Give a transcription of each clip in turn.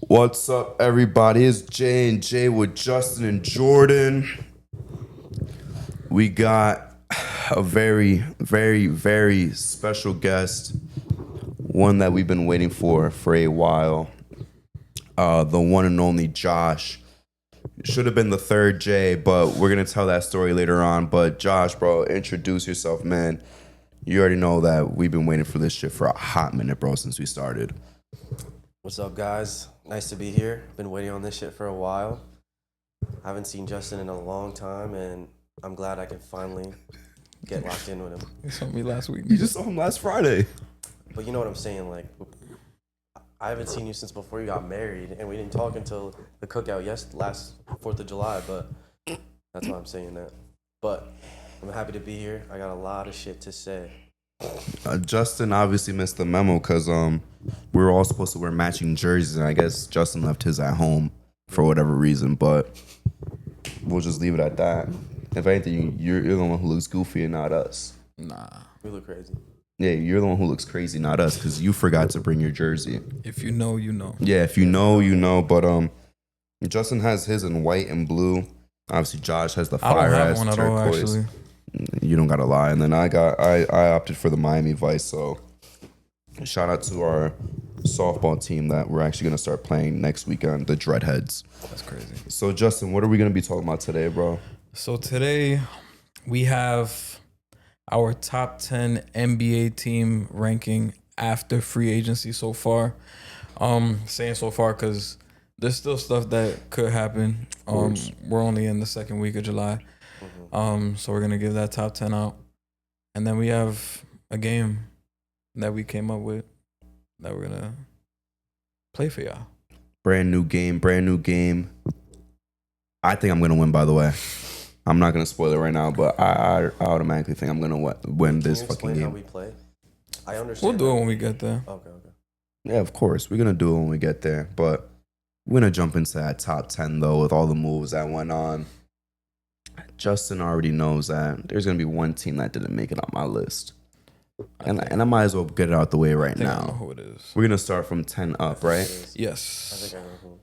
What's up, everybody? It's J and J with Justin and Jordan. We got a very, very, very special guest, one that we've been waiting for a while. The one and only Josh. Should have been the third J, but we're gonna tell that story later on. But Josh, bro, introduce yourself, man. You already know that we've been waiting for this shit for a hot minute, bro, since we started. What's up, guys? Nice to be here. Been waiting on this shit for a while. I haven't seen Justin in a long time, and I'm glad I can finally get locked in with him. You saw me last week. You just saw him last Friday. But you know what I'm saying? Like, I haven't seen you since before you got married, and we didn't talk until the cookout last 4th of July, but that's why I'm saying that. But I'm happy to be here. I got a lot of shit to say. Justin obviously missed the memo because we were all supposed to wear matching jerseys, and I guess Justin left his at home for whatever reason. But we'll just leave it at that. If anything, you're the one who looks goofy and not us. Nah. We look crazy. Yeah, you're the one who looks crazy, not us, because you forgot to bring your jersey. If you know, you know. Yeah, if you know, you know. But Justin has his in white and blue. Obviously, Josh has the I don't fire have ass one at all, turquoise. actually. You don't gotta lie. And then I opted for the Miami Vice. So shout out to our softball team that we're actually gonna start playing next weekend, the Dreadheads. That's crazy. So Justin, what are we gonna be talking about today, bro? So today we have our top 10 NBA team ranking after free agency so far. Saying so far because there's still stuff that could happen. We're only in the second week of July. So we're gonna give that top 10 out. And then we have a game that we came up with that we're gonna play for y'all. Brand new game. I think I'm gonna win, by the way. I'm not gonna spoil it right now, but I automatically think I'm gonna win this fucking Explain how game. we play? I understand. We'll do it when we get there. Okay. Yeah, of course. We're gonna do it when we get there. But we're gonna jump into that top 10 though, with all the moves that went on. Justin already knows that there's gonna be one team that didn't make it on my list. And I might as well get it out the way right I think I know now. who it is. We're gonna start from 10 up, right? I Yes. think I know who.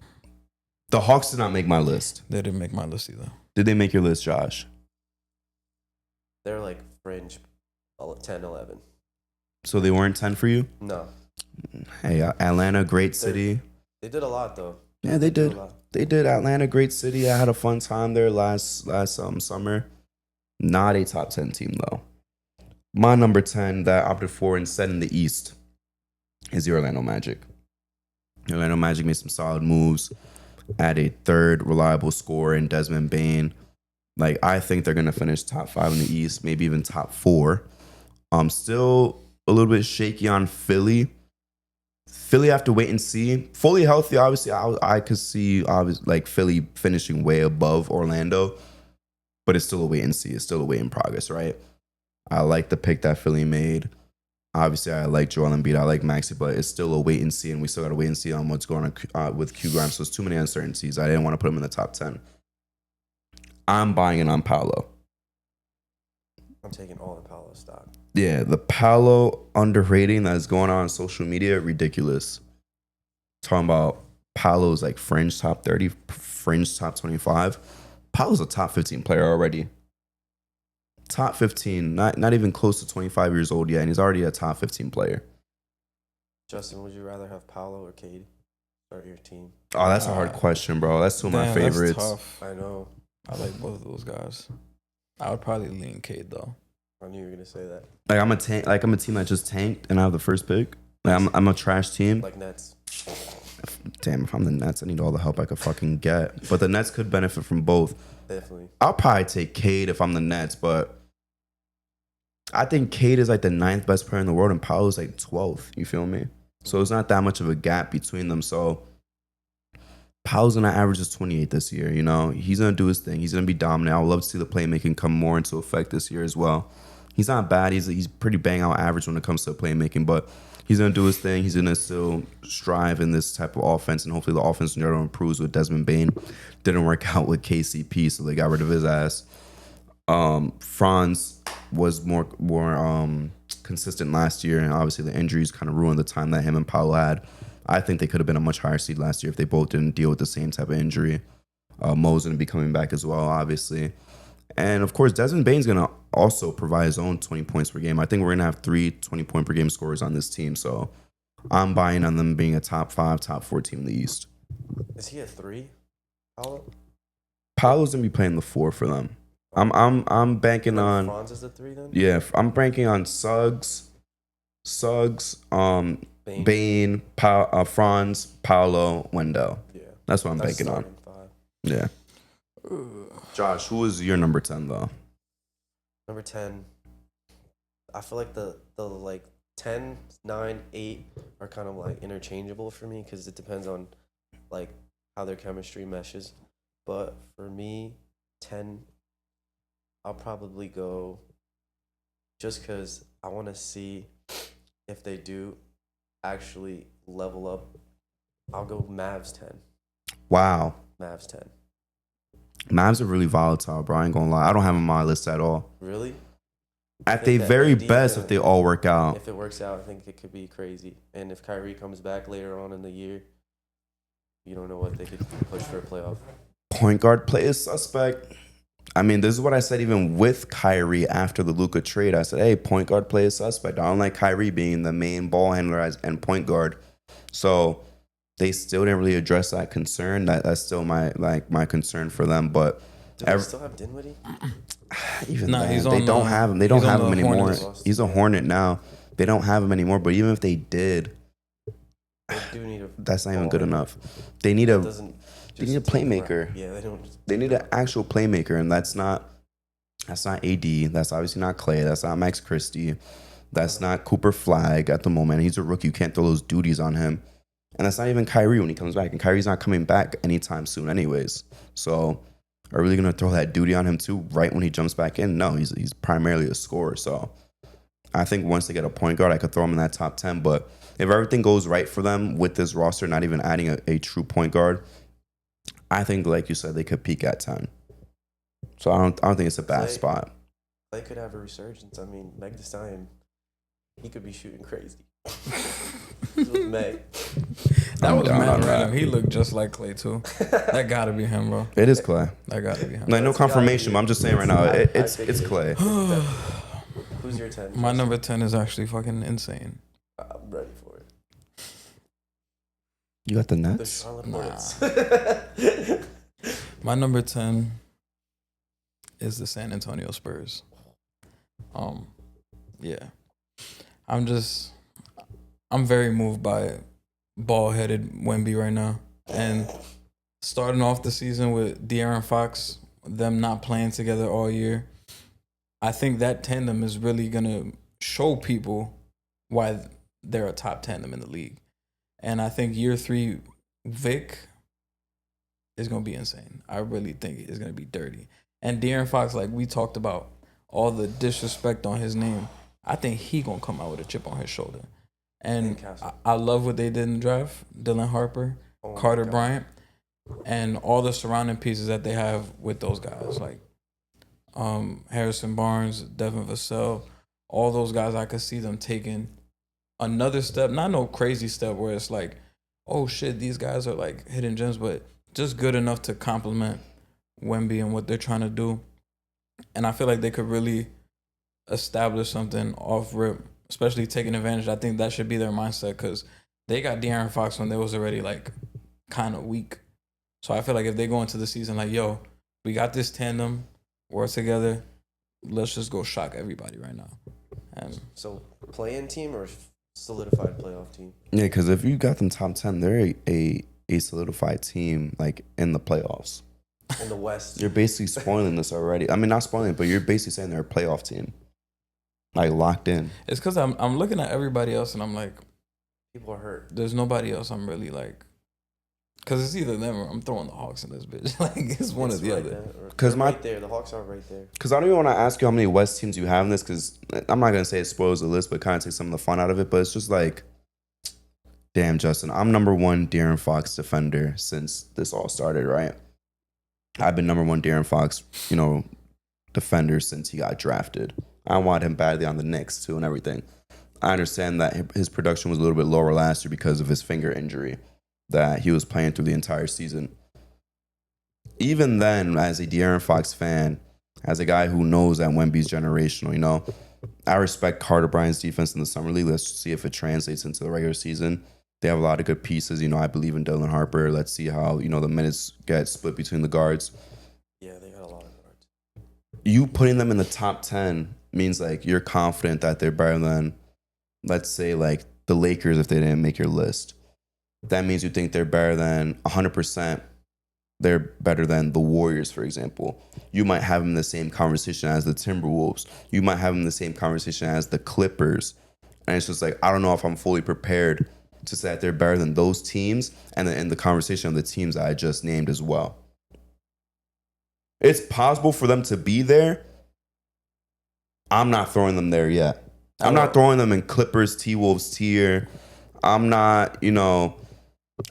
The Hawks did not make my list. They didn't make my list either. Did they make your list, Josh? They're like fringe 10, 11. So they weren't 10 for you? No. Hey, Atlanta, great city. They did a lot, though. Yeah, they did. a lot. They did. Atlanta, great city. I had a fun time there last summer. Not a top 10 team though. My number 10 that I opted for instead in the East is the Orlando Magic. Orlando Magic made some solid moves. Add a third reliable scorer in Desmond Bane. Like, I think they're gonna finish top 5 in the East, maybe even top 4. I'm still a little bit shaky on Philly. Philly have to wait and see. Fully healthy, obviously, I could see like Philly finishing way above Orlando, but it's still a wait and see. It's still a wait in progress, right? I like the pick that Philly made. Obviously, I like Joel Embiid. I like Maxey, but it's still a wait and see, and we still got to wait and see on what's going on with Q Grimes. So it's too many uncertainties. I didn't want to put him in the top 10. I'm buying it on Paolo. I'm taking all the Paolo stock. Yeah, the Paolo underrating that is going on social media, ridiculous. Talking about Paolo's like fringe top 30, fringe top 25. Paolo's a top 15 player already. Top 15, not even close to 25 years old yet, and he's already a top 15 player. Justin, would you rather have Paolo or Cade start your team? Oh, that's a hard question, bro. That's two of my Damn, favorites. That's tough. I know. I like both of those guys. I would probably lean Cade though. I knew you were gonna say that. Like I'm a team that just tanked and I have the first pick. Like I'm a trash team. Like Nets. Damn, if I'm the Nets, I need all the help I could fucking get. But the Nets could benefit from both. Definitely. I'll probably take Cade if I'm the Nets, but I think Cade is like the 9th best player in the world and Paolo's like 12th. You feel me? So it's not that much of a gap between them. So Paolo's gonna average just 28 this year. You know, he's gonna do his thing. He's gonna be dominant. I would love to see the playmaking come more into effect this year as well. He's not bad. He's pretty bang out average when it comes to playmaking, but he's gonna do his thing. He's gonna still strive in this type of offense, and hopefully the offense in general improves with Desmond Bane. Didn't work out with KCP, so they got rid of his ass. Franz was more consistent last year, and obviously the injuries kind of ruined the time that him and Paolo had. I think they could have been a much higher seed last year if they both didn't deal with the same type of injury. Mo's going to be coming back as well, obviously. And, of course, Desmond Bane's going to also provide his own 20 points per game. I think we're going to have 3 20-point per game scorers on this team. So I'm buying on them being a top 5, top 4 team in the East. Is he a 3, Paolo? Paolo's going to be playing the 4 for them. I'm banking on... Franz is the 3 then? Yeah, I'm banking on Suggs, Bane, Franz, Paolo, Wendell. Yeah. That's what I'm That's banking on. starting 5. Yeah. Josh, who is your number 10 though? Number 10. I feel like the like 10, 9, 8 are kind of like interchangeable for me because it depends on like how their chemistry meshes. But for me, 10, I'll probably go just because I want to see if they do actually level up. I'll go Mavs 10. Wow. Mavs 10. Mavs are really volatile, bro. I ain't gonna lie. I don't have them on my list at all. Really? At think the that very AD best, gonna- if they all work out. If it works out, I think it could be crazy. And if Kyrie comes back later on in the year, you don't know what they could push for a playoff. Point guard play is suspect. I mean, this is what I said even with Kyrie after the Luka trade. I said, hey, point guard play is suspect. I don't like Kyrie being the main ball handler and point guard. So they still didn't really address that concern. That's still my concern for them. But Do they still have Dinwiddie? even Nah, then, he's they on don't the- have him. They don't he's on have him the anymore. Hornets. He's a Hornet now. They don't have him anymore. But even if they did, They do need a. that's not even ball good handler. enough. They need a Doesn't they need a just take playmaker. Yeah, they don't. Just, They need an actual playmaker, and that's not AD. That's obviously not Clay. That's not Max Christie. That's not Cooper Flag at the moment. He's a rookie. You can't throw those duties on him. And that's not even Kyrie when he comes back. And Kyrie's not coming back anytime soon anyways. So are we really going to throw that duty on him too right when he jumps back in? No, he's primarily a scorer. So I think once they get a point guard, I could throw him in that top 10. But if everything goes right for them with this roster, not even adding a true point guard, I think, like you said, they could peak at 10. So I don't think it's a bad Clay- spot. They could have a resurgence. I mean, Meg Thee Stallion, he could be shooting crazy. This was Meg. That I'm was down mad on random. that. He looked just like Clay too. That gotta be him, bro. It is Clay. That gotta be him. Like, no That's gotta confirmation, be- but I'm just saying right now, I it's think it is. Clay. Who's your 10? My number 10 is actually fucking insane. I'm ready for it. You got the The Nets? Charlotte Nah. Hornets. My number 10 is the San Antonio Spurs. Yeah. I'm very moved by ball-headed Wemby right now. And starting off the season with De'Aaron Fox, them not playing together all year, I think that tandem is really going to show people why they're a top tandem in the league. And I think year 3, Vic is going to be insane. I really think it's going to be dirty. And De'Aaron Fox, like we talked about, all the disrespect on his name, I think he going to come out with a chip on his shoulder. And Newcastle. I love what they did in the draft. Dylan Harper, Oh my Carter God. Bryant, and all the surrounding pieces that they have with those guys. Like Harrison Barnes, Devin Vassell, all those guys, I could see them taking another step. Not no crazy step where it's like, oh shit, these guys are like hidden gems, but just good enough to complement Wemby and what they're trying to do. And I feel like they could really establish something off rip, especially taking advantage. I think that should be their mindset because they got De'Aaron Fox when they was already like kind of weak. So I feel like if they go into the season like, yo, we got this tandem, work together, let's just go shock everybody right now. And So, play-in team or solidified playoff team? Yeah, because if you got them top 10, they're a solidified team, like, in the playoffs. In the West. You're basically spoiling this already. I mean, not spoiling it, but you're basically saying they're a playoff team. Like, locked in. it's because I'm looking at everybody else and I'm like, People are hurt. there's nobody else I'm really like, because it's either them or I'm throwing the Hawks in this bitch. Like it's one It's or the right other. there. 'Cause They're my- right there. The Hawks are right there. Because I don't even want to ask you how many West teams you have in this, because I'm not going to say it spoils the list, but kind of takes some of the fun out of it. But it's just like, damn, Justin, I'm number 1 De'Aaron Fox defender since this all started, right? I've been number 1 De'Aaron Fox, defender since he got drafted. I want him badly on the Knicks, too, and everything. I understand that his production was a little bit lower last year because of his finger injury that he was playing through the entire season. Even then, as a De'Aaron Fox fan, as a guy who knows that Wemby's generational, I respect Carter Bryant's defense in the summer league. Let's see if it translates into the regular season. They have a lot of good pieces. I believe in Dylan Harper. Let's see how, the minutes get split between the guards. Yeah, they got a lot of guards. You putting them in the top 10 means like you're confident that they're better than, let's say, like the Lakers if they didn't make your list. That means you think they're better than 100%. They're better than the Warriors, for example. You might have them in the same conversation as the Timberwolves. You might have them in the same conversation as the Clippers. And it's just like, I don't know if I'm fully prepared to say that they're better than those teams and then in the conversation of the teams that I just named as well. It's possible for them to be there. I'm not throwing them there yet. I'm not throwing them in Clippers, T-Wolves tier. I'm not going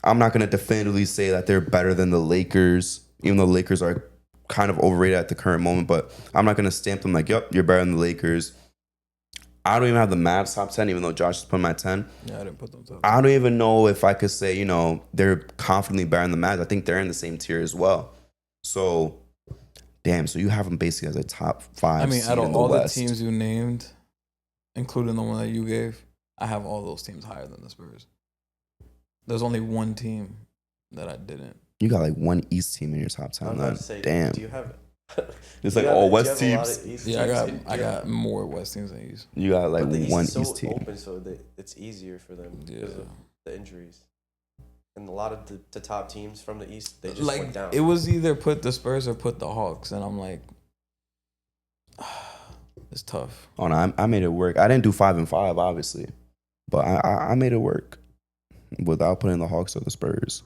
to definitively say that they're better than the Lakers, even though the Lakers are kind of overrated at the current moment, but I'm not going to stamp them like, yep, you're better than the Lakers. I don't even have the Mavs top 10, even though Josh just put them at 10. Yeah, I didn't put them top 10. I don't even know if I could say, they're confidently better than the Mavs. I think they're in the same tier as well. So, damn, so you have them basically as a top 5 I mean, seed out in of the all West. the teams you named, including the one that you gave, I have all those teams higher than the Spurs. There's only one team that I didn't. You got like one East team in your top 10. I was about to say, damn. do you have? It's like all West do you have a lot teams. of East Yeah, teams? I got more West teams than East. You got like But the one is so East team. open, so it's easier for them because of the injuries. And a lot of the top teams from the East, they just went down. It was either put the Spurs or put the Hawks, and I'm like, it's tough. Oh no, I made it work. I didn't do 5 and 5, obviously, but I made it work without putting the Hawks or the Spurs.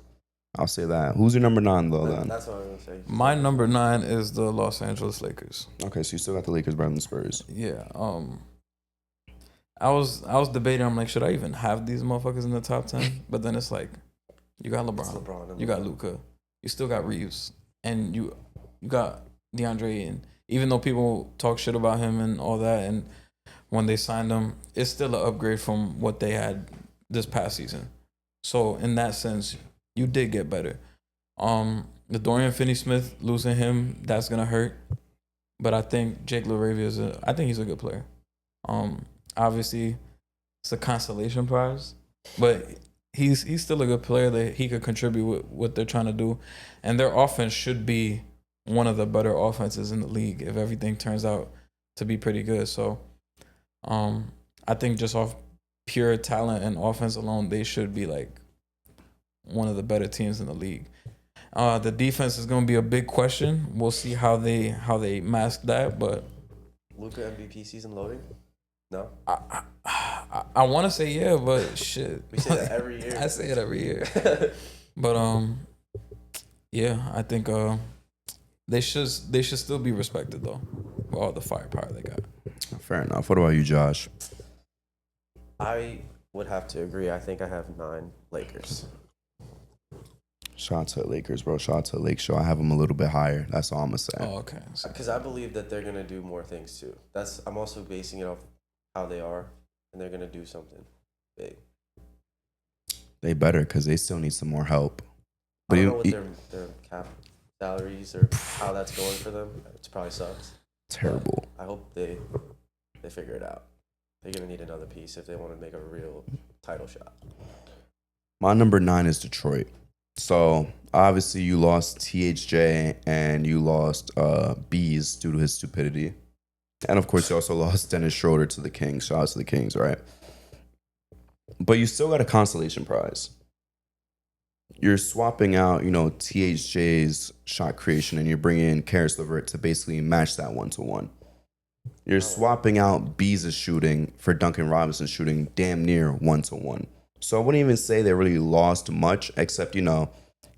I'll say that. Who's your number 9 though? Then That's what I'm gonna say. My number 9 is the Los Angeles Lakers. okay, so you still got the Lakers better than the Spurs. Yeah. I was debating. I'm like, should I even have these motherfuckers in the top 10? But then it's like, you got It's LeBron, LeBron and you got LeBron. Luka, you still got Reeves, and you got DeAndre. And even though people talk shit about him and all that, and when they signed him, it's still an upgrade from what they had this past season. So in that sense, you did get better. The Dorian Finney-Smith, losing him, that's gonna hurt. But I think Jake LaRavia I think he's a good player. Obviously, it's a consolation prize, but he's still a good player that he could contribute with what they're trying to do, and their offense should be one of the better offenses in the league if everything turns out to be pretty good. So, I think just off pure talent and offense alone, they should be like one of the better teams in the league. The defense is going to be a big question. We'll see how they mask that, but Luka MVP season loading? No, I want to say yeah, but shit. we say that every year. I say it every year. But yeah, I think they should still be respected though, with all the firepower they got. Fair enough. What about you, Josh? I would have to agree. I think I have 9 Lakers. Shout out to the Lakers, bro. Shout out to the Lake Show. I have them a little bit higher. That's all I'm gonna say. Oh, okay. Because I believe that they're gonna do more things too. I'm also basing it off how they are, and they're gonna do something big. They better because they still need some more help. I don't know what their cap salaries or how that's going for them. It probably sucks. terrible. I hope they figure it out. They're gonna need another piece if they want to make a real title shot. My number 9 is Detroit. So obviously you lost THJ and you lost Bees due to his stupidity. And of course you also lost Dennis Schroeder to the Kings. Shout out to the Kings, right? But you still got a consolation prize. You're swapping out, THJ's shot creation and you're bringing in Karis LeVert to basically match that 1-to-1. You're swapping out Bees' shooting for Duncan Robinson's shooting damn near 1-to-1. So I wouldn't even say they really lost much, except,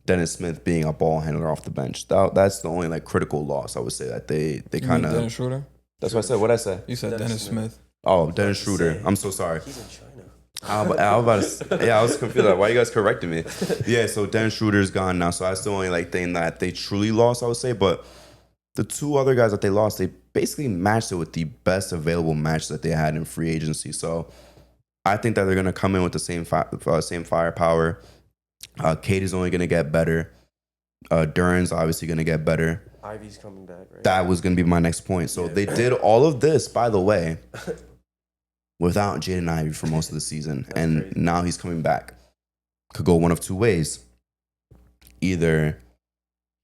Dennis Smith being a ball handler off the bench. That's the only critical loss I would say that they kind of. Dennis Schroeder? That's what I said. What'd I say? You said Dennis Smith. Oh, Dennis Schroeder. I'm so sorry. He's in China. I was confused. Why are you guys correcting me? Yeah, so Dennis Schroeder's gone now. So that's the only thing that they truly lost, I would say. But the 2 other guys that they lost, they basically matched it with the best available match that they had in free agency. So I think that they're gonna come in with the same firepower. Cade is only gonna get better. Duran's obviously gonna get better. Ivy's coming back, right? That was gonna be my next point. So Yeah. they did all of this, by the way, without Jaden Ivey for most of the season, and crazy. now he's coming back. Could go one of two ways. Either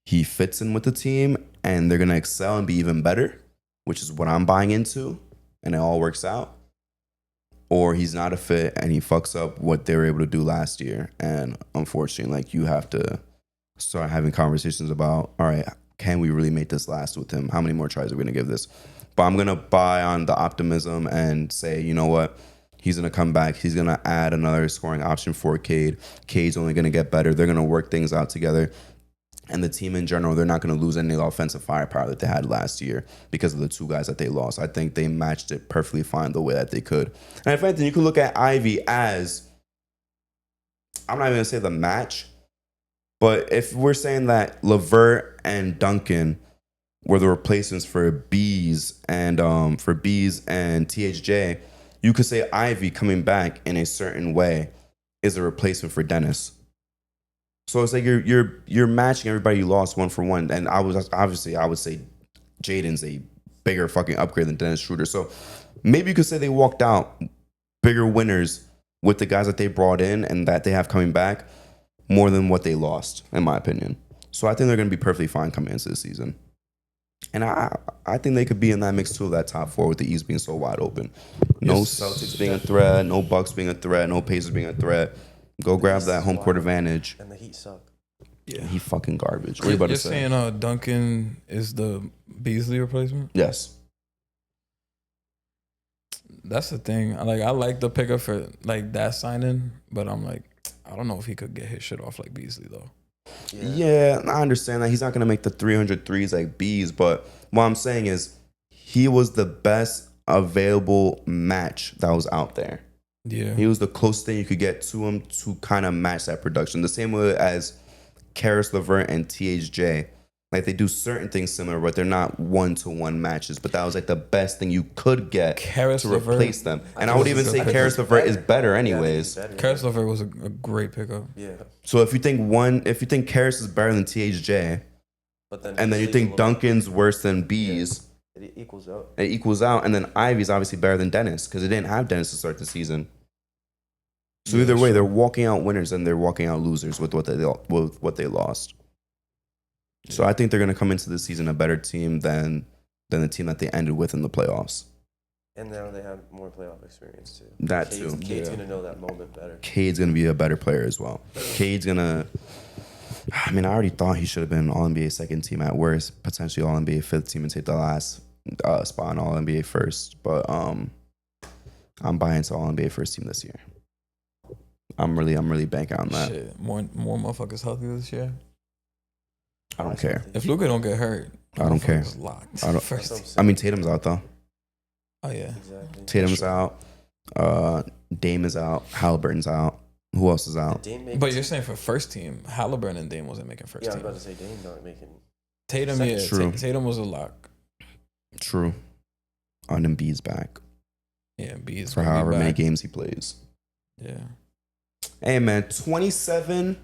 he fits in with the team and they're gonna excel and be even better, which is what I'm buying into, and it all works out. Or he's not a fit and he fucks up what they were able to do last year. And unfortunately, like, you have to start having conversations about, all right, can we really make this last with him? How many more tries are we gonna give this? But I'm gonna buy on the optimism and say, you know what? He's gonna come back. He's gonna add another scoring option for Cade. Cade's only gonna get better. They're gonna work things out together. And the team in general, they're not going to lose any offensive firepower that they had last year because of the two guys that they lost. I think they matched it perfectly fine the way that they could. And if anything, you could look at Ivy as, I'm not even going to say the match, but if we're saying that LeVert and Duncan were the replacements for Bees and THJ, you could say Ivy coming back in a certain way is a replacement for Dennis. So it's like you're matching everybody you lost one for one. And I would say Jaden's a bigger fucking upgrade than Dennis Schroeder. So maybe you could say they walked out bigger winners with the guys that they brought in and that they have coming back more than what they lost, in my opinion. So I think they're going to be perfectly fine coming into the season. And I think they could be in that mix too of that top four with the East being so wide open. No Yes. Celtics being a threat, no Bucks being a threat, no Pacers being a threat. Go grab that home court advantage. And the Heat suck. Yeah. He fucking garbage. What are you about You're to say? saying Duncan is the Beasley replacement? Yes. That's the thing. I like the pickup for like that signing, but I'm like, I don't know if he could get his shit off like Beasley though. Yeah, I understand that. He's not going to make the 300 threes like Bees, but what I'm saying is he was the best available match that was out there. Yeah. He was the closest thing you could get to him to kind of match that production. The same way as Karis LeVert and THJ. Like, they do certain things similar, but they're not one-to-one matches. But that was like the best thing you could get Karis to LeVert. replace them. And I would even say Karis LeVert is better anyways. Karis LeVert was a great pickup. Yeah. So if you think Karis is better than THJ, But then and then you think Duncan's worse than Bees, it equals out. it equals out. And then Ivy's obviously better than Dennis because they didn't have Dennis to start the season. So Yeah, either way, sure. they're walking out winners and they're walking out losers with what they lost. So I think they're going to come into the season a better team than the team that they ended with in the playoffs. And now they have more playoff experience too. That Cade's too. Cade's gonna know that moment better. Cade's going to be a better player as well. Cade's going to... I mean, I already thought he should have been All-NBA second team at worst, potentially All-NBA fifth team and take the last spot on All-NBA first. But I'm buying into All-NBA first team this year. I'm really banking on that. Shit, more motherfuckers healthy this year. I don't care. If Luka don't get hurt, I don't care. motherfuckers Locked. I don't- First. That's what I'm I saying. mean, Tatum's out, though. Oh yeah. Exactly. Tatum's out. Dame is out. Halliburton's out. Who else is out? Dame make But you're saying for first team, Halliburton and Dame wasn't making first yeah, I was team. about to say Dame not making. Tatum, Second. yeah. True. Tatum was a lock. True. On Embiid's back Yeah, B is for gonna be however many back. games he plays. Yeah. Hey man, 27,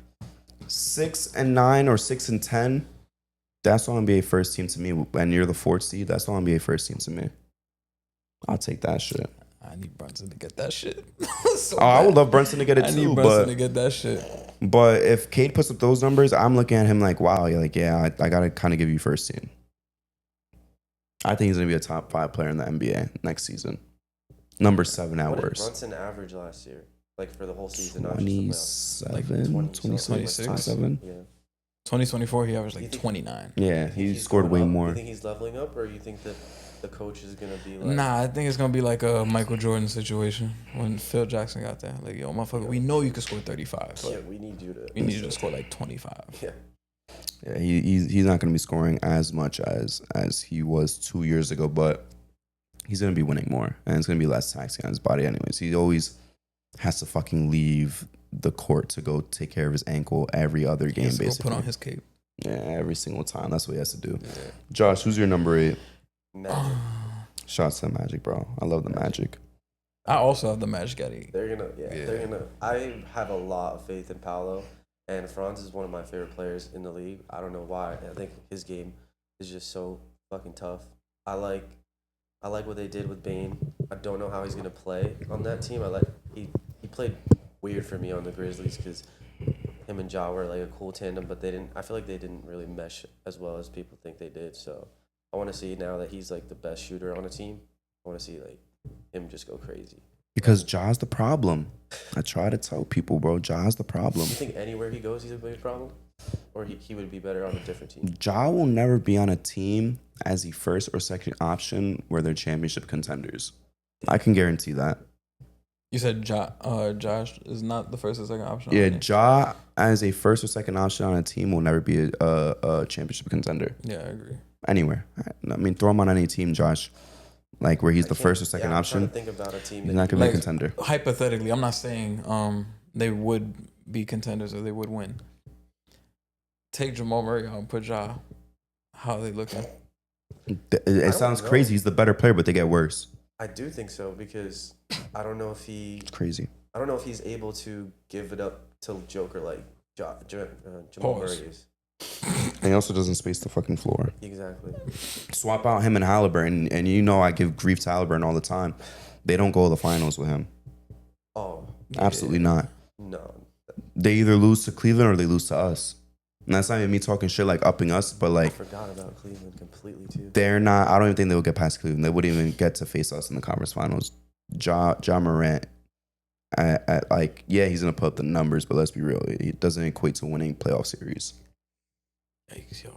6-9 or 6-10. That's all NBA first team to me. And you're the fourth seed. That's all NBA first team to me. I'll take that shit. I need Brunson to get that shit. So Oh, I would bad. love Brunson to get it I too, need Brunson to get that shit. but if Cade puts up those numbers, I'm looking at him like, wow, you're like, yeah, I gotta kind of give you first team. I think he's gonna be a top 5 player in the NBA next season. Number 7 at What did worst. Brunson average last year? Like for the whole season, not just the playoffs. 27, Like 26, 26. 27. Yeah. 2024, he averaged You like think- 29. Yeah, You think he he's scored way going up? more. You think he's leveling up, or you think that the coach is gonna be like? Nah, I think it's gonna be like a Michael Jordan situation when Phil Jackson got there. Like, yo, motherfucker, we know you can score 35, Yeah, but we need you to. we need you to score like 25. Yeah. Yeah, he's not going to be scoring as much as he was 2 years ago, but he's going to be winning more, and it's going to be less taxing on his body anyways. He always has to fucking leave the court to go take care of his ankle every other He game, has to go basically. put on his cape. Yeah, every single time. That's what he has to do. Yeah. Josh, who's your number 8? Magic. Shots to the Magic, bro. I love the Magic. I also have the Magic at 8. They're gonna, Yeah. they're gonna. I have a lot of faith in Paolo, and Franz is one of my favorite players in the league. I don't know why. I think his game is just so fucking tough. I like what they did with Bane. I don't know how he's gonna play on that team. He played weird for me on the Grizzlies because him and Ja were like a cool tandem, but they didn't. I feel like they didn't really mesh as well as people think they did. So I want to see now that he's like the best shooter on a team. I want to see like him just go crazy. Because Ja's the problem. I try to tell people, bro, Ja's the problem. You think anywhere he goes, he's a big problem, or he would be better on a different team? Ja will never be on a team as the first or second option where they're championship contenders. I can guarantee that. You said Josh is not the first or second option. Yeah, on it? Ja as a first or second option on a team will never be a championship contender Yeah, I agree. anywhere. I mean, throw him on any team, Josh. Like where he's the first or second I'm option, trying to think about a team. he's that not he gonna be a Like- contender. Hypothetically, I'm not saying they would be contenders or they would win. Take Jamal Murray out and put Ja. How are they looking? It don't sounds know. crazy. He's the better player, but they get worse. I do think so because I don't know if It's crazy. he's able to give it up to Joker like Jamal Pause. Murray is. And he also doesn't space the fucking floor. Exactly. Swap out him and Halliburton, and you know I give grief to Halliburton all the time. They don't go to the finals with him. Oh Absolutely not. no. They either lose to Cleveland or they lose to us. And that's not even me talking shit like upping us, but I like forgot about Cleveland completely too. they're not. I don't even think they will get past Cleveland. They wouldn't even get to face us in the conference finals. Ja Morant, at like he's gonna put up the numbers, but let's be real, it doesn't equate to winning playoff series. Yikes, yo.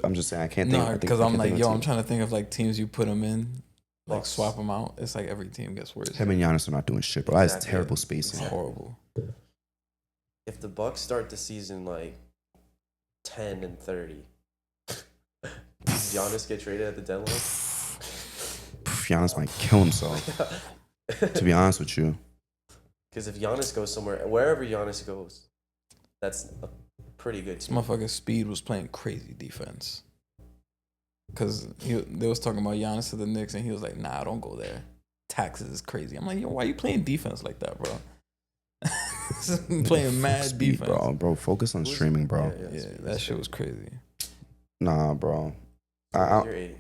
I'm just saying I can't think. No, because I'm like, of a yo, I'm team. trying to think of like teams you put them in, like Bucks. swap them out. It's like every team gets worse. Him and Giannis are not doing shit, bro. That's Exactly. terrible It's spacing. horrible. If the Bucks start the season like 10-30, does Giannis get traded at the deadline? Giannis might kill himself. To be honest with you, Because if Giannis goes somewhere, wherever Giannis goes, that's a pretty good This team. motherfucker Speed was playing crazy defense. Because they was talking about Giannis to the Knicks, and he was like, nah, don't go there. Taxes is crazy. I'm like, yo, why you playing defense like that, bro? Playing mad Speed, defense. bro. Focus on Who's- streaming, bro. Yeah, Speed that is shit was crazy. Nah, bro. You're 8.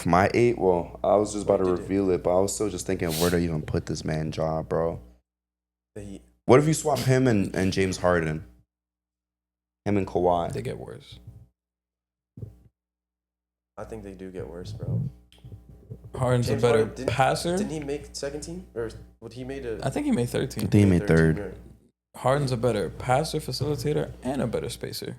My 8. Well, I was just about to What did it? reveal it, but I was still just thinking where to even put this man job, bro. They, What if you swap him and James Harden? Him and Kawhi. They get worse. I think they do get worse, bro. Harden's James a better Harden didn't- passer. Didn't he make second team? Or would he made a I think he made I 13. think he made 13, third. right? Harden's a better passer, facilitator, and a better spacer.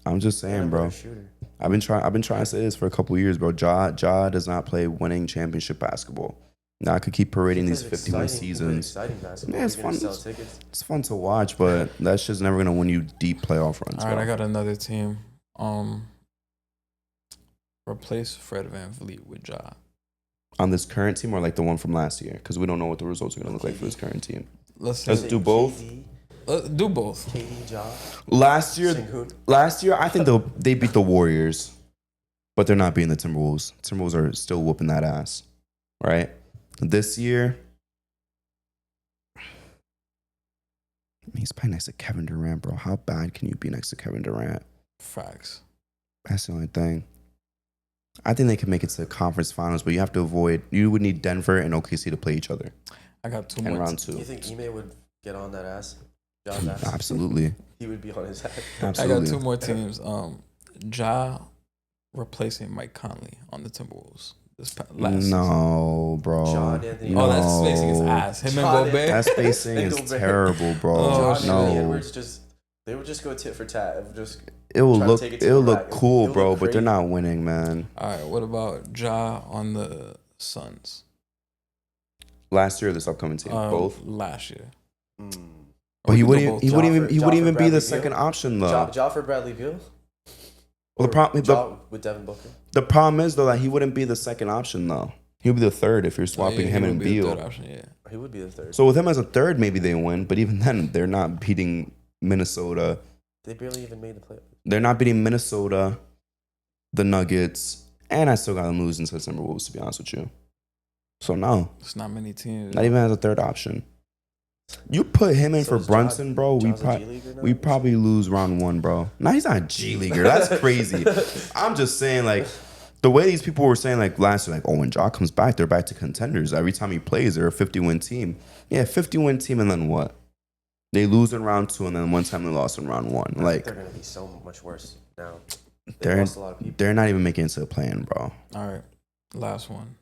I'm just And saying, a bro. better shooter. I've been trying to say this for a couple of years, bro. Ja does not play winning championship basketball. Now I could keep parading He these plays 51 exciting- he plays seasons. Exciting basketball. Yeah, You're it's gonna fun. sell tickets. It's fun to watch, but that shit's never gonna win you deep playoff runs. All right, bro. I got another team. Replace Fred VanVleet with Ja. On this current team or like the one from last year, because we don't know what the results are gonna look like for this KD. current team. Let's Let's say, do both. do both. KD, Ja, Last year, Sengun. I think they beat the Warriors, but they're not beating the Timberwolves. Timberwolves are still whooping that ass, right? This year, he's playing next to Kevin Durant, bro. How bad can you be next to Kevin Durant? Facts. That's the only thing. I think they can make it to the conference finals, but you would need Denver and OKC to play each other I got two in more. round Do you 2. think Ime would get on that ass? Ja's ass? Absolutely. He would be on his ass. I Absolutely. got two more teams. Ja replacing Mike Conley on the Timberwolves. Last season. No, bro. John Anthony. Oh, that's spacing his No. ass. Him John and Gobert. That spacing And is Gobert. terrible, bro. Oh, John no. Anthony No. Edwards they would just go tit for tat. Just It will try to look take it to it'll the look rack. cool, It'll bro, look but they're crazy. not winning, man. All right, what about Ja on the Suns? Last year, this upcoming team, both. Last year. But We he can wouldn't. do both. He wouldn't even. He Ja wouldn't for even be Bradley the Beal? second option though. Ja for Bradley Beal. Well, Ja with Devin Booker. the problem is though that he wouldn't be the second option though. He would be the third if you're swapping Oh, yeah, him he and would be the Beal. third option, yeah. He would be the third. So with him as a third, maybe they win. But even then, they're not beating Minnesota. They barely even made the play. They're not beating Minnesota, the Nuggets, and I still got them losing to the Timberwolves. To be honest with you, So no, It's not many teams. not even as a third option. You put him in So for is Brunson, bro. Ja's a G Leaguer now? We probably lose round 1, bro. No, he's not a G Leaguer. That's crazy. I'm just saying, like, the way these people were saying, like, last year, like, oh, when Ja comes back, they're back to contenders. Every time he plays, they're a 50-win team. Yeah, 50-win team, and then what? They lose in round 2, and then one time they lost in round 1. Like, they're gonna be so much worse now. They they're lost a lot of people. they're not even making it to the play-in, bro. All right, last one.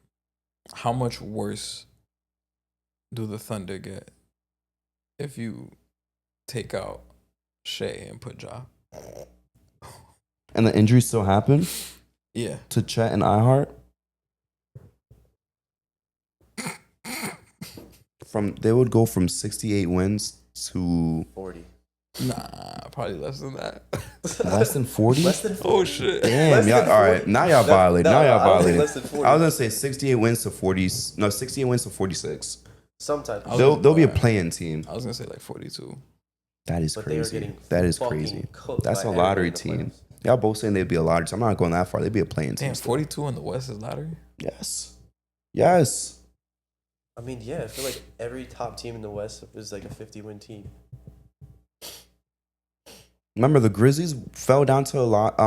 How much worse do the Thunder get if you take out Shea and put Ja? And the injuries still happen Yeah. to Chet and iHeart. They would go from 68 wins to 40. Nah, probably less than that. less than 40. Less than 40. Oh shit. Damn, Less y'all, than all 40? right. Now y'all violated. No, Now y'all I was violated. less than 40. I was gonna say 68 wins to 40. No, 68 wins to 46. Sometimes. I was They'll be a gonna- playing team. I was gonna say like 42. That is But they are crazy. getting That is fucking crazy. cooked That's by a lottery everybody in the team. playoffs. Y'all both saying they'd be a lottery team. I'm not going that far. They'd be a playing team. Damn, still. 42 in the West is lottery. Yes. Yes. I mean, yeah, I feel like every top team in the West is like a 50-win team. Remember the Grizzlies fell down to a lot.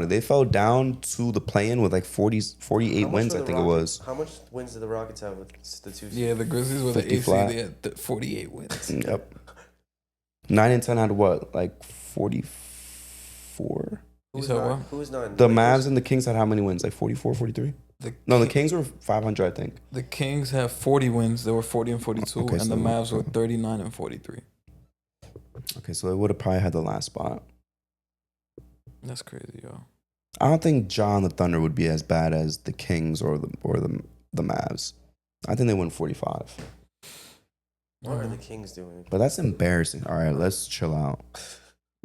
They fell down to the play-in with like 48 How much wins. were I the think it Rockets- was. How much wins did the Rockets have with the 2 seed? Yeah, the Grizzlies were the 50 AC. flat. They had 48 wins. Yep. 9 and 10 had what? Like 44. You said what? Who was not? The Mavs and the Kings had how many wins? Like 44, 43? No, the Kings were 500, I think. The Kings have 40 wins. They were 40 and 42, Okay, and so- the Mavs were 39 and 43. Okay, so it would have probably had the last spot. That's crazy, yo. I don't think John the Thunder would be as bad as the Kings or the Mavs. I think they win 45. What are the Kings doing? But that's embarrassing. All right, let's chill out.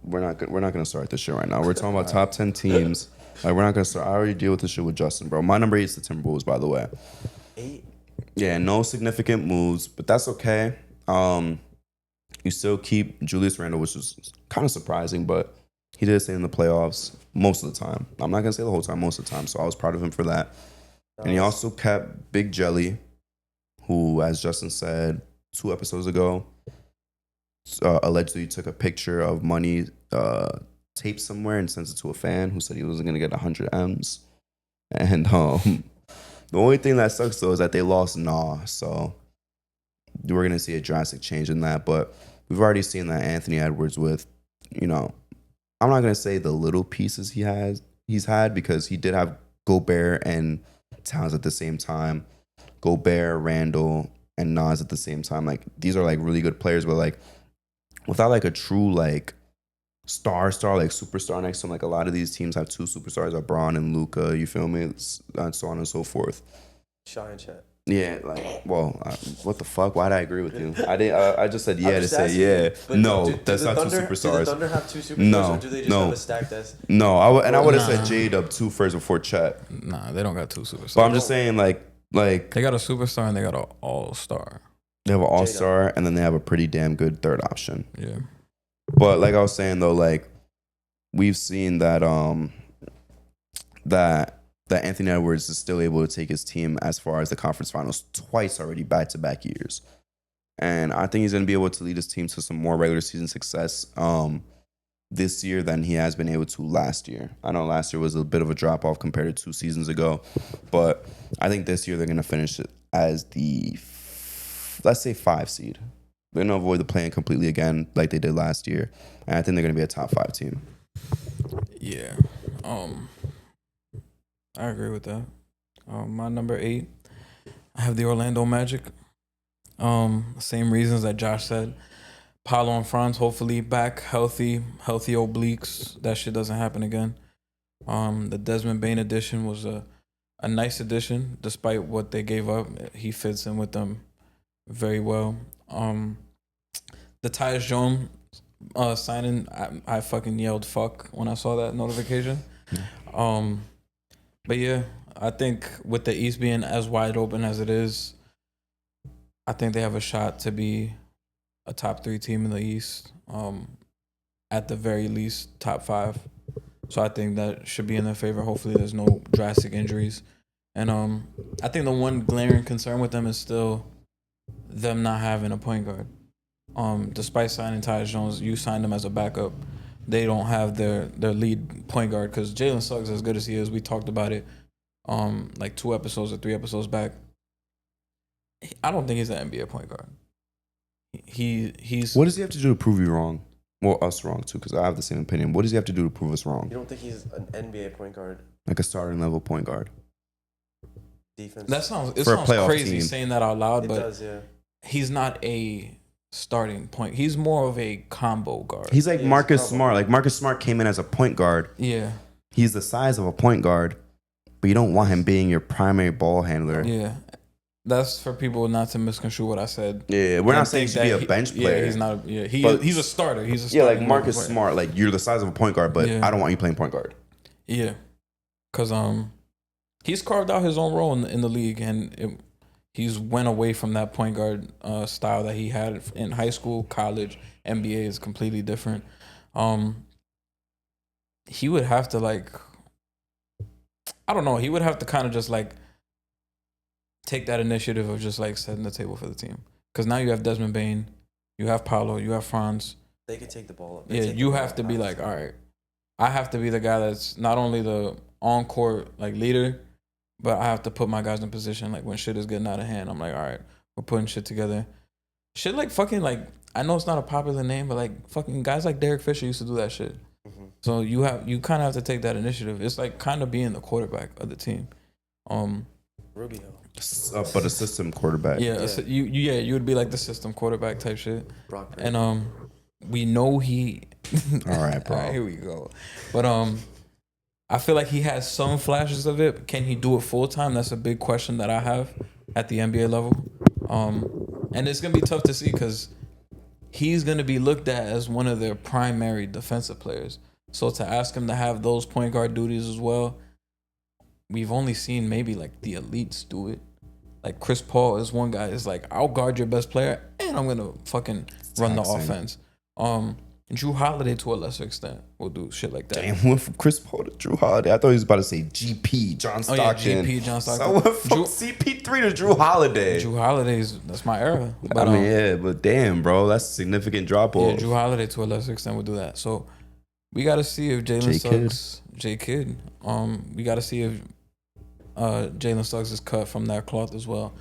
We're not gonna start this shit right now. We're talking about top 10 teams. Like, we're not gonna start. I already deal with this shit with Justin, bro. My number 8 is the Timberwolves, by the way. 8? Yeah, no significant moves, but that's okay. You still keep Julius Randle, which is kind of surprising, but he did stay in the playoffs most of the time. I'm not gonna say the whole time, most of the time. So I was proud of him for that. And he also kept Big Jelly, who, as Justin said 2 episodes ago, allegedly took a picture of money taped somewhere and sent it to a fan who said he wasn't gonna get 100 M's. And the only thing that sucks though is that they lost Nah, so we're gonna see a drastic change in that. But we've already seen that Anthony Edwards with, I'm not gonna say the little pieces he's had because he did have Gobert and Towns at the same time, Gobert, Randall, and Nas at the same time. Like, these are like really good players, but like without like a true like star, like superstar next to him. Like, a lot of these teams have 2 superstars, LeBron and Luka. You feel me? And so on and so forth. Shy and Chet. Yeah, like, well, what the fuck? Why'd I agree with you? I didn't. I just said yeah I'm to just say asking yeah. you, but No, do that's the not 2 Thunder- Do the superstars. Thunder have 2 superstars, No, or do they just no. have a stacked ass? No, I would have Nah. said J-Dub 2 first before Chet. Nah, they don't got 2 superstars. But I'm just saying, like They got a superstar and they got an all-star. they have an all-star and then they have a pretty damn good third option. Yeah. But like I was saying though, like, we've seen that that Anthony Edwards is still able to take his team as far as the conference finals twice already, back-to-back years. And I think he's going to be able to lead his team to some more regular season success this year than he has been able to last year. I know last year was a bit of a drop-off compared to 2 seasons ago, but I think this year they're going to finish it as the, let's say, 5 seed. They're going to avoid the play-in completely again like they did last year. And I think they're going to be a top 5 team. Yeah. I agree with that. My number 8, I have the Orlando Magic. Same reasons that Josh said. Paulo and Franz hopefully back healthy obliques. That shit doesn't happen again. The Desmond Bain addition was a nice addition, despite what they gave up. He fits in with them very well. The Tyus Jones signing, I fucking yelled fuck when I saw that notification. But yeah, I think with the East being as wide open as it is, I think they have a shot to be a top 3 team in the East. At the very least, top 5. So I think that should be in their favor. Hopefully there's no drastic injuries. And I think the one glaring concern with them is still them not having a point guard. Despite signing Tyus Jones, you signed him as a backup. They don't have their lead point guard because Jalen Suggs, as good as he is, we talked about it like 2 episodes or 3 episodes back. I don't think he's an NBA point guard. He's What does he have to do to prove you wrong? Well, us wrong too, because I have the same opinion. What does he have to do to prove us wrong? You don't think he's an NBA point guard? Like a starting level point guard. Defense. that sounds For a sounds playoff crazy team. saying that out loud, It but does, yeah. he's not a starting point. He's more of a combo guard. He's like Yeah, he's Marcus probably- Smart. Like Marcus Smart came in as a point guard. yeah, He's the size of a point guard, but you don't want him being your primary ball handler. yeah. That's for people not to misconstrue what I said. Yeah, we're And not saying he should be a bench player. Yeah, he's not. But- He's a starter. He's a Yeah, starting like Marcus level player. Smart. Like you're the size of a point guard, but Yeah. I don't want you playing point guard. Yeah, because he's carved out his own role in the league, and he's went away from that point guard style that he had in high school, college. NBA is completely different. He would have to I don't know. He would have to kind of just take that initiative of just setting the table for the team. Because now you have Desmond Bain, you have Paolo, you have Franz. They could take the ball up. They Yeah, take the you ball have up to be fast. all right, I have to be the guy that's not only the on court leader, but I have to put my guys in position when shit is getting out of hand. I'm all right, we're putting shit together. Shit I know it's not a popular name, but fucking guys like Derek Fisher used to do that shit. Mhm. So you kind of have to take that initiative. It's kind of being the quarterback of the team. Rubio. But a system quarterback. Yeah, Yeah. so you would be like the system quarterback type shit. Brock Purdy. And we know he. All right, bro. All right, here we go. But I feel like he has some flashes of it. Can he do it full time? That's a big question that I have at the NBA level. And it's gonna be tough to see because he's gonna be looked at as one of their primary defensive players. So to ask him to have those point guard duties as well, we've only seen maybe the elites do it. Like Chris Paul is one guy. Is I'll guard your best player and I'm gonna fucking run the taxing. offense. Drew Holiday to a lesser extent will do shit like that. Damn, went from Chris Paul to Drew Holiday. I thought he was about to say GP, John Oh yeah, Stockton. GP, John Stockton. So what from Drew, CP3 to Drew Holiday? Drew Holiday's that's my era. But, I mean, yeah, but damn, bro, that's a significant drop off. yeah, Drew Holiday to a lesser extent will do that. So we got to see if Jalen Suggs, J Kidd, we got to see if Jalen Suggs is cut from that cloth as well.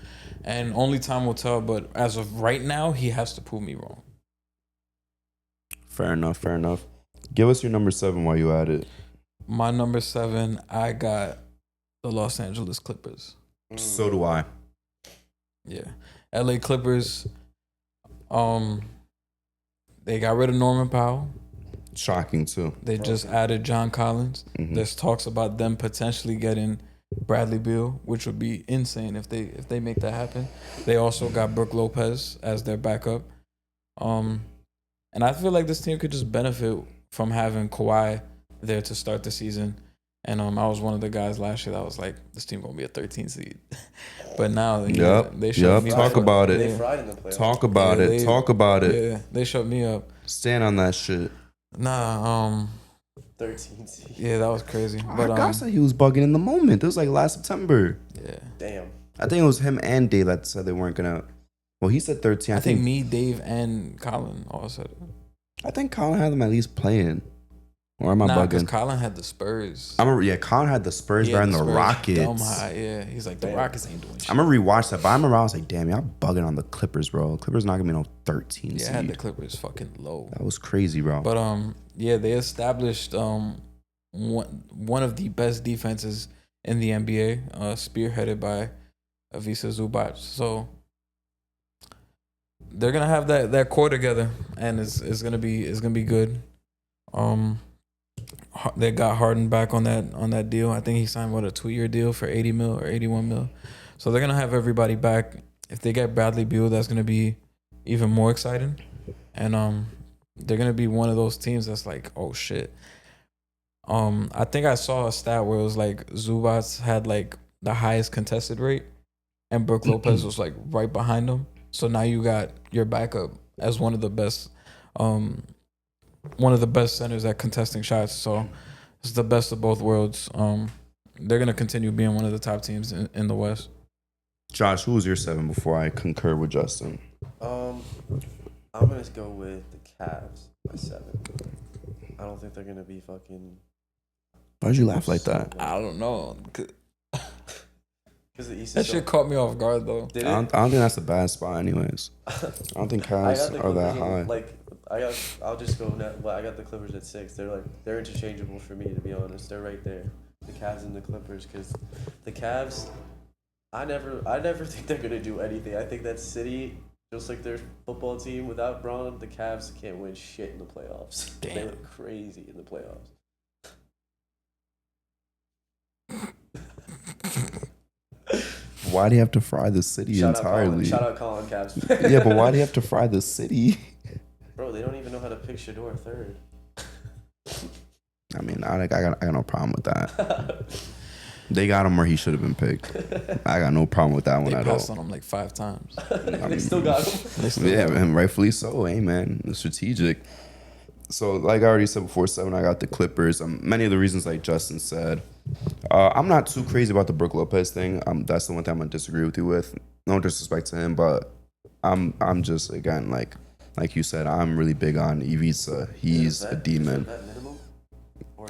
And only time will tell. But as of right now, he has to prove me wrong. Fair enough, fair enough. Give us your number 7 while you at it. My number 7, I got the Los Angeles Clippers. So do I. Yeah, LA Clippers. They got rid of Norman Powell. Shocking too. They just added John Collins. Mhm. There's talks about them potentially getting Bradley Beal, which would be insane if they make that happen. They also got Brook Lopez as their backup. And I feel like this team could just benefit from having Kawhi there to start the season. And I was one of the guys last year that was like, this team gonna be a 13 seed. But now they showed me Talk up. about They it. fried in the playoffs. Talk about Yeah, it. they- Talk about it. Yeah, they shut me up. Stand on that shit. Nah, 13 seed. yeah, that was crazy. But I said he was bugging in the moment. It was like last September. yeah. Damn. I think it was him and Dave that said they weren't gonna. Well, he said 13. I think me, Dave, and Colin all said it. I think Colin had them at least playing. Or am I Nah, because bugging? Colin had the Spurs. Colin had the Spurs He better had than the Spurs Rockets. dumb high, yeah. He's like, the Damn. Rockets ain't doing shit. I'm gonna rewatch that, but I'm around. I was like, damn, y'all bugging on the Clippers, bro. Clippers not gonna be no 13 Yeah, I had the seed. Clippers fucking low. That was crazy, bro. But yeah, they established one of the best defenses in the NBA, spearheaded by Ivica Zubac. So they're gonna have that core together, and it's gonna be good. They got Harden back on that deal. I think he signed a 2-year deal for 80 mil or 81 mil. So they're gonna have everybody back. If they get Bradley Beal, that's gonna be even more exciting. And they're gonna be one of those teams that's like, oh shit. I think I saw a stat where it was like Zubac had the highest contested rate, and Brook Lopez was right behind him. So now you got your backup as one of the best centers at contesting shots. So it's the best of both worlds. they're gonna continue being one of the top teams in the West. Josh, who was your 7 before I concur with Justin? I'm gonna go with the Cavs by 7. I don't think they're gonna be fucking. Why'd you laugh like that? I don't know. Because the East That is shit caught me off guard though. Did I it? don't think that's a bad spot, anyways. I don't think I got Cavs the are that Clippers high. at, like I'll just go net. Well, I got the Clippers at 6. They're interchangeable for me, to be honest. They're right there, the Cavs and the Clippers, because the Cavs, I never think they're gonna do anything. I think that city, just like their football team without Braun, the Cavs can't win shit in the playoffs. They Damn. look crazy in the playoffs. Why do you have to fry the city entirely? Shout out Colin Cavs. Yeah, but why do you have to fry the city? Bro, they don't even know how to pick Shador third. I mean, I got no problem with that. They got him where he should have been picked. I got no problem with that one They at all. passed on him like 5 times. They still got him. Yeah, and rightfully so. Hey, man, it's strategic. So, like I already said before, 7, I got the Clippers. Many of the reasons, like Justin said. I'm not too crazy about the Brook Lopez thing. That's the one thing I'm gonna disagree with you with. No disrespect to him, but I'm just, again, like you said, I'm really big on Ivica. He's a demon.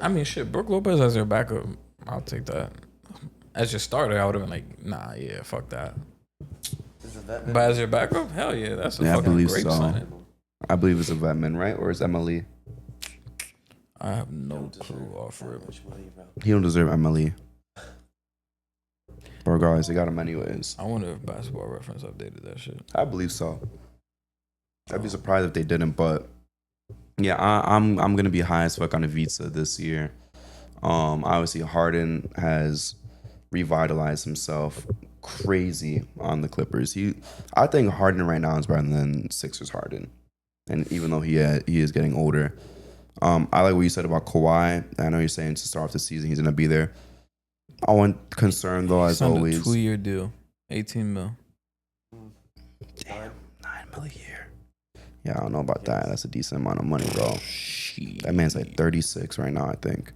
I mean, shit. Brook Lopez as your backup, I'll take that. As your starter, I would have been like, nah, yeah, fuck that. But as your backup, hell yeah, that's a Yeah, I fucking believe great so. signing. I believe it's a Vetman, right? Or is MLE? I have no clue off rip. He don't deserve MLE. But regardless, they got him anyways. I wonder if Basketball Reference updated that shit. I believe so. I'd be surprised if they didn't, but yeah, I'm gonna be high as fuck on Ivica this year. Obviously Harden has revitalized himself crazy on the Clippers. I think Harden right now is better than Sixers Harden, and even though he is getting older, I like what you said about Kawhi. I know you're saying to start off the season he's gonna be there. I want concern though, as Signed always. a 2-year deal, 18 mil. Damn, $9 million a year. Yeah, I don't know about that. That's a decent amount of money, bro. That man's like 36 right now, I think.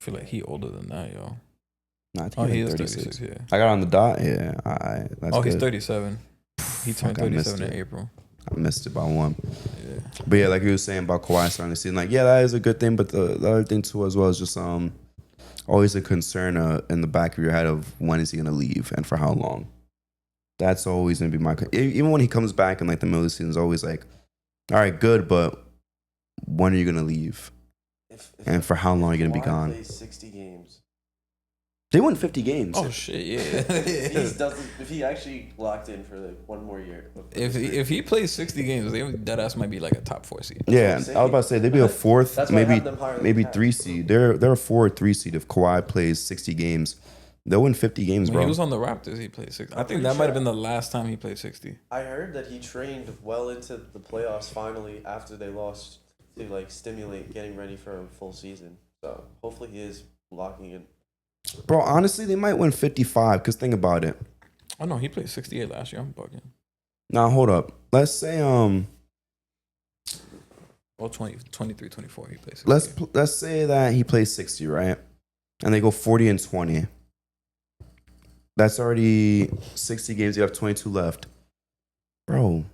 I feel like he older than that, yo. Nah, I think Oh, he's he like is 36, yeah. I got on the dot. Yeah, that's Oh, he's good. 37. He turned Fuck, I missed 37 in it. April. I missed it by 1. Yeah. But yeah, like you were saying about Kawhi starting the season, like yeah, that is a good thing. But the other thing too, as well, is just always a concern in the back of your head of when is he gonna leave and for how long. That's always gonna be my even when he comes back in like the middle of the season, is always like, all right, good, but when are you gonna leave? And for how long are you gonna be gone? Plays 60 games. They won 50 games. Oh shit, yeah. If he actually locked in for like one more year. if he plays 60 games, that ass might be like a top 4 seed. Yeah, That's what I'm I was about to say they'd be a 4th, That's why I maybe have them higher than maybe the Cavs. 3 seed. They're a 4 or 3 seed if Kawhi plays 60 games. They'll win 50 games, When bro. he was on the Raptors, he played 60. I think pretty that might have sure- been the last time he played 60. I heard that he trained well into the playoffs finally after they lost to like stimulate getting ready for a full season. So hopefully he is locking in. Bro, honestly, they might win 55 because think about it. Oh no, he played 68 last year. I'm bugging. Now, hold up. Let's say Well, 23, 24, he played 60. let's say that he plays 60, right? And they go 40 and 20. That's already 60 games. You have 22 left. Bro,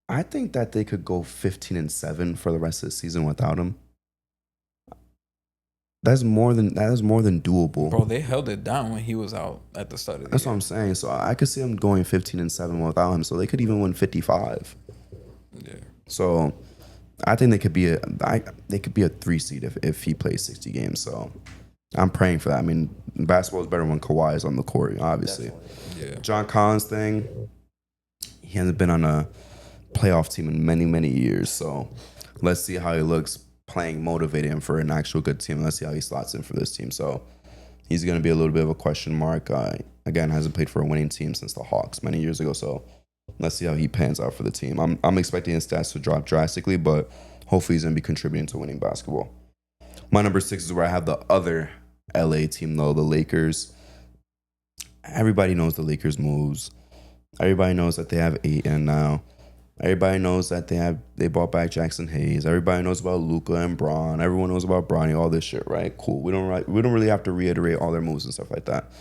I think that they could go 15 and 7 for the rest of the season without him. That is more than doable. Bro, they held it down when he was out at the start of the That's year. what I'm saying. So I could see them going 15 and 7 without him. So they could even win 55. Yeah. So I think they could be a 3 seed if he plays 60 games. So I'm praying for that. I mean, basketball is better when Kawhi is on the court, obviously. Definitely. Yeah. John Collins thing, he hasn't been on a playoff team in many, many years. So let's see how he looks playing, motivating him for an actual good team. Let's see how he slots in for this team. So he's going to be a little bit of a question mark. Again, hasn't played for a winning team since the Hawks many years ago. So let's see how he pans out for the team. I'm expecting his stats to drop drastically, but hopefully he's going to be contributing to winning basketball. My number 6 is where I have the other LA team, though, the Lakers. Everybody knows the Lakers moves. Everybody knows that they have Ayton now. Everybody knows that they brought back Jackson Hayes. Everybody knows about Luka and Braun. Everyone knows about Bronny. All this shit, right? Cool. We don't really have to reiterate all their moves and stuff like that.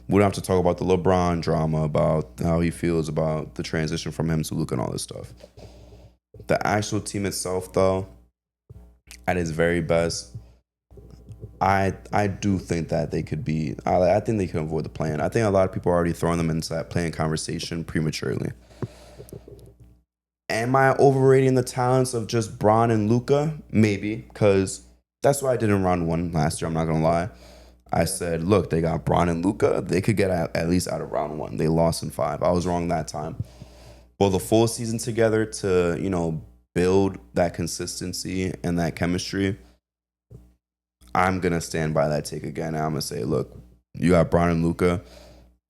We don't have to talk about the LeBron drama, about how he feels about the transition from him to Luka and all this stuff. The actual team itself, though, at its very best, I do think that they could be. I think they can avoid the play-in. I think a lot of people are already throwing them into that play-in conversation prematurely. Am I overrating the talents of just Bron and Luka? Maybe, because that's what I did in round 1 last year. I'm not gonna lie. I said, look, they got Bron and Luka. They could get at least out of round 1. They lost in 5. I was wrong that time. Well, the full season together to build that consistency and that chemistry, I'm gonna stand by that take again. I'm gonna say, look, you got Bron and Luka.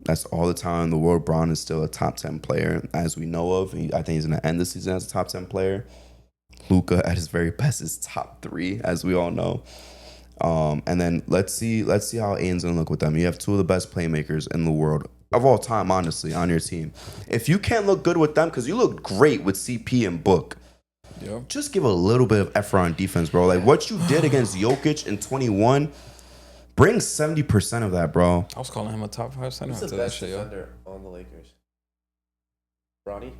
That's all the time in the world. Bron is still a top 10 player, as we know of. I think he's going to end the season as a top 10 player. Luka, at his very best, is top 3, as we all know. And then let's see how Aiden's going to look with them. You have 2 of the best playmakers in the world of all time, honestly, on your team. If you can't look good with them, because you look great with CP and Book, just give a little bit of effort on defense, bro. Like what you did against Jokic in 21, bring 70% of that, bro. I was calling him a top 5 center. Who's the after that best shit, yo. defender on the Lakers? Bronny?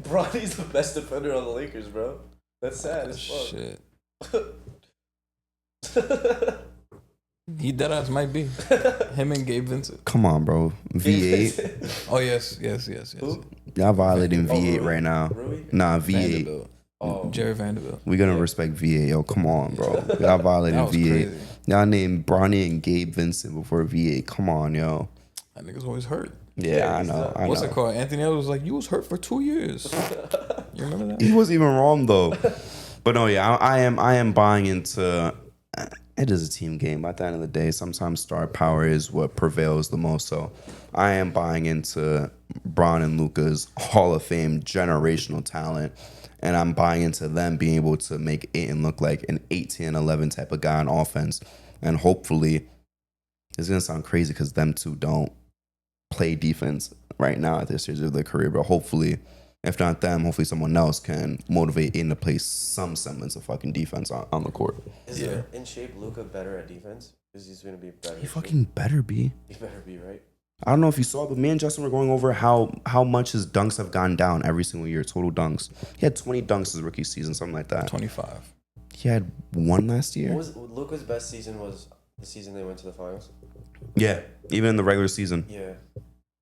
Bronny's the best defender on the Lakers, bro. That's sad as fuck. Shit. He deadass might be. Him and Gabe Vincent. Come on, bro. V8. Oh, yes. Who? Y'all violating V8 Rui? right now. Rui? Nah, V8. Vanderbilt. Oh. Jerry Vanderbilt. We gonna respect V8. Yo, come on, bro. Y'all violating That was V8. crazy. Y'all named Bronny and Gabe Vincent before V8. Come on, yo. That nigga's always hurt. Yeah, I know. What's it called? Anthony Edwards was like, you was hurt for 2 years. You remember that? He wasn't even wrong though. But no, yeah, I am buying into. It is a team game. At the end of the day, sometimes star power is what prevails the most. So I am buying into Bron and Luka's Hall of Fame generational talent. And I'm buying into them being able to make Ayton look like an 18-11 type of guy on offense. And hopefully, it's going to sound crazy because them two don't play defense right now at this stage of their career. But hopefully, if not them, hopefully someone else can motivate Ayton to play some semblance of fucking defense on the court. Is there in shape Luka better at defense? Because he's going to be better. He fucking better be. He better be, right? I don't know if you saw, but me and Justin were going over how much his dunks have gone down every single year, total dunks. He had 20 dunks his rookie season, something like that. 25. He had 1 last year. Luka's best season was the season they went to the finals? Yeah, even in the regular season. Yeah.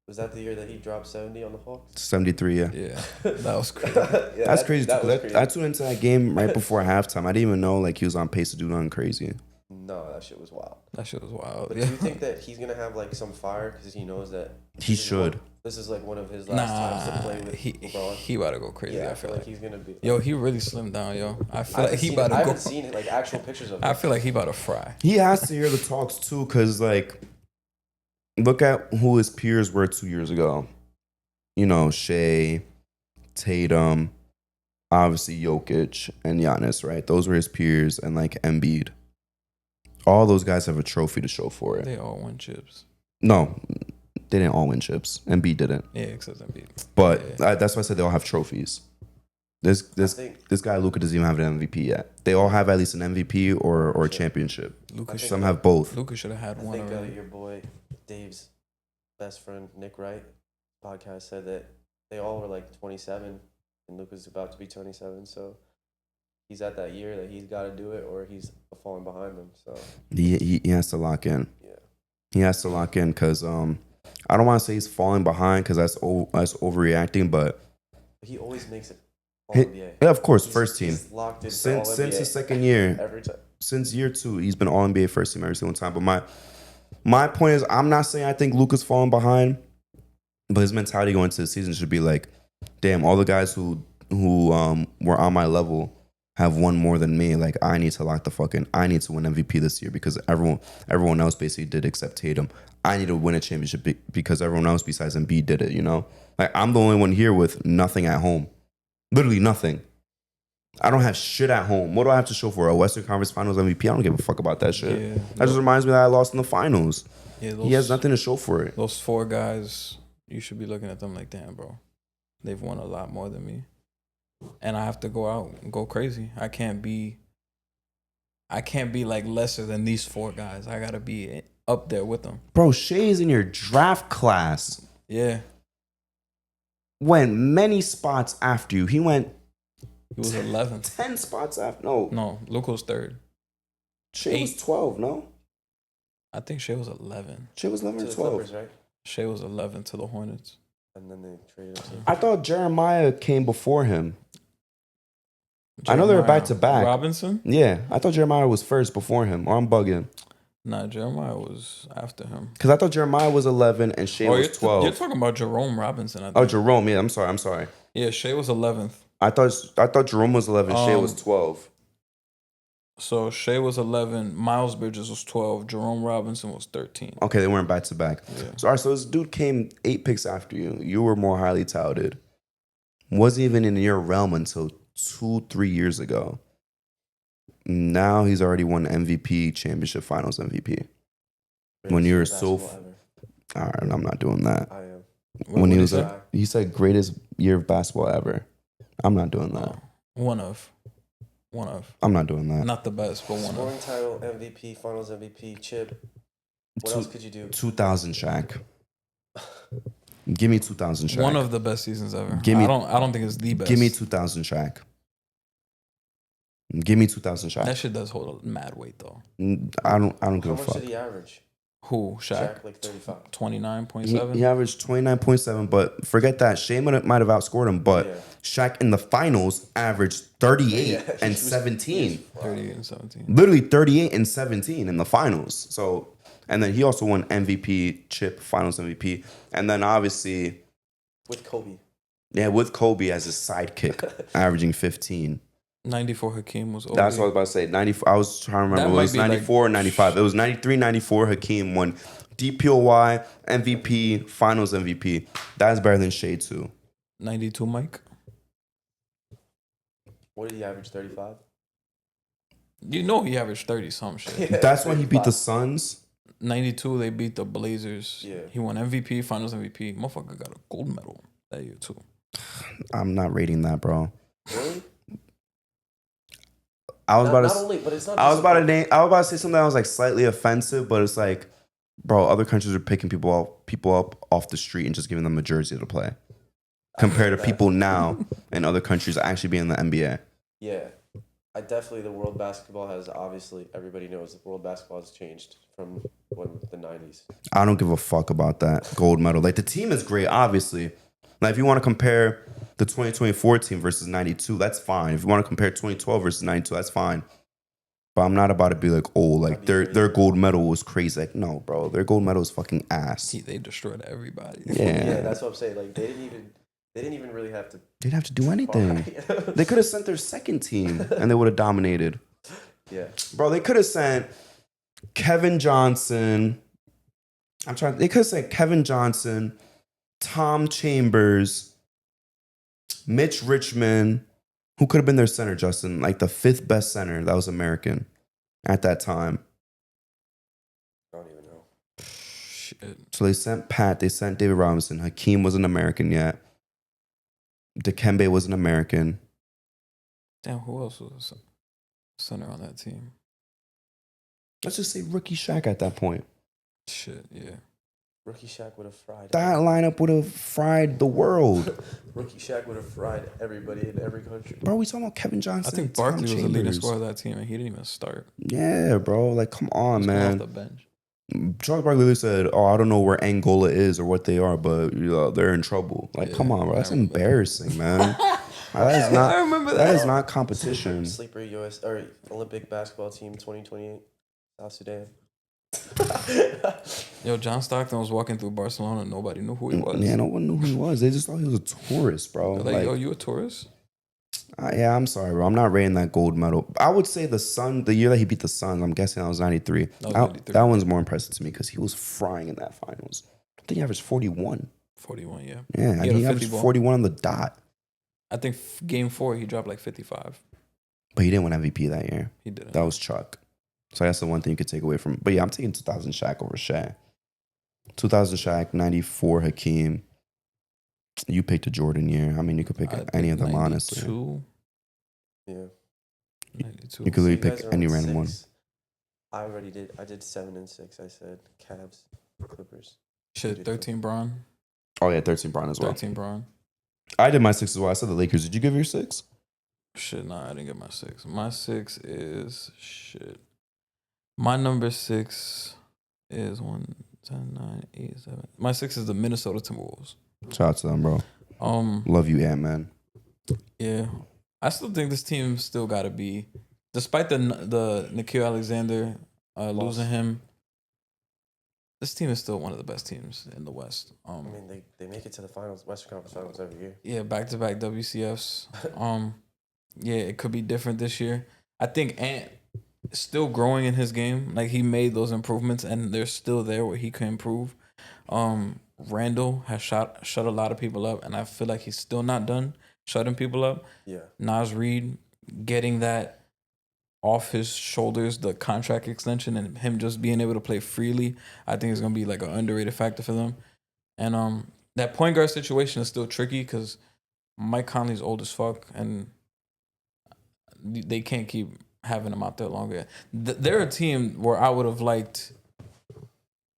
Was that the year that he dropped 70 on the Hawks? 73, yeah. Yeah, that was crazy. Yeah, That's crazy, too. was 'Cause I tuned into that game right before halftime. I didn't even know he was on pace to do nothing crazy. No, that shit was wild. That shit was wild. But Yeah. do you think that he's gonna have some fire because he knows that He should. This is one of his last times to play with LeBron. he about to go crazy. Yeah, I feel like he's gonna be. Yo, he really slimmed down, yo. I feel like he I about to haven't go. seen actual pictures of him. I feel like he about to fry. He has to hear the talks, too, because, look at who his peers were 2 years ago. Shea, Tatum, obviously Jokic, and Giannis, right? Those were his peers, and, Embiid. All those guys have a trophy to show for it. They all won chips. No, they didn't all win chips. Embiid didn't. Yeah, except Embiid. But Yeah. that's why I said they all have trophies. This guy Luka doesn't even have an MVP yet. They all have at least an MVP or a championship. Luka Some have both. Luka should have had I one think already. your boy Dave's best friend Nick Wright podcast said that they all were 27 and Luka's about to be 27, so he's at that year that he's got to do it or he's falling behind them. So He has to lock in. yeah, He has to lock in because I don't want to say he's falling behind because that's overreacting, but he always makes it all He- NBA. yeah, of course, first team. He's locked in for Since All-NBA his second year, every time. since year 2, he's been all NBA first team every single time. But my point is, I'm not saying I think Luka's falling behind, but his mentality going into the season should be damn, all the guys who were on my level have won more than me. I need to I need to win MVP this year because everyone else basically did except Tatum. I need to win a championship because everyone else besides Embiid did it. I'm the only one here with nothing at home, literally nothing. I don't have shit at home. What do I have to show for a Western Conference Finals MVP? I don't give a fuck about that shit. Yeah. That just reminds me that I lost in the finals. Yeah, He has nothing to show for it. Those 4 guys you should be looking at them like, damn, bro, they've won a lot more than me, and I have to go out and go crazy. I can't be like lesser than these 4 guys. I gotta be up there with them. Bro, Shea's in your draft class. Yeah, Went many spots after you. He went he was 11th. 10 spots after. No, No, Luka was 3rd. Shea was 12, no? I think Shea was 11. Shea was 11 To or the 12. Clippers, right? Shea was 11 to the Hornets. And then they traded him. I thought Jeremiah came before him. I know they were Jeremiah back-to-back. Robinson? Yeah, I thought Jeremiah was first before him, or I'm bugging. Nah, Jeremiah was after him. Because I thought Jeremiah was 11 and Shea was 12. You're talking about Jerome Robinson, I think. Oh, Jerome. Yeah, I'm sorry. Yeah, Shea was 11th. I thought Jerome was 11. Shea was 12. So Shea was 11. Miles Bridges was 12. Jerome Robinson was 13. Okay, they weren't back to back. Yeah. So, all right, so this dude came 8 picks after you. You were more highly touted. Wasn't even in your realm until 2-3 years ago. Now he's already won MVP, championship finals MVP. When you were so all right, I'm not doing that. I am. When he What'd was say? he said greatest year of basketball ever. I'm not doing that. One of. I'm not doing that. Not the best, but one Scoring of. title, MVP, Finals MVP, chip. What Two- else could you do? 2000 Shaq. Give me 2000 Shaq. One of the best seasons ever. Give me- I don't think it's the best. Give me 2000 Shaq. Give me 2000 Shaq. That shit does hold a mad weight though. I don't How give a much fuck. did he average? Who? Shaq? Like 35. 29.7. He averaged 29.7, but forget that. Shea might have outscored him, but Yeah. Shaq in the finals averaged 38 Yeah, he and was- 17. 38 and 17. Literally 38 and 17 in the finals. So, and then he also won MVP, chip, finals MVP. And then obviously, With Kobe. yeah, with Kobe as his sidekick, averaging 15. 94 Hakeem was over. That's what I was about to say. 94. I was trying to remember. That It might was be like- 94 or 95. It was 93, 94. Hakeem won DPOY, MVP, finals MVP. That's better than Shea too. 92 Mike. What did he average? 35? You know he averaged 30 some shit. That's when he beat the Suns. 92 they beat the Blazers. Yeah. He won MVP, Finals MVP. Motherfucker got a gold medal that year too. I'm not rating that, bro. Really? I was about Not to. only, but it's not I was just about to about- name. I was about to say something that was like slightly offensive, but it's like, bro, other countries are picking people up off the street and just giving them a jersey to play, compared to people now in other countries actually being in the NBA. Yeah. I definitely, the world basketball has, obviously, everybody knows the world basketball has changed from the 90s. I don't give a fuck about that gold medal. Like the team is great, obviously. Like if you want to compare the 2024 team versus 92, that's fine. If you want to compare 2012 versus 92, that's fine. But I'm not about to be like, oh, like their gold medal was crazy. Like, no, bro, their gold medal is fucking ass. They destroyed everybody. Yeah, Yeah, that's what I'm saying. Like, they didn't even really have to. they didn't have to do anything. Try. They could have sent their second team and they would have dominated. Yeah. Bro, they could have sent Kevin Johnson. They could have sent Kevin Johnson, Tom Chambers, Mitch Richmond, who could have been their center, Justin, like the 5th best center that was American at that time. I don't even know. Shit. So they sent Pat, they sent David Robinson. Hakeem wasn't American yet. Dikembe wasn't American. Damn, who else was center on that team? Let's just say rookie Shaq at that point. Shit, yeah. Rookie Shaq would have fried. That lineup would have fried the world. Rookie Shaq would have fried everybody in every country. Bro, we talking about Kevin I Johnson. think Tom Barkley was the leading Chambers. scorer of that team, and he didn't even start. Yeah, bro. Like, come on, He was coming man. off the bench. Charles Barkley literally said, "Oh, I don't know where Angola is or what they are, but they're in trouble." Like, Yeah, come on, bro. That's I remember that. embarrassing, man. That is not. I remember That that. is not competition. Sleeper US or Olympic basketball team 2028, South Sudan. Yo, John Stockton was walking through Barcelona. Nobody knew who he was. Yeah, no one knew who he was. They just thought he was a tourist, bro. They're like, yo, you a tourist? Yeah, I'm sorry, bro. I'm not rating that gold medal. I would say the year that he beat the Suns, I'm guessing that was 93. That was 93. That one's more impressive to me because he was frying in that finals. I think he averaged 41. 41, yeah. Yeah, He I had think he a 50 averaged ball. 41 on the dot. I think game 4, he dropped like 55. But he didn't win MVP that year. He didn't. That was Chuck. So that's the one thing you could take away from. But yeah, I'm taking 2000 Shaq over Shaq. 2000 Shaq, 94 Hakeem. You picked a Jordan year. I mean, you could pick I any of think them, honestly. 92. Yeah. 92. You could So literally you guys pick are any on random one. 6. I already did. I did 7 and 6. I said Cavs, Clippers. Shit, 13 Braun. Oh, yeah, 13 Braun as well. 13 Braun. I did my 6 as well. I said the Lakers. Did you give your 6? Shit, nah, I didn't get my 6. My 6 is shit. My number 6 is 1, 10, 9, 8, 7. My 6 is the Minnesota Timberwolves. Shout out to them, bro. Love you, Ant-Man. Yeah, I still think this team still got to be, despite the Nikhil Alexander losing him. This team is still one of the best teams in the West. I mean, they make it to the finals, Western Conference Finals every year. Yeah, back-to-back WCFs. Yeah, it could be different this year. I think Ant is still growing in his game. Like, he made those improvements, and they're still there where he can improve. Randall has shut a lot of people up, and I feel like he's still not done shutting people up. Yeah. Nas Reed getting that off his shoulders, the contract extension, and him just being able to play freely, I think is going to be like an underrated factor for them. And that point guard situation is still tricky because Mike Conley's old as fuck, and they can't keep having him out there longer. They're a team where I would have liked,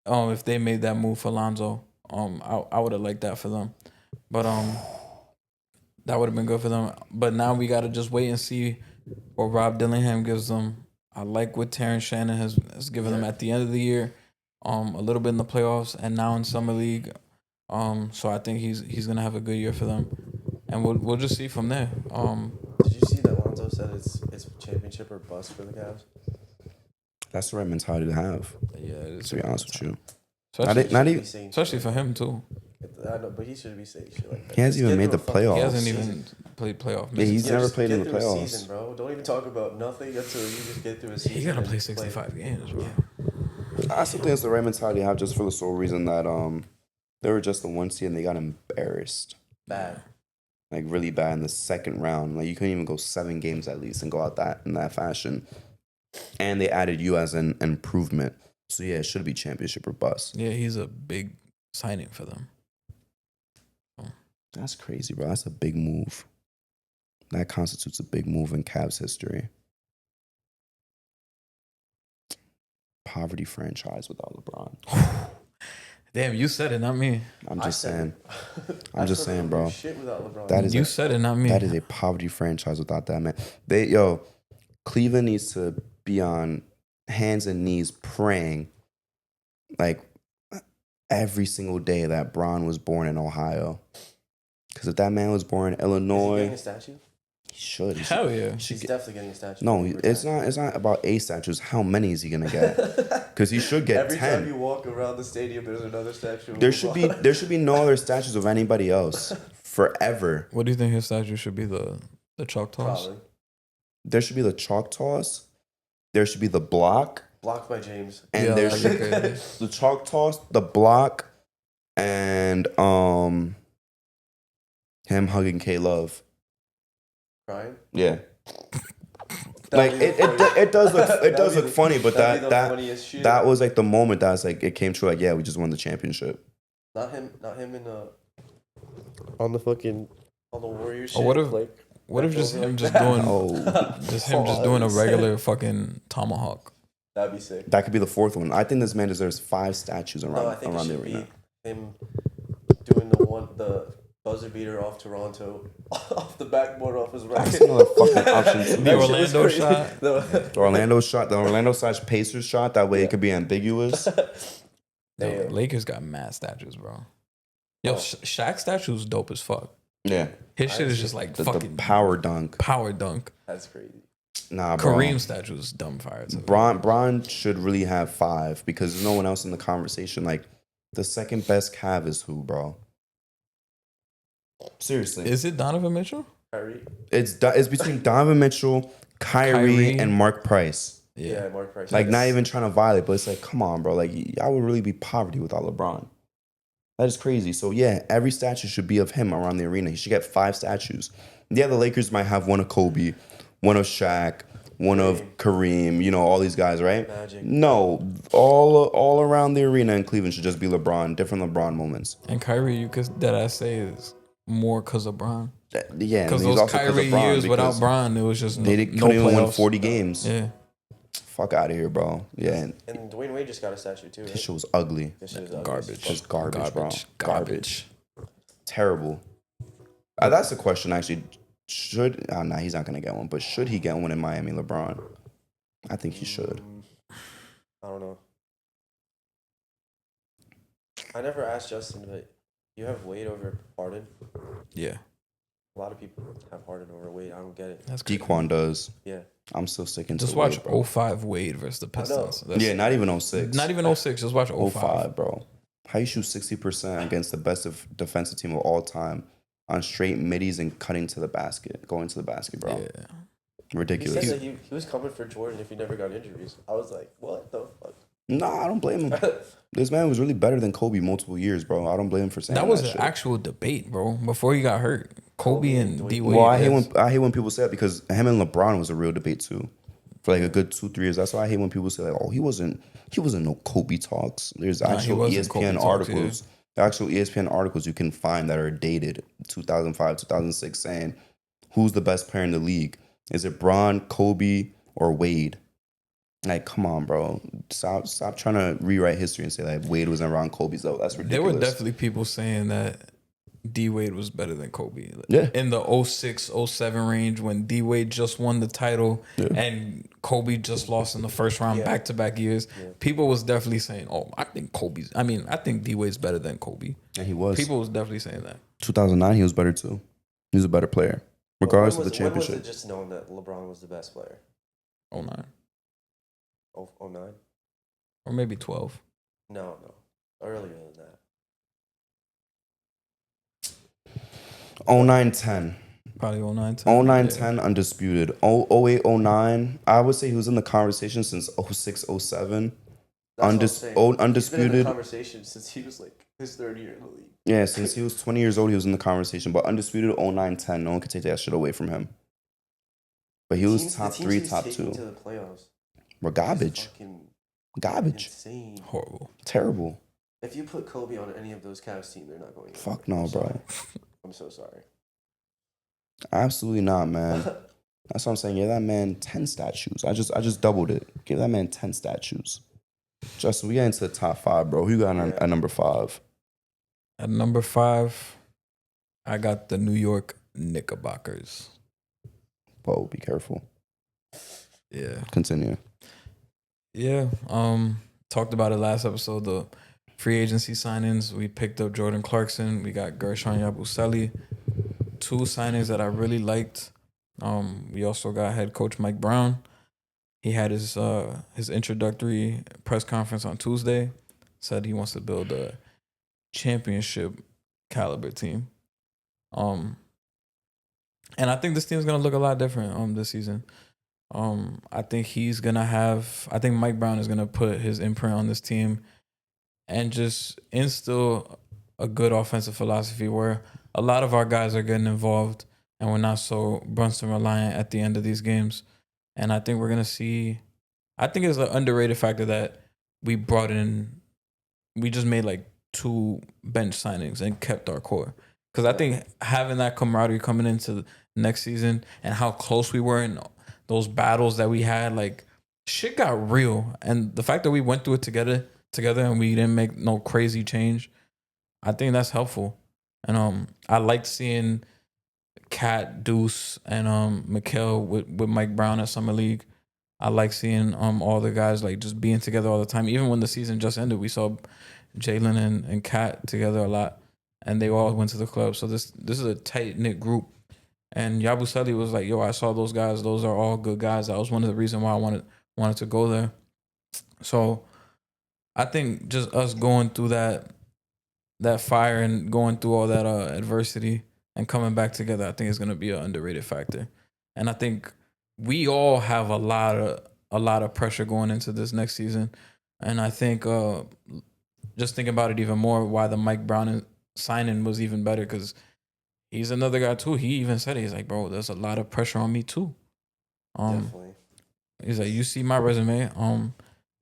if they made that move for Lonzo, I would have liked that for them. But that would have been good for them. But now we got to just wait and see what Rob Dillingham gives them. I like what Terrence Shannon has given them at the end of the year, a little bit in the playoffs, and now in Summer League. So I think he's gonna have a good year for them, and we'll just see from there. Did you see that Lonzo said it's championship or bust for the Cavs? That's the right mentality to have, Yeah, it's to be honest with you. especially, Not even, especially for him too. I know, but he should be saying shit like that. he hasn't even made the He playoffs. hasn't even played playoff. Yeah, he's never just played get in the through a playoffs. season, bro. Don't even talk about nothing until you just get through a season. He gotta and play 65 games, bro. I still think it's the right mentality to have, just for the sole reason that they were just the 1 seed and they got embarrassed, Bad. like really bad in the second round. Like, you couldn't even go 7 games at least and go out that in that fashion. And they added you as an improvement. So yeah, it should be championship or bust. Yeah, he's a big signing for them. That's crazy, bro. That's a big move. That constitutes a big move in Cavs history. Poverty franchise without LeBron. Damn, you said it, not me. I'm just saying. I I'm just still saying, don't do bro. Shit without LeBron. That is You a, said it, not me. that is a poverty franchise without that man. Cleveland needs to be on hands and knees praying, like, every single day that Bron was born in Ohio. Because if that man was born in Is he getting Illinois, a statue? he should. Hell yeah. He's definitely getting a statue. No, it's not. It's not about a statues. How many is he gonna get? Because he should get Every 10. time you walk around the stadium, there's another statue. of There should LeBron. be no other statues of anybody else forever. What do you think his statue should be? The Choctaws? Probably. There should be the Choctaws. There should be the block, Blocked by James. and Yeah, there that'd should be crazy. the Choctaws, the block, and him hugging K Love. Crying. Yeah, like it does look funny, but that was like the moment that's like it came true. Like, yeah, we just won the championship. Not him in on the Warriors. Oh, what shit, if- like, What if back just over him like just that? doing Oh, just him just doing a regular fucking tomahawk? That'd be sick. that could be the 4th one. I think this man deserves 5 statues No, I around think it around the should arena. be him doing the buzzer beater off Toronto, off the backboard off his right. That's another fucking option too. The That shit was Orlando crazy. shot. The Orlando/Pacers shot. That way it could be ambiguous. Yo, Damn. Lakers got mad statues, bro. Yo, Shaq statue's dope as fuck. Yeah, His shit is just like the fucking power dunk. power dunk. That's crazy. Nah, bro. Kareem statue is dumb fire too. Bron should really have 5 because there's no one else in the conversation. Like, the second best Cav is who, bro? Seriously, Is it Donovan Mitchell? Kyrie. it's between Donovan Mitchell, Kyrie, and Mark Price. Yeah, Mark Price. Like, not even trying to violate, but it's like, come on, bro. Like, I would really be poverty without LeBron. That is crazy. So, yeah, every statue should be of him around the arena. He should get 5 statues. Yeah, the Lakers might have one of Kobe, one of Shaq, one of Kareem, you know, all these guys, right? Magic. No, all around the arena in Cleveland should just be LeBron, different LeBron moments. And Kyrie, you could that I say is more because of Bron. Yeah, Because and he's those also 'cause of Kyrie Bron, years without because Bron, it was just they no couldn't even win playoffs. 40 games. Yeah, Fuck out of here, bro. Yeah, And Dwayne Wade just got a statue too. this Right? shit was ugly. This shit is ugly as garbage. fuck. Just garbage, bro. Garbage. Terrible. That's the question, actually. Should nah, he's not gonna get one. But should he get one in Miami, LeBron? I think he should. I don't know. I never asked Justin, but you have Wade over Harden. Yeah, A lot of people have Harden over Wade. I don't get it. that's crazy. Dequan does. Yeah. I'm still sticking to Just Wade, watch bro. 05 Wade versus the I know. Pistons. Yeah, not even 06. Not even 06. Just watch 05. 05, bro. How you shoot 60% against the best defensive team of all time on straight middies and cutting to the basket, going to the basket, bro. Yeah. He Ridiculous. said that he was coming for Jordan if he never got injuries. I was like, what the fuck? Nah, I don't blame him. This man was really better than Kobe multiple years, bro. I don't blame him for saying that. That was an shit. actual debate, bro. Before he got hurt, Kobe and D Wade. Well, I hate when people say that, because him and LeBron was a real debate too, for like a good 2-3 years. That's why I hate when people say like, "Oh, he wasn't no Kobe talks." There's Nah, he actual wasn't Kobe ESPN talks, articles, actual ESPN articles you can find that are dated 2005, 2006, saying who's the best player in the league. Is it Bron, Kobe, or Wade? Like, come on, bro. Stop trying to rewrite history and say like Wade wasn't around Kobe's though. That's There ridiculous. were definitely people saying that D Wade was better than Kobe. Yeah. In the 06, 07 range when D Wade just won the title and Kobe just lost in the first round back-to-back years, people was definitely saying, "Oh, I think D Wade's better than Kobe." And he was. People was definitely saying that. 2009, he was better too. He was a better player, regardless of the When championship. was it just known that LeBron was the best player? 09 09? or maybe 12. No. Earlier than that. 09-10. Probably 09, 09-10 undisputed. 08-09, I would say he was in the conversation since 06-07. That's what I'm saying. He's been in the Undisputed. conversation since he was like his third year in the league. Yeah, since he was 20 years old, he was in the conversation. But undisputed 09-10, no one could take that shit away from him. But he was The top teams 3, he's top taking 2. to the playoffs. We're garbage. Fucking Garbage. insane. Horrible. Terrible. If you put Kobe on any of those Cavs teams, they're not going. Fuck anywhere. no, I'm bro. sorry. I'm so sorry. Absolutely not, man. That's what I'm saying. Give that man 10 statues. I just doubled it. Give that man 10 statues. Justin, we get into the top 5, bro. Who you got at number 5? At number 5, I got the New York Knickerbockers. Whoa, be careful. Yeah. Continue. Yeah. Talked about it last episode. The free agency signings. We picked up Jordan Clarkson. We got Gershon Yabusele. 2 signings that I really liked. We also got head coach Mike Brown. He had his introductory press conference on Tuesday. Said he wants to build a championship caliber team. And I think this team's gonna look a lot different this season. I think Mike Brown is gonna put his imprint on this team and just instill a good offensive philosophy where a lot of our guys are getting involved and we're not so Brunson reliant at the end of these games. And I think we're gonna see. I think it's an underrated factor that we just made like 2 bench signings and kept our core. Because I think having that camaraderie coming into next season and how close we were in those battles that we had, like shit got real. And the fact that we went through it together and we didn't make no crazy change, I think that's helpful. And I liked seeing Cat, Deuce, and Mikhail with Mike Brown at Summer League. I like seeing all the guys like just being together all the time. Even when the season just ended, we saw Jalen and Cat together a lot, and they all went to the club. So this is a tight knit group. And Yabusele was like, "Yo, I saw those guys. Those are all good guys." That was one of the reasons why I wanted to go there. So I think just us going through that fire and going through all that adversity and coming back together, I think is going to be an underrated factor. And I think we all have a lot of pressure going into this next season. And I think just thinking about it even more, why the Mike Brown signing was even better, because he's another guy too. He even said it. He's like, "Bro, there's a lot of pressure on me too." Definitely. He's like, "You see my resume.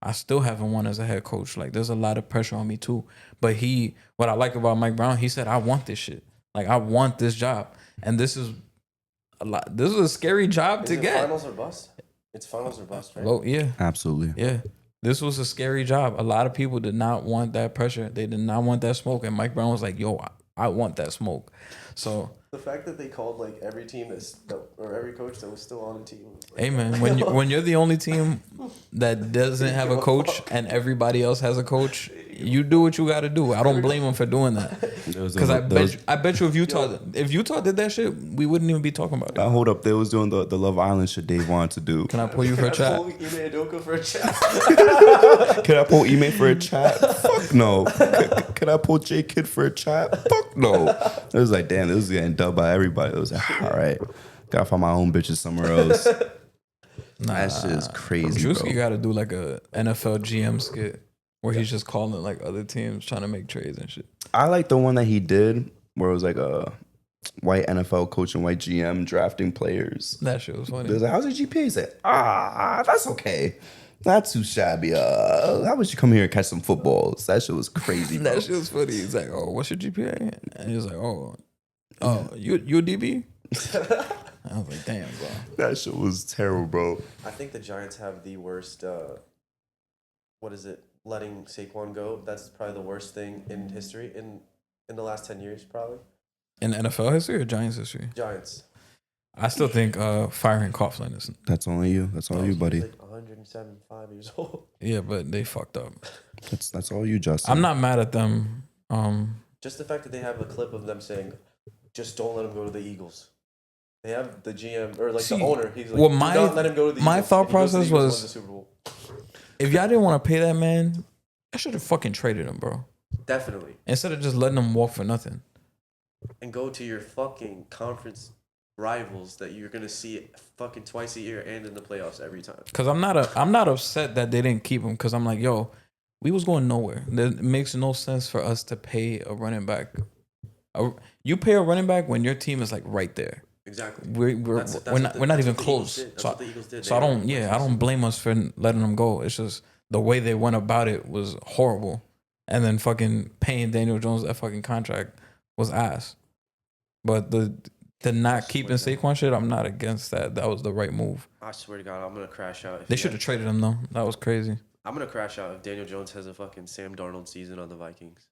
I still haven't won as a head coach. Like, there's a lot of pressure on me too." But what I like about Mike Brown, he said, "I want this shit. Like I want this job, and this is a lot. This is a scary job Is to it get. finals or bust? It's finals or bust, right? Well, yeah, Absolutely. yeah. This was a scary job. A lot of people did not want that pressure. They did not want that smoke, and Mike Brown was like, "Yo, I want that smoke." So, The fact that they called like every team or every coach that was still on the team. Was like, hey man, when you're the only team that doesn't have a coach and everybody else has a coach, you do what you got to do. I don't blame them for doing that. Because I bet you if Utah did that shit, we wouldn't even be talking about it. Hold up, they was doing the Love Island shit Dave wanted to do. Can I pull you for a chat? Ime Udoka for a chat. Can I pull Ime for a chat? Fuck no. Can I pull J Kid for a chat? Fuck no. It was like, damn, this was getting dubbed by everybody. It was like, all right, gotta find my own bitches somewhere else. That shit is crazy, Drewski bro. got to do like a NFL GM skit where he's just calling like other teams trying to make trades and shit. I like the one that he did where it was like a white NFL coach and white GM drafting players. That shit was It funny. was like, how's your GPA? He said, that's okay. Not too shabby. How about you come here and catch some footballs? That shit was crazy, bro. That shit was funny. He's like, "Oh, what's your GPA?" And he was like, "Oh, you a DB?" I was like, "Damn, bro." That shit was terrible, bro. I think the Giants have the worst. What is it? Letting Saquon go. That's probably the worst thing in history in the last 10 years, probably. In NFL history or Giants history? Giants. I still think firing Coughlin is. That's only you. That's all you, He's buddy. like 175 years old. Yeah, but they fucked up. That's all you, Justin. I'm not mad at them. Just the fact that they have a clip of them saying, "Just don't let him go to the Eagles." They have the GM or like See, the owner. He's like, well, "Do not let him go to the my Eagles." thought And he goes to the process Eagles and was- wins the Super Bowl. If y'all didn't want to pay that man, I should have fucking traded him, bro. Definitely. Instead of just letting him walk for nothing. And go to your fucking conference rivals that you're gonna see fucking twice a year and in the playoffs every time. Cause I'm not upset that they didn't keep him. Cause I'm like, yo, we was going nowhere. It makes no sense for us to pay a running back. You pay a running back when your team is like right there. Exactly. We're not even close. That's what the Eagles did. So I don't blame us for letting them go. It's just the way they went about it was horrible. And then fucking paying Daniel Jones that fucking contract was ass. But the not keeping Saquon shit, I'm not against that. That was the right move. I swear to God, I'm gonna crash out. They should have traded him though. That was crazy. I'm gonna crash out if Daniel Jones has a fucking Sam Darnold season on the Vikings.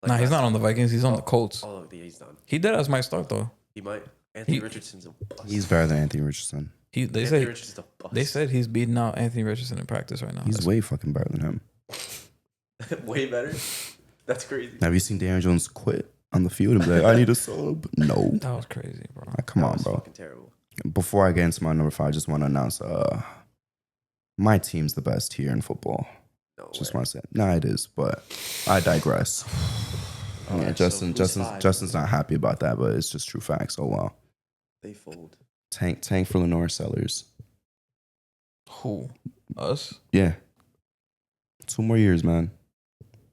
Nah, he's not on the Vikings. He's on the Colts. Oh, yeah, he's done. He did as might start though. He might. Anthony Richardson's a bust. He's better than Anthony Richardson. They Anthony say Richardson's a bust. they said he's beating out Anthony Richardson in practice right now. He's way fucking better than him. way better. That's crazy. Have you seen Daniel Jones quit on the field and be like, I need a sub? No. That was crazy, bro. Like, come That on, was bro. Fucking terrible. Before I get into my number 5, I just want to announce my team's the best here in football. No Just way. want to say, nah, it is, but I digress. All Yeah, right, Justin, so who's five? Justin's not happy about that, but it's just true facts. Oh wow, They fold. tank for Lenore Sellers. Who? Us? Yeah, 2 more years, man.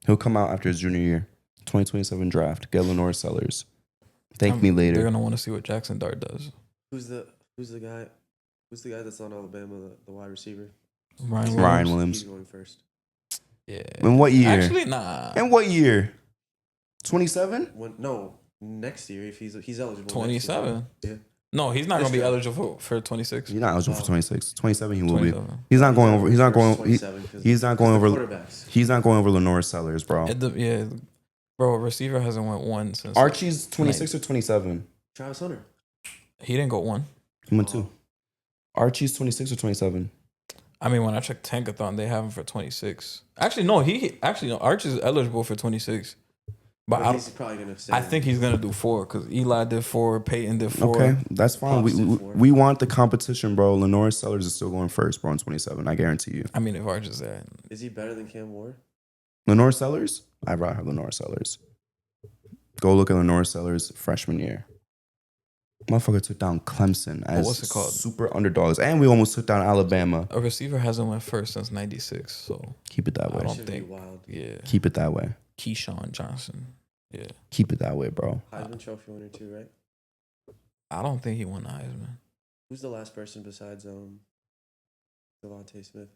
He'll come out after his junior year, 2027 draft. Get Lenore Sellers. Thank me They're later. gonna want to see what Jackson Dart does. Who's the guy? Who's the guy that's on Alabama? The wide receiver. Ryan Ryan Williams. He's Williams. going first. Yeah. In what year? Actually, nah. In what year? 27? No, next year if he's eligible. next year. 27. Yeah. No, he's not This gonna be guy. eligible for 26. He's not eligible for 26. 27, he will be. 27. He's not going over. He's not going. 27 'cause- He's not going because the over. quarterbacks. He's not going over Lenore Sellers, bro. Yeah, bro. Receiver hasn't went one since. Archie's 26 or 27. Travis Hunter. He didn't go one. He went 2. Archie's 26 or 27. I mean, when I checked Tankathon, they have him for 26. Actually, no. Arch is eligible for 26. But he's probably gonna. I think he's gonna do 4 because Eli did 4, Peyton did 4. Okay, that's fine. Pops We, did we 4. we want the competition, bro. Lenore Sellers is still going first, bro, in 27. I guarantee you. I mean, if Arch is there, Is he better than Cam Ward? Lenore Sellers? I'd rather have Lenore Sellers. Go look at Lenore Sellers' freshman year. Motherfucker took down Clemson as what's it called? super underdogs. And we almost took down Alabama. a receiver hasn't went first since '96. So Keep it that I way. don't Should be think- wild. yeah, Keep it that way. Keyshawn Johnson. Yeah, Keep it that way, bro. Heisman Trophy winner too, right? I don't think he won the Heisman. Who's the last person besides Devontae Smith?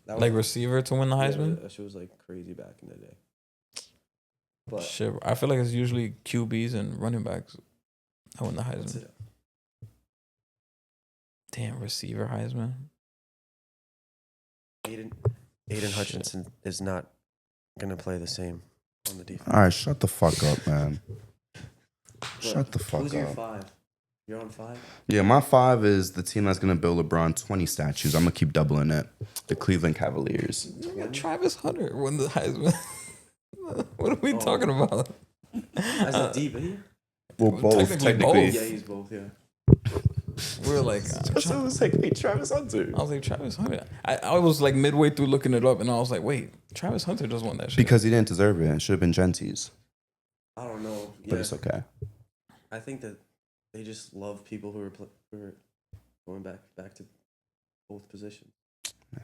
That Like receiver to win the yeah, Heisman. that shit was like crazy back in the day. But Shit, I feel like it's usually QBs and running backs. I win the that's Heisman. it. Damn, receiver Heisman. Aiden Hutchinson is not gonna play the same on the defense. All right, shut the fuck up, man. Shut the fuck Who's your up. 5? You're on 5? Yeah, my 5 is the team that's gonna build LeBron 20 statues. I'm gonna keep doubling it. The Cleveland Cavaliers. Travis Hunter won the Heisman. What are we talking about? As a DB? Well, both Technically technically. both. Yeah, he's both. Yeah. We're like, So it was like, wait, Travis Hunter. I was like Travis Hunter. I was like midway through looking it up, and I was like, wait, Travis Hunter just won that shit. Because he didn't deserve it. It should have been Gentie's, I don't know. but Yeah. it's okay. I think that they just love people who are going back to both positions.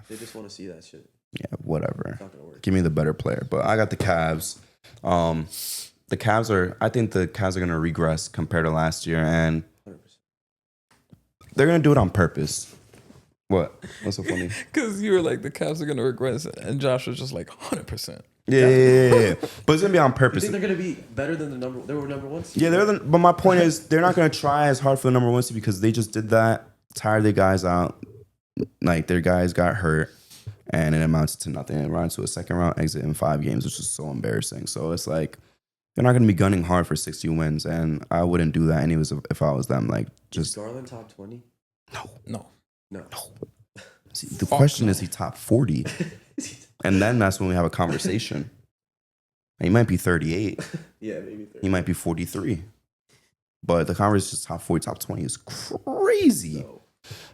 They just want to see that shit. Yeah, whatever. It's not gonna work. Give me the better player. But I got the Cavs. The Cavs are. I think the Cavs are gonna regress compared to last year, and 100%. they're gonna do it on purpose. What? What's so funny? Because you were like, the Cavs are going to regress, and Josh was just like, 100%. Yeah. But it's gonna be on You purpose. think they're gonna be better than the number? They were number 1 seed. Yeah, but my point is, they're not gonna try as hard for the number 1 seed because they just did that. Tired their guys out. Like their guys got hurt, and it amounts to nothing. It runs to a second round exit in 5 games, which is so embarrassing. So it's like they're not gonna be gunning hard for 60 wins, and I wouldn't do that anyways if I was them. Like Is just Garland top 20? No. No. see, the question no. is, he top 40, and then that's when we have a conversation. He might be 38. Yeah, maybe 30. He might be 43. But the conversation is top 40, top 20 is crazy. So,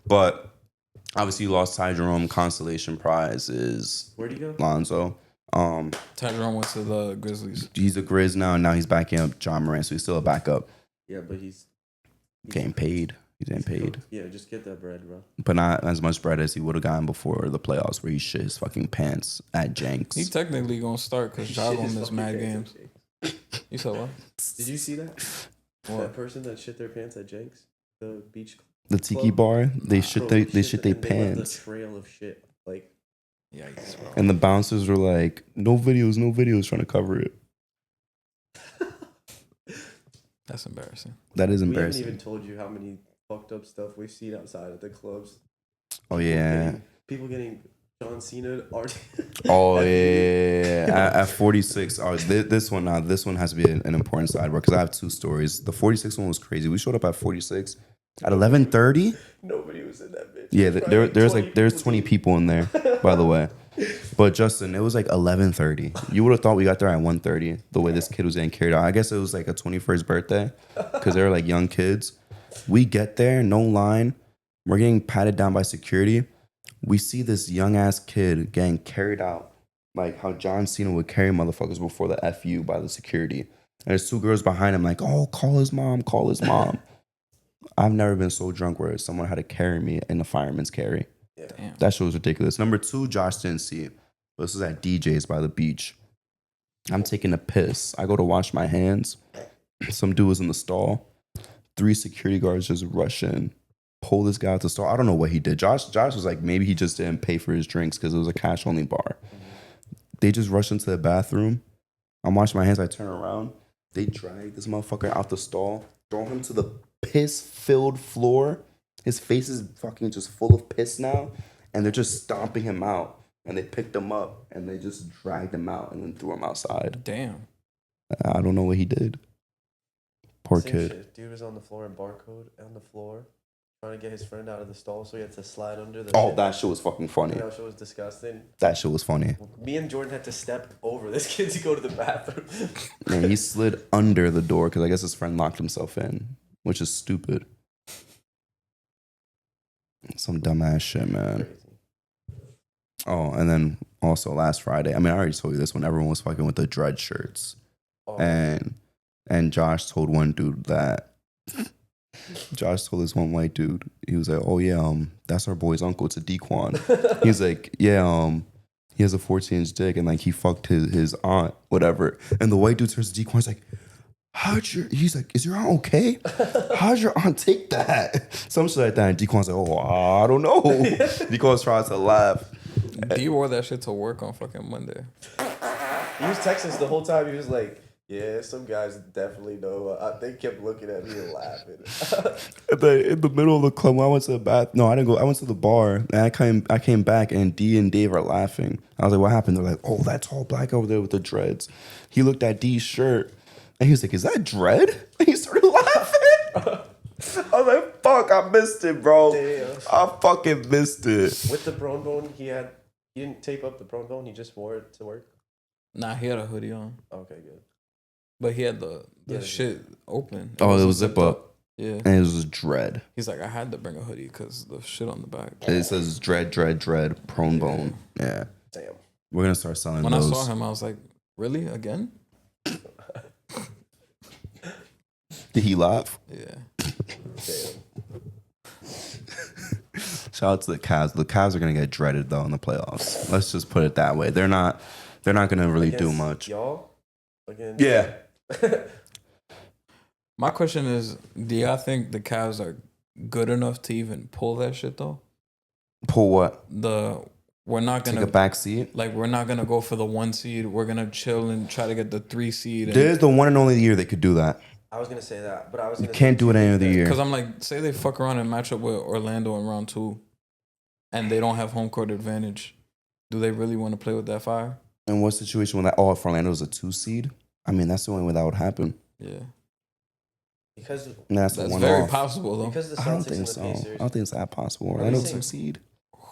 But obviously, you lost Ty Jerome. Consolation prize is where'd he go? Lonzo. Tyrone went to the Grizzlies. He's a Grizz now, and now he's backing up John Morant, so he's still a backup. Yeah, but he's Getting paid. He's getting paid. Yeah, just get that bread, bro. But not as much bread as he would have gotten before the playoffs, where he shit his fucking pants at Jenks. He technically going to start because Ja Shit going his to miss fucking mad pants games. at Jenks. You said what? Did you see that? What? That person that shit their pants at Jenks, the beach. The tiki bar, they shit Bro, they shit their and they left pants. a trail of shit. Like, Yikes, bro. And the bouncers were like, no videos, trying to cover it. That's embarrassing. That is we haven't embarrassing. even told you how many fucked up stuff we've seen outside of the clubs. Oh, yeah. People getting John Cena art. Oh yeah, at 46. Oh, this one now. This one has to be an important sidebar because I have 2 stories. The 46 one was crazy. We showed up at 46 at 11:30. Nobody was in that bitch. Yeah, Probably there's 20 people in there, by the way. But Justin, it was like 11:30. You would have thought we got there at 1:30. The way this kid was getting carried out. I guess it was like a 21st birthday because they were like young kids. We get there, no line. We're getting patted down by security. We see this young ass kid getting carried out like how John Cena would carry motherfuckers before the FU by the security. And there's 2 girls behind him like, oh, call his mom. I've never been so drunk where someone had to carry me in the fireman's carry. Yeah. Damn. That shit was ridiculous. Number 2, Josh didn't see it. This was at DJ's by the beach. I'm taking a piss. I go to wash my hands. Some dude was in the stall. 3 security guards just rush in, pull this guy out the stall. I don't know what he did. Josh was like, maybe he just didn't pay for his drinks because it was a cash only bar. They just rushed into the bathroom. I'm washing my hands. I turn around. They drag this motherfucker out the stall, throw him to the piss-filled floor. His face is fucking just full of piss now, and they're just stomping him out. And they picked him up, and they just dragged him out and then threw him outside. Damn. I don't know what he did. Poor Same kid. shit. Dude was on the floor in Barcode on the floor trying to get his friend out of the stall, so he had to slide under the. Oh, shit. that shit was fucking funny. That shit was disgusting. That shit was funny. Me and Jordan had to step over this kid to go to the bathroom. And he slid under the door because I guess his friend locked himself in, which is stupid. Some dumbass shit, man. Crazy. Oh, and then also last Friday, I mean, I already told you this when everyone was fucking with the dread shirts. Oh, And Josh told one dude that Josh told this one white dude, he was like, oh yeah, that's our boy's uncle, it's a Dequan. He's like, yeah, he has a 14-inch dick and like he fucked his aunt, whatever. And the white dude turns to Dequan's like, he's like, is your aunt okay? How'd your aunt take that? Some shit like that. And Dequan's like, oh, I don't know. Dequan's trying to laugh. D wore that shit to work on fucking Monday. He was texting us the whole time. He was like, Yeah, some guys definitely know. They kept looking at me and laughing. In the middle of the club, when I went to the bath. No, I didn't go. I went to the bar, and I came back, and D and Dave are laughing. I was like, "What happened?" They're like, "Oh, that tall black over there with the dreads." He looked at D's shirt, and he was like, "Is that dread?" And he started laughing. I was like, "Fuck, I missed it, bro. Damn. I fucking missed it." With the prone bone, he didn't tape up the prone bone. He just wore it to work. Nah, he had a hoodie on, Okay, good. but he had the Yeah, shit open. Oh, it wasn't was zip zipped up, Yeah. and it was dread. He's like, I had to bring a hoodie because the shit on the back. It says dread, prone bone. Yeah, Damn. we're gonna start selling When those. I saw him, I was like, really? Again? Did he laugh? Yeah. Damn. Shout out to the Cavs. The Cavs are gonna get dreaded though in the playoffs. Let's just put it that way. They're not gonna really do Against much. Y'all? Again? Yeah. My question is, do y'all think the Cavs are good enough to even pull that shit though? Pull what? We're not Take gonna a back seat. like we're not gonna go for the 1 seed. We're gonna chill and try to get the 3 seed. This is the one and only year they could do that. I was gonna say that, but I was You gonna can't say do it any other because- year. Because I'm like, say they fuck around and match up with Orlando in round 2, and they don't have home court advantage. Do they really want to play with that fire? And what situation when that? Oh, if Orlando's a 2 seed, I mean that's the only way that would happen. Yeah, Because And that's the that's one very off. possible though. because the I don't Celtics and think the so. Pacers. I don't think it's that possible. we Orlando saying- 2 seed.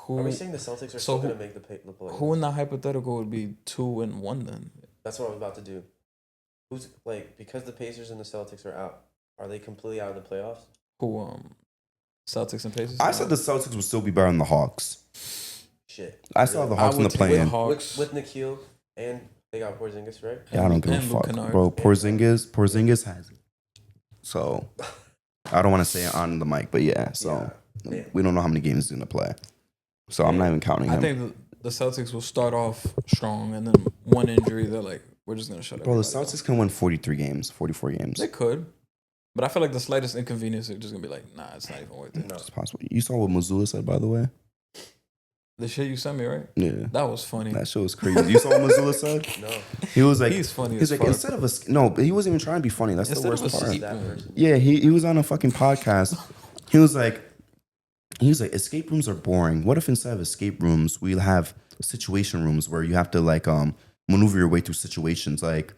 Are we Who saying the Celtics are So still who- gonna make the play? who in the hypothetical would be 2 and 1 then? That's what I was about to do. Who's like because the Pacers and the Celtics are out? Are they completely out of the playoffs? Who Celtics and Pacers? I said the Celtics would still be better than the Hawks. Shit. I saw the Hawks in the take play-in. Hawks. With Nikhil and they got Porzingis, right? Yeah, I don't give a and Luke fuck, Kennard. bro. Porzingis has it. So I don't want to say it on the mic, but yeah. So Yeah. we don't know how many games he's gonna play. So I'm not even counting I him. think the Celtics will start off strong, and then one injury, they're like, we're just gonna shut it. Bro, the Celtics can win 43 games, 44 games. They could, but I feel like the slightest inconvenience, they're just gonna be like, nah, it's not even worth it. No. It's possible. You saw what Missoula said, by the way? The shit you sent me, right? Yeah. That was funny. That shit was crazy. You saw what Missoula said? No. He was like, He's funny he's as like, fuck. instead of a, no, but he wasn't even trying to be funny. That's Instead the of worst a part. seat- That person. Yeah, he was on a fucking podcast. He was like, escape rooms are boring. What if instead of escape rooms, we have situation rooms where you have to like maneuver your way through situations? Like,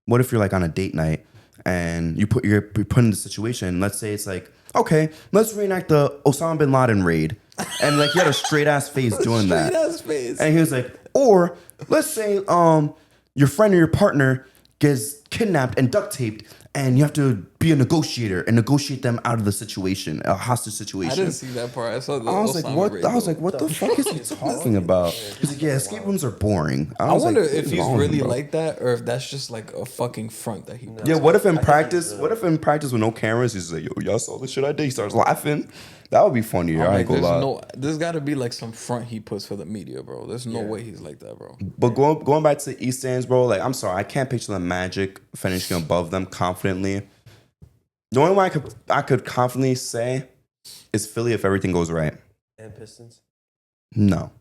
what if you're like on a date night and you're put in the situation? Let's say it's like, okay, let's reenact the Osama bin Laden raid, and like he had a straight ass face doing that. And he was like, or let's say your friend or your partner gets kidnapped and duct taped, and you have to be a negotiator and negotiate them out of the situation, a hostage I situation. didn't see that part. I saw the. I was like, Osama what? raid, I was though. like, what the fuck is he talking about? He's like, yeah, escape rooms are boring. I was wonder like, if what is he's wrong with him, really bro? like that, or if that's just like a fucking front that he. No. Yeah, what if in I think practice? he's, What if in practice with no cameras, he's like, yo, y'all saw the shit I did? He starts laughing. That would be funnier. I'm I like, ain't gonna there's lie. there's got to be like some front he puts for the media, bro. There's no way he's like that, bro. But going back to the East Stands, bro, like I'm sorry, I can't picture the Magic finishing above them confidently. The only way I could confidently say is Philly if everything goes right. And Pistons. No.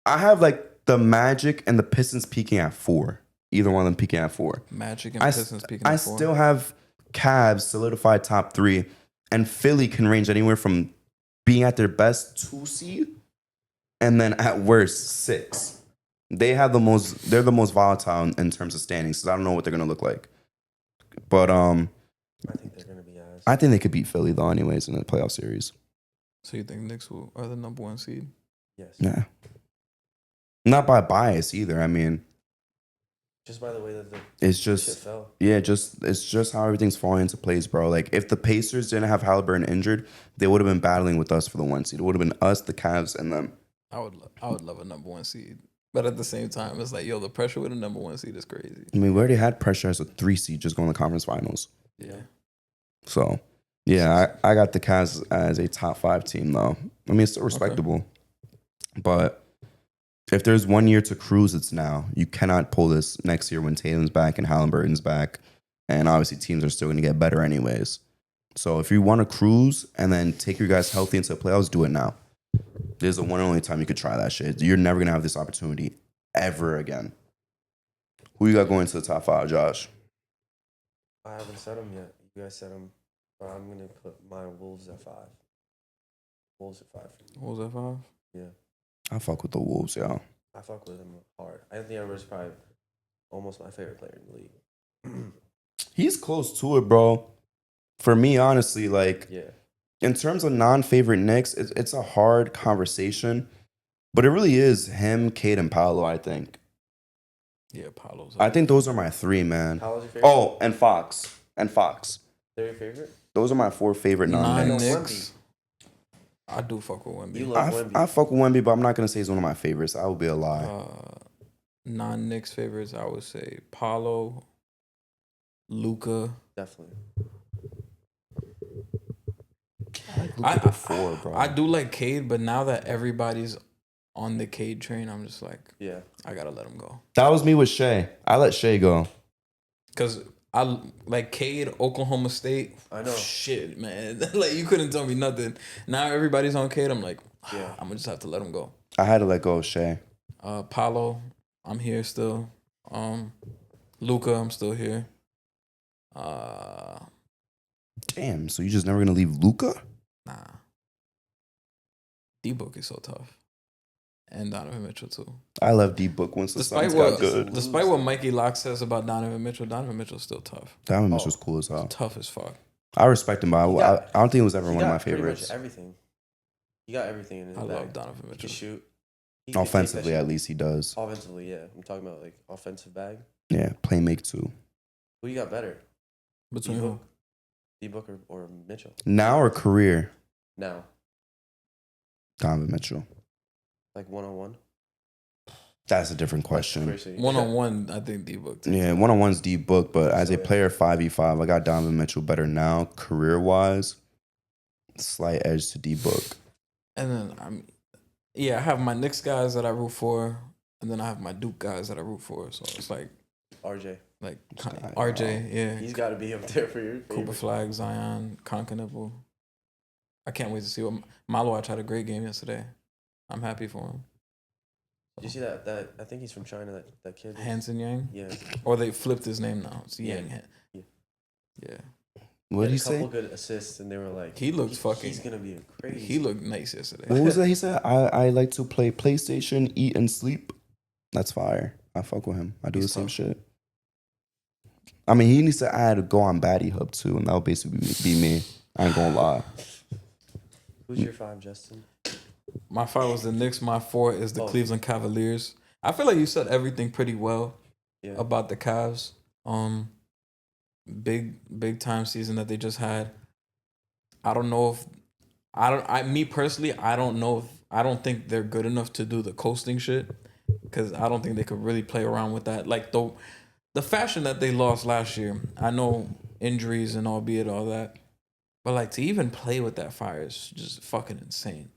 I have like the Magic and the Pistons peaking at 4. Either one of them peaking at 4. Magic and I, Pistons speaking. I still have Cavs solidified top 3, and Philly can range anywhere from being at their best 2 seed and then at worst 6. They're the most volatile in terms of standings, so I don't know what they're gonna look like. But I think they're gonna be ass. I think they could beat Philly though, anyways, in the playoff series. So you think Knicks are the number 1 seed? Yes. Yeah, not by bias either. I mean, Just by the way that the it's shit just fell. it's just how everything's falling into place, bro. Like if the Pacers didn't have Halliburton injured, they would have been battling with us for the 1 seed. It would have been us, the Cavs, and them. I would love a number 1 seed, but at the same time, it's like, yo, the pressure with a number 1 seed is crazy. I mean, we already had pressure as a 3 seed just going to conference finals. Yeah. So, yeah, I got the Cavs as a top 5 team, though. I mean, it's still respectable. But if there's 1 year to cruise, it's now. You cannot pull this next year when Tatum's back and Halliburton's back. And obviously, teams are still going to get better anyways. So, if you want to cruise and then take your guys healthy into the playoffs, do it now. This is the one and only time you could try that shit. You're never going to have this opportunity ever again. Who you got going to the top 5, Josh? I haven't said them yet. You guys said them, but I'm gonna put my Wolves at 5. Wolves at 5. What was that 5? Yeah, I fuck with the Wolves, y'all. I fuck with him hard. Anthony Edwards is probably almost my favorite player in the league. He's close to it, bro. For me, honestly, like Yeah, in terms of non-favorite Knicks, it's a hard conversation, but it really is him, Cade, and Paolo. I think. Yeah, Paolo's. I think those are my 3, man. Paolo's your favorite. Oh, and Fox. They're your favorite. Those are my 4 favorite non-Knicks. non-Knicks. I do fuck with Wemby. You love Wemby. I fuck with Wemby, but I'm not gonna say he's one of my favorites. I would be a lie. Non-Knicks favorites, I would say Paolo, Luca. Definitely. I- before, bro. I do like Cade, but now that everybody's on the Cade train, I'm just like, Yeah. I gotta let him go. That was me with Shea. I let Shea go. Cause I like Cade, Oklahoma State. I know. Shit, man. Like you couldn't tell me nothing. Now everybody's on Cade. I'm like, Yeah. I'm gonna just have to let him go. I had to let go of Shea. Paulo, I'm here still. Luca, I'm still here. Damn, so you just never gonna leave Luca? Nah. D-Book is so tough. And Donovan Mitchell too. I left D-Book once the Despite Suns got what, good. despite what Mikey Locke says about Donovan Mitchell's still tough. Donovan Mitchell's cool as hell. Tough as fuck. I respect him, but He I got- don't think it was ever He one of got my pretty much favorites. everything. He got everything in his I bag. love Donovan He can Mitchell. shoot. He can take Offensively, that at shit. least he does. Offensively, yeah. I'm talking about like offensive bag. Yeah, play make too. Who you got better? Between who? D-Book or Mitchell? Now or career? Now, Donovan Mitchell. like 1-on-1. That's a different question. One-on-one, I think D-Book too. Yeah, one-on-one's D-Book, but as a Yeah. player 5v5, I got Donovan Mitchell better now. Career-wise, slight edge to D-Book. And then I have my Knicks guys that I root for, and then I have my Duke guys that I root for. So it's like RJ. RJ, yeah. He's got to be up there for your Cooper favorite. Flag, Zion, Conkanipple. I can't wait to see what Malowach had a great game yesterday. I'm happy for him. Did you see that? I think he's from China. That kid. Hanson Yang, Yeah. or they flipped his name now. It's Yeah. Yang. Yeah. Yeah. What did he a couple say? good assists, and they were like, He looked fucking. He's gonna be a crazy. He looked nice yesterday. What was that he said? I like to play PlayStation, eat, and sleep. That's fire. I fuck with him. I do He's the same tough. shit. I mean, he needs to add a go on Batty Hub too, and that would basically be me. I ain't gonna lie. Who's your 5, Justin? My 5 was the Knicks. My 4 is the Oh. Cleveland Cavaliers. I feel like you said everything pretty well Yeah. about the Cavs. Big time season that they just had. I don't know if me personally, I don't know if I don't think they're good enough to do the coasting shit, because I don't think they could really play around with that. Like the fashion that they lost last year. I know injuries and albeit all that, but like to even play with that fire is just fucking insane.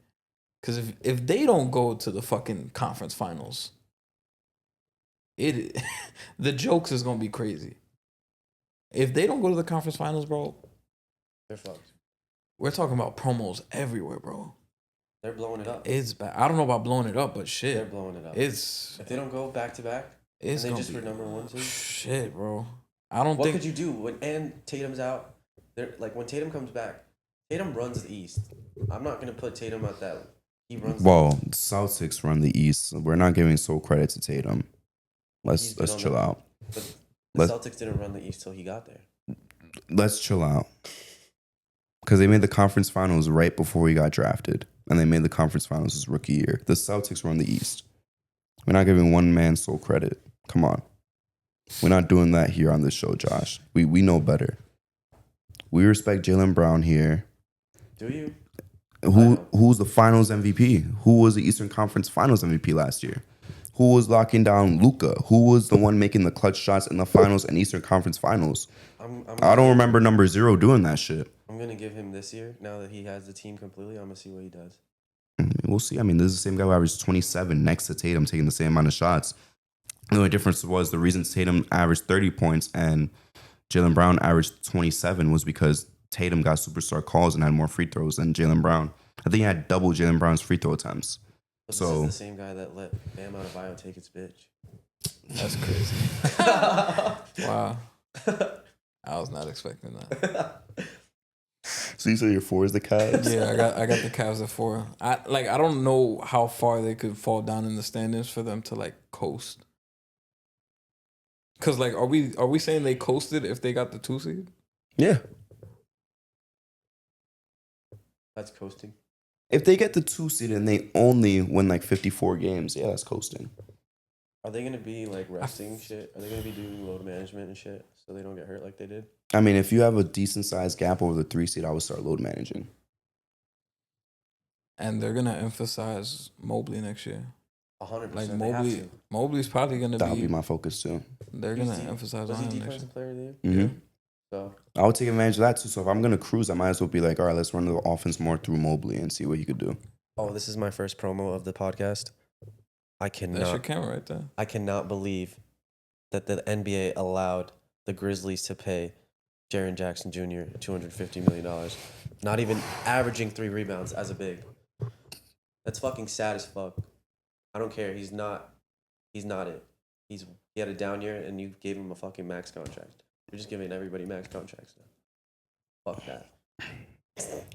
Because if they don't go to the fucking conference finals, the jokes is gonna be crazy. If they don't go to the conference finals, bro, They're fucked. we're talking about promos everywhere, bro. They're blowing it up. It's bad. I don't know about blowing it up, but They're shit, blowing it up. it's If they don't go back to back, it's they gonna just be were number 1 seed? Shit, bro. I don't What think could you do when Tatum's out? They're like when Tatum comes back, Tatum runs the East. I'm not gonna put Tatum at that. He runs. Well, the Celtics run the East. We're not giving sole credit to Tatum. He's good Let's on chill that. out. But the Let's- Celtics didn't run the East till he got there. Let's chill out. Because they made the conference finals right before he got drafted, and they made the conference finals his rookie year. The Celtics run the East. We're not giving one man sole credit. Come on. We're not doing that here on this show, Josh. We know better. We respect Jaylen Brown here. Do you? Who's the Finals MVP? Who was the Eastern Conference Finals MVP last year? Who was locking down Luka? Who was the one making the clutch shots in the Finals and Eastern Conference Finals? I don't remember number 0 doing that shit. I'm gonna give him this year. Now that he has the team completely, I'm gonna see what he does. We'll see. I mean, this is the same guy who averaged 27 next to Tatum, taking the same amount of shots. The only difference was the reason Tatum averaged 30 points and Jaylen Brown averaged 27 was because Tatum got superstar calls and had more free throws than Jaylen Brown. I think he had double Jaylen Brown's free throw attempts. But So- this is the same guy that let Bam Adebayo take its bitch. that's crazy. Wow. I was not expecting that. So you say your 4 is the Cavs? Yeah, I got the Cavs at 4. I don't know how far they could fall down in the standings for them to like coast. Cause like, are we saying they coasted if they got the 2 seed? Yeah. That's coasting. If they get the 2 seed and they only win like 54 games, yeah, that's coasting. Are they gonna be like resting shit? Are they gonna be doing load management and shit so they don't get hurt like they did? I mean, if you have a decent sized gap over the 3 seed, I would start load managing. And they're gonna emphasize Mobley next year. 100%. Like they have Mobley, to. Mobley's probably gonna That would be. be my focus too. They're He's gonna de- emphasize Was on he him next year. defensive player of the year? Mm-hmm. So I would take advantage of that too. So if I'm gonna cruise, I might as well be like, all right, let's run the offense more through Mobley and see what he could do. oh, this is my first promo of the podcast. I That's your cannot camera right there. I cannot believe that the NBA allowed the Grizzlies to pay Jaren Jackson Jr. $250 million. Not even averaging 3 rebounds as a big. That's fucking sad as fuck. I don't care. He's not it. He had a down year and you gave him a fucking max contract. You're just giving everybody max contracts now. Fuck that.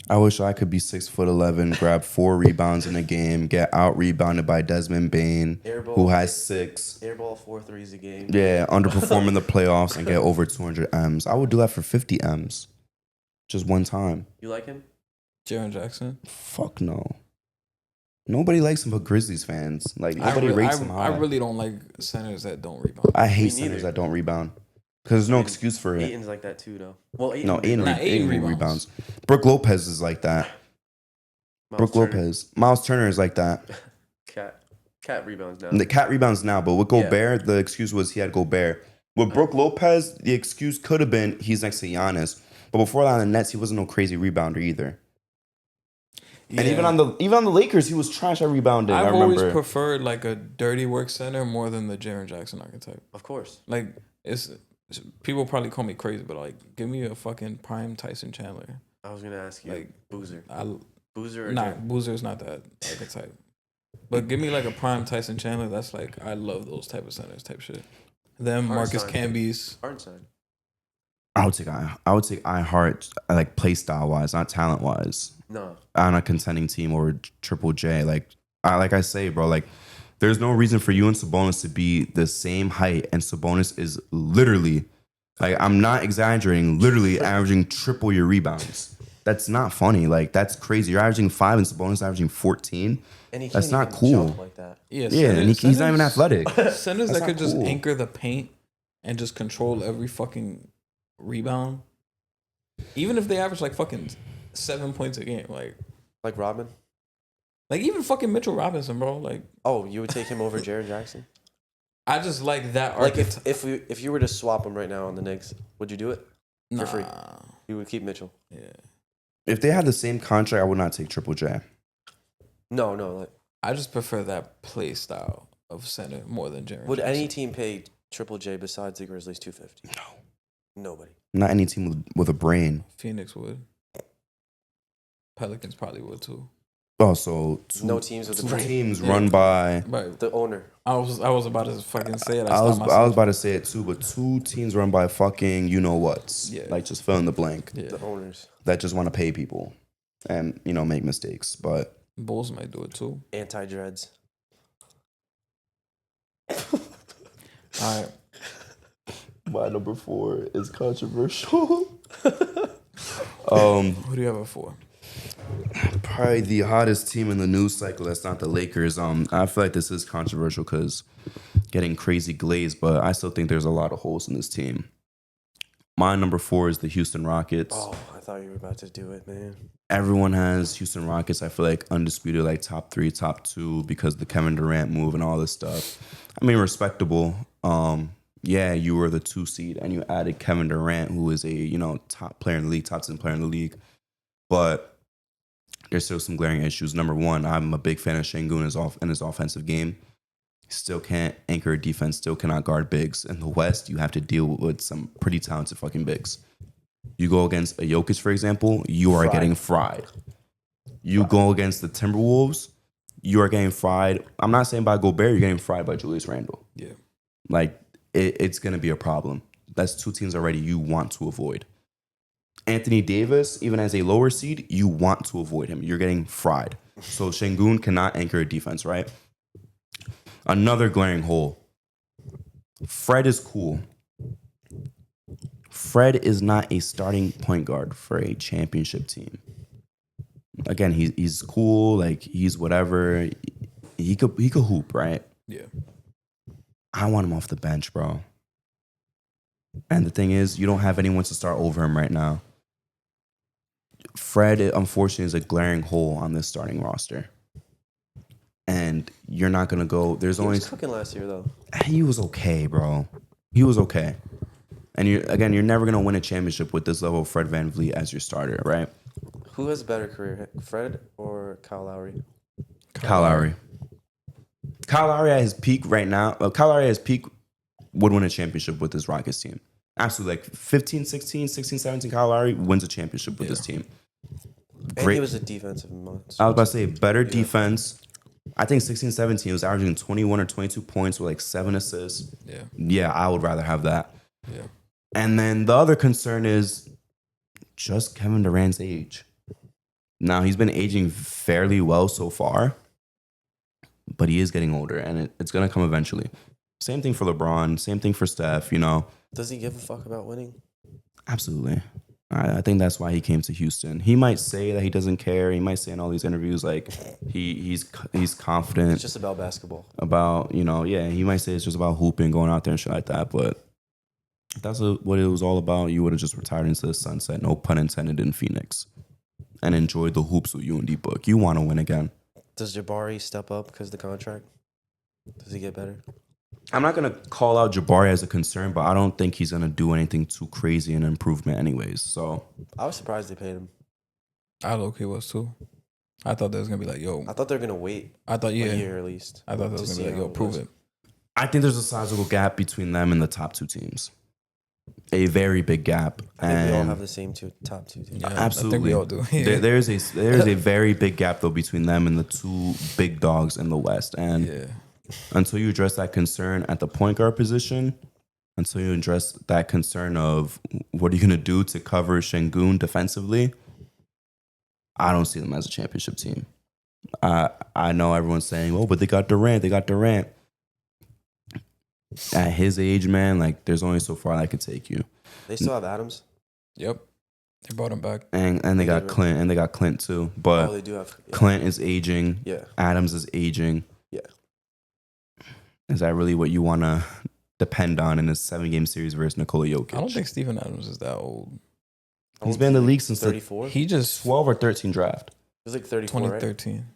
I wish I could be 6'11", grab 4 rebounds in a game, get out rebounded by Desmond Bain, Airball, who has 6. airball 4 threes a game. Yeah, underperform in the playoffs and get over 200 M's. I would do that for 50 M's, just one time. You like him? Jaren Jackson. Fuck no. Nobody likes him but Grizzlies fans. Like nobody rates him high. I really don't like centers that don't rebound. I hate Me centers neither. that don't rebound because there's no excuse for it. Aiton's like that too, though. Well, Ayton No, did. Aiden Aiden rebounds. Brooke Lopez is like that. Miles Brooke Turner. Lopez. Miles Turner is like that. Cat rebounds now. And the cat rebounds now, but with Gobert, the excuse was he had Gobert. With Brooke Lopez, the excuse could have been he's next to Giannis. But before that on the Nets, he wasn't no crazy rebounder either. And Yeah. even on the Lakers, he was trash at rebounding. I I've remember. always preferred like a dirty work center more than the Jaren Jackson archetype. Of course. Like it's people probably call me crazy, but like give me a fucking prime Tyson Chandler. I was gonna ask you, Like Boozer. I Boozer or nah, Jaren? Boozer's not that archetype. But give me like a prime Tyson Chandler. That's like I love those type of centers type shit. Them Marcus Hartenstein. Camby's. Hartenstein. I would take iHeart like play style wise, not talent wise. No. On a contending team or Triple J. Like I say, bro, like there's no reason for you and Sabonis to be the same height, and Sabonis is literally, like I'm not exaggerating, literally averaging triple your rebounds. That's not funny. Like that's crazy. You're averaging 5 and Sabonis averaging 14. And he That's can't not even cool. jump like that. Yeah, Yeah, and he's not even athletic. Centers That's that could not just cool. anchor the paint and just control every fucking rebound. Even if they average like fucking 7 points a game, Like Rodman. like even fucking Mitchell Robinson, bro. Like Oh, you would take him over Jaren Jackson? I just like that Like archetype. if you were to swap him right now on the Knicks, would you do it? Nah, free. You would keep Mitchell. yeah. If they had the same contract, I would not take Triple J. No, like I just prefer that play style of center more than Jaren. would Jackson. any team pay Triple J besides the Grizzlies 250? No. Nobody. Not any team with a brain. Phoenix would. Pelicans probably would too. Oh, so No teams with a two brain. teams Yeah. run by. Right. The owner. I was about to fucking say it. I was stopped myself. about to say it too, but 2 teams run by fucking you know what's. Yeah. Like just fill in the blank. Yeah. The owners. That just want to pay people and make mistakes. But Bulls might do it too. Anti-dreads. All right. my number 4 is controversial. Who do you have it for? Probably the hottest team in the news cycle. That's not the Lakers. I feel like this is controversial because getting crazy glazed, but I still think there's a lot of holes in this team. My number 4 is the Houston Rockets. Oh, I thought you were about to do it, man. Everyone has Houston Rockets. I feel like undisputed, like top 3, top 2 because the Kevin Durant move and all this stuff. I mean, respectable. Yeah, you were the 2 seed and you added Kevin Durant, who is a top player in the league, top 10 player in the league. But there's still some glaring issues. Number 1, I'm a big fan of Şengün in his offensive game. Still can't anchor a defense, still cannot guard bigs. In the West, you have to deal with some pretty talented fucking bigs. You go against a Jokic, for example, you are getting fried. You go against the Timberwolves, you are getting fried. I'm not saying by Gobert, you're getting fried by Julius Randle. Yeah. Like, it's going to be a problem. That's two teams already you want to avoid. Anthony Davis, even as a lower seed, you want to avoid him. You're getting fried. So Şengün cannot anchor a defense, right? Another glaring hole. Fred is cool. Fred is not a starting point guard for a championship team. Again, he's cool, like he's whatever. He could hoop, right? Yeah. I want him off the bench, bro. And the thing is, you don't have anyone to start over him right now. Fred, unfortunately, is a glaring hole on this starting roster. And you're not gonna go. There's He only was cooking last year though. he was okay, bro. He was okay. And you're never gonna win a championship with this level of Fred VanVleet as your starter, right? Who has a better career, Fred or Kyle Lowry? Kyle Lowry. Kyle Lowry at his peak right now. Kyle Lowry at his peak would win a championship with this Rockets team. Absolutely. Like 15, 16, 16, 17, Kyle Lowry wins a championship with this team. And he was a defensive monster. I was about to say better defense. I think 16, 17 he was averaging 21 or 22 points with like 7 assists. Yeah. Yeah, I would rather have that. Yeah. And then the other concern is just Kevin Durant's age. Now, he's been aging fairly well so far, but he is getting older, and it's going to come eventually. Same thing for LeBron, same thing for Steph, you know. Does he give a fuck about winning? Absolutely. I think that's why he came to Houston. He might say that he doesn't care. He might say in all these interviews like he's confident. It's just about basketball. About, you know, yeah, he might say it's just about hooping, going out there and shit like that, but if that's what it was all about, you would have just retired into the sunset, no pun intended, in Phoenix, and enjoyed the hoops with you and D-Book. You want to win again. Does Jabari step up because of the contract? Does he get better? I'm not going to call out Jabari as a concern, but I don't think he's going to do anything too crazy in improvement anyways. So I was surprised they paid him. I low-key was too. I thought that was going to be like, yo. I thought they were going to wait I thought, yeah. a year at least. I thought that to was going to see be like, how yo, prove goes. it. I think there's a sizable gap between them and the top two teams. A very big gap. I think we all And have the same top two teams. Yeah, absolutely. I think we all do. There's a very big gap, though, between them and the two big dogs in the West. And Yeah. until you address that concern at the point guard position, until you address that concern of what are you going to do to cover Şengün defensively, I don't see them as a championship team. I know everyone's saying, oh, but they got Durant. At his age, man, like there's only so far I could take you. They still have Adams. Yep. They brought him back. And they got did, Clint, and they got Clint too. Oh, But they do have. Yeah. Clint is aging. Yeah. Adams is aging. Yeah. Is that really what you want to depend on in a 7-game series versus Nikola Jokic? I don't think Steven Adams is that old. He's been in the league since the 34. He just 12 or 13 draft. He was like 34, right? 2013.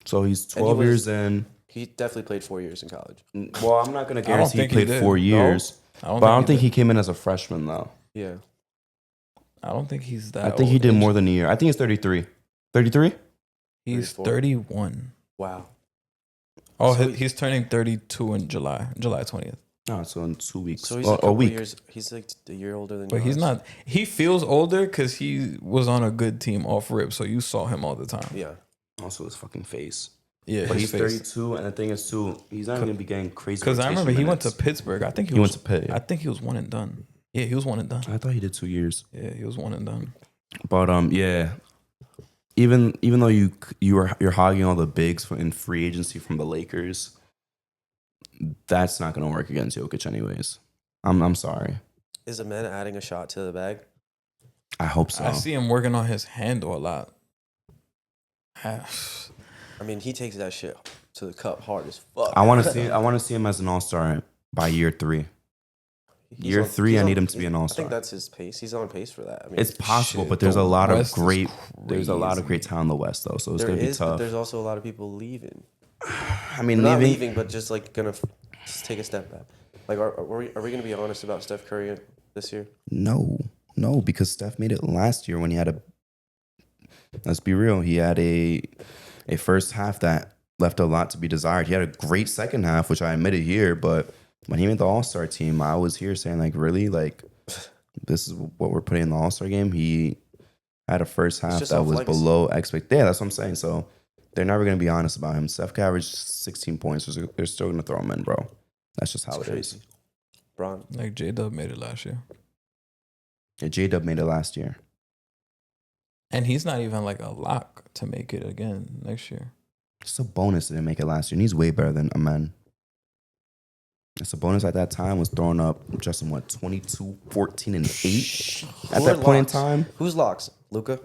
So he's And he 12 was- years in. He definitely played 4 years in college. Well, I'm not going to I don't guarantee he think he played did. 4 No. years. But I don't think did. he came in as a freshman, though. Yeah. I don't think he's that I think he old. did more than a year. I think he's 33. 33? He's 34. 31. Wow. Wow. Oh, So he's turning 32 in July 20th. Oh, so in 2 weeks. So he's Well, a couple a week. years. He's like a year older than. But he's Giannis. not. He feels older because he was on a good team off rip, so you saw him all the time. Yeah. Also his fucking face. Yeah, But his he's face. 32, and the thing is, too, he's not going to be getting crazy. Because I remember he went to Pittsburgh. I think He went to Pitt. I think he was one and done. Yeah, he was one and done. I thought he did 2 years. Yeah, he was one and done. But yeah, even though you're hogging all the bigs in free agency from the Lakers, that's not going to work against Jokic anyways. I'm sorry. Is a man adding a shot to the bag? I hope so. I see him working on his handle a lot. I mean, he takes that shit to the cup hard as fuck. I want to see him as an all-star by year 3. Year 3, I need him to be an I all-star. think that's his pace. He's on pace for that. I mean, It's possible, Shit, but there's the a lot of West is great there's a lot of crazy. great talent in the West though, so it's there going to be is, but tough. there's also a lot of people leaving. I mean, Not leaving, leaving, but just like gonna just take a step back. Like, are we gonna be honest about Steph Curry this year? No, because Steph made it last year when he had a. Let's be real. He had a first half that left a lot to be desired. He had a great second half, which I admitted here, but when he made the All-Star team, I was here saying like, really, like, this is what we're putting in the All-Star game. He had a first half just that off was legacy. below expect. Yeah, that's what I'm saying. So they're never going to be honest about him. Steph averaged 16 points. They're still going to throw him in, bro. That's just how It's it is. crazy. Braun. Like J-Dub made it last year. Yeah, J-Dub made it last year. And he's not even like a lock to make it again next year. It's a bonus that didn't make it last year. And he's way better than Amen. It's a bonus at that time was throwing up just in what, 22, 14, and 8 at Who that are point in locks? time. Who's locks? Luca.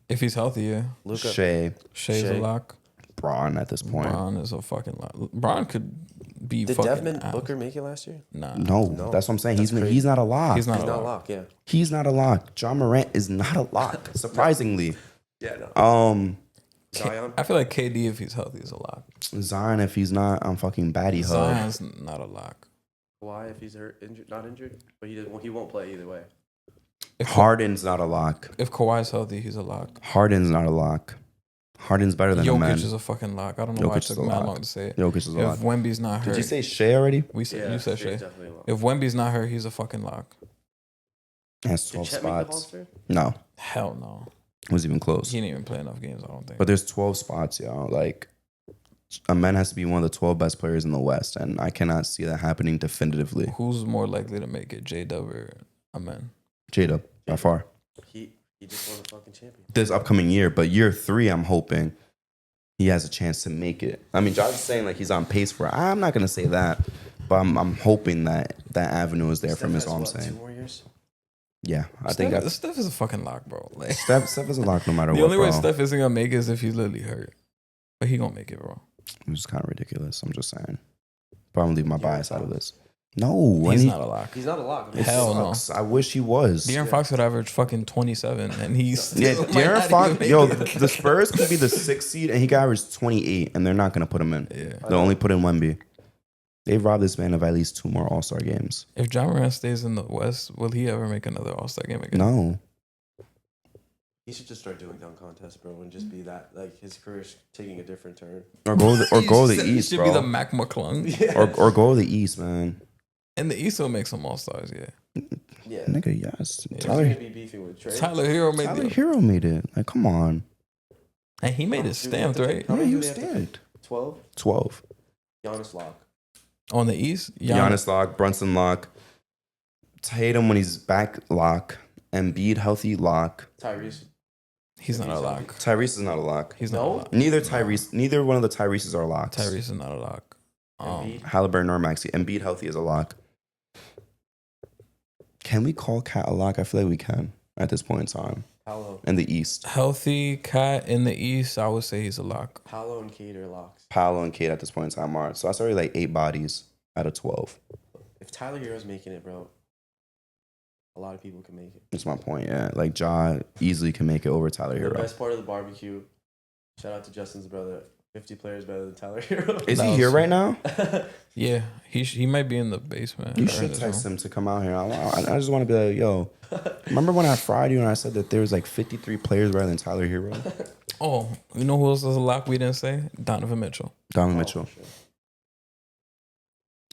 If he's healthy, yeah. Luca. Shea, Shay's a Shea. lock. Braun at this point. Braun is a fucking lock. Braun could be Did fucking Devin ass. Booker make it last year? Nah. No, No. that's what I'm saying. That's He's crazy. he's not a lock. He's not He's a not lock. lock. Yeah. He's not a lock. John Morant is not a lock. Surprisingly. Yeah. No. Zion. I feel like KD, if he's healthy, is a lock. Zion, if he's not on fucking Batty Hub. Zion's not a lock. Why if he's hurt, injured, not injured, but he won't play either way. If, Harden's not a lock. if Kawhi's healthy, he's a lock. Harden's not a lock. Harden's better than a man. Jokic is a fucking lock. I don't know why it Jokic is took a mad lock. long to say it. Jokic is a lock. If Wemby's not hurt, Did you say Shea already? you said Shay's Shea. definitely a lock. If Wemby's not hurt, he's a fucking lock. Has Did 12 Chet make the spots. All-Star? No, Hell no. it was even close. He didn't even play enough games, I don't think. But there's 12 spots, y'all. Like, a man has to be one of the 12 best players in the West, and I cannot see that happening definitively. Who's more likely to make it, J-Dub or Amen? J-Dub, by far. He just won the fucking champion. This upcoming year, but year 3, I'm hoping he has a chance to make it. I mean, Josh is saying like he's on pace for it. I'm not gonna say that, but I'm hoping that that avenue is there Steph for him. Is has all I'm what, 2 saying. more years? Yeah, I think that's Steph is a fucking lock, bro. Like, Steph is a lock no matter the what. only way Bro. Steph isn't gonna make it is if he's literally hurt. But he gonna make it, bro. It's kind of ridiculous. I'm just saying. But I'm gonna leave my De'Aaron bias out of Fox. this. No, He's and not a lock. He's not a lock. it Hell no. sucks. I wish he was. De'Aaron Fox would average fucking 27, and he's Yeah, still might De'Aaron not Fox. even make Yo, it. the Spurs could be the 6th seed, and he could average 28, and they're not gonna put him in. Yeah. They'll only put in Wemby. They've robbed this man of at least 2 more All-Star games. If John Morant stays in the West, will he ever make another All-Star game again? No, He should just start doing dunk contests, bro, and just be that. Like his career's taking a different turn. or go to the He East, should bro. be the Mac McClung. Yeah. or go to the East, man. And the East will make some All-Stars, yeah. Yeah. Nigga, yes. He's Tyler gonna be beefing with Trey. Tyler Hero made Tyler the, Hero made it. Like, come on. and he made it stamped, right? How Yeah, many he do was they have to stamped. 12. 12. Giannis lock. On the East, Giannis lock, Brunson lock, Tatum when he's back lock, Embiid healthy lock. Tyrese. he's not a lock. Tyrese is not a lock. He's not No? a lock. Neither one of the Tyreses are locks. Tyrese is not a lock. Embiid. Halliburton or Maxey. Embiid healthy is a lock. Can we call Cat a lock? I feel like we can at this point in time. Paolo. In the East, Healthy Cat in the East, I would say he's a lock. Paolo and Cade are locks. Paolo and Kate at this point in time are. So that's already like 8 bodies out of 12. If Tyler Hero's making it, bro, a lot of people can make it. That's my point, yeah. Like, Ja easily can make it over Tyler The Hero. best part of the barbecue. Shout out to Justin's brother. 50 players better than Tyler Hero. Is That he was- here right now? Yeah, he might be in the basement. You or in should his text room. him to come out here. I just want to be like, yo, remember when I fried you and I said that there was like 53 players better than Tyler Hero? Oh, you know who else is a lock we didn't say? Donovan Mitchell. Donovan Oh, Mitchell. for sure.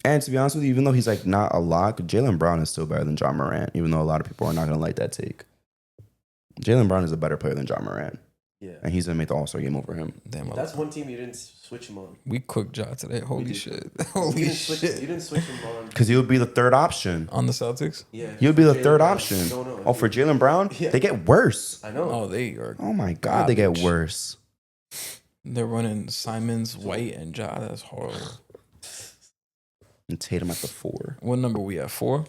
And to be honest with you, even though he's like not a lock, Jaylen Brown is still better than John Morant, even though a lot of people are not going to like that take. Jaylen Brown is a better player than John Morant, Yeah. and he's going to make the All-Star game over him. Damn, That's one team you didn't switch him on. we cooked Ja today. Holy did. shit. You Holy didn't switch. shit. You didn't switch him on. Because he would be the third option. On the Celtics? Yeah. He would be the Jaylen third Brown. option. No. Oh, for Jaylen Brown? Yeah. They get worse. I know. Oh, they are. Oh my God, they get Garbage. worse. They're running Simons, White, and Ja. That's horrible. And Tatum at the 4. What number we at? 4?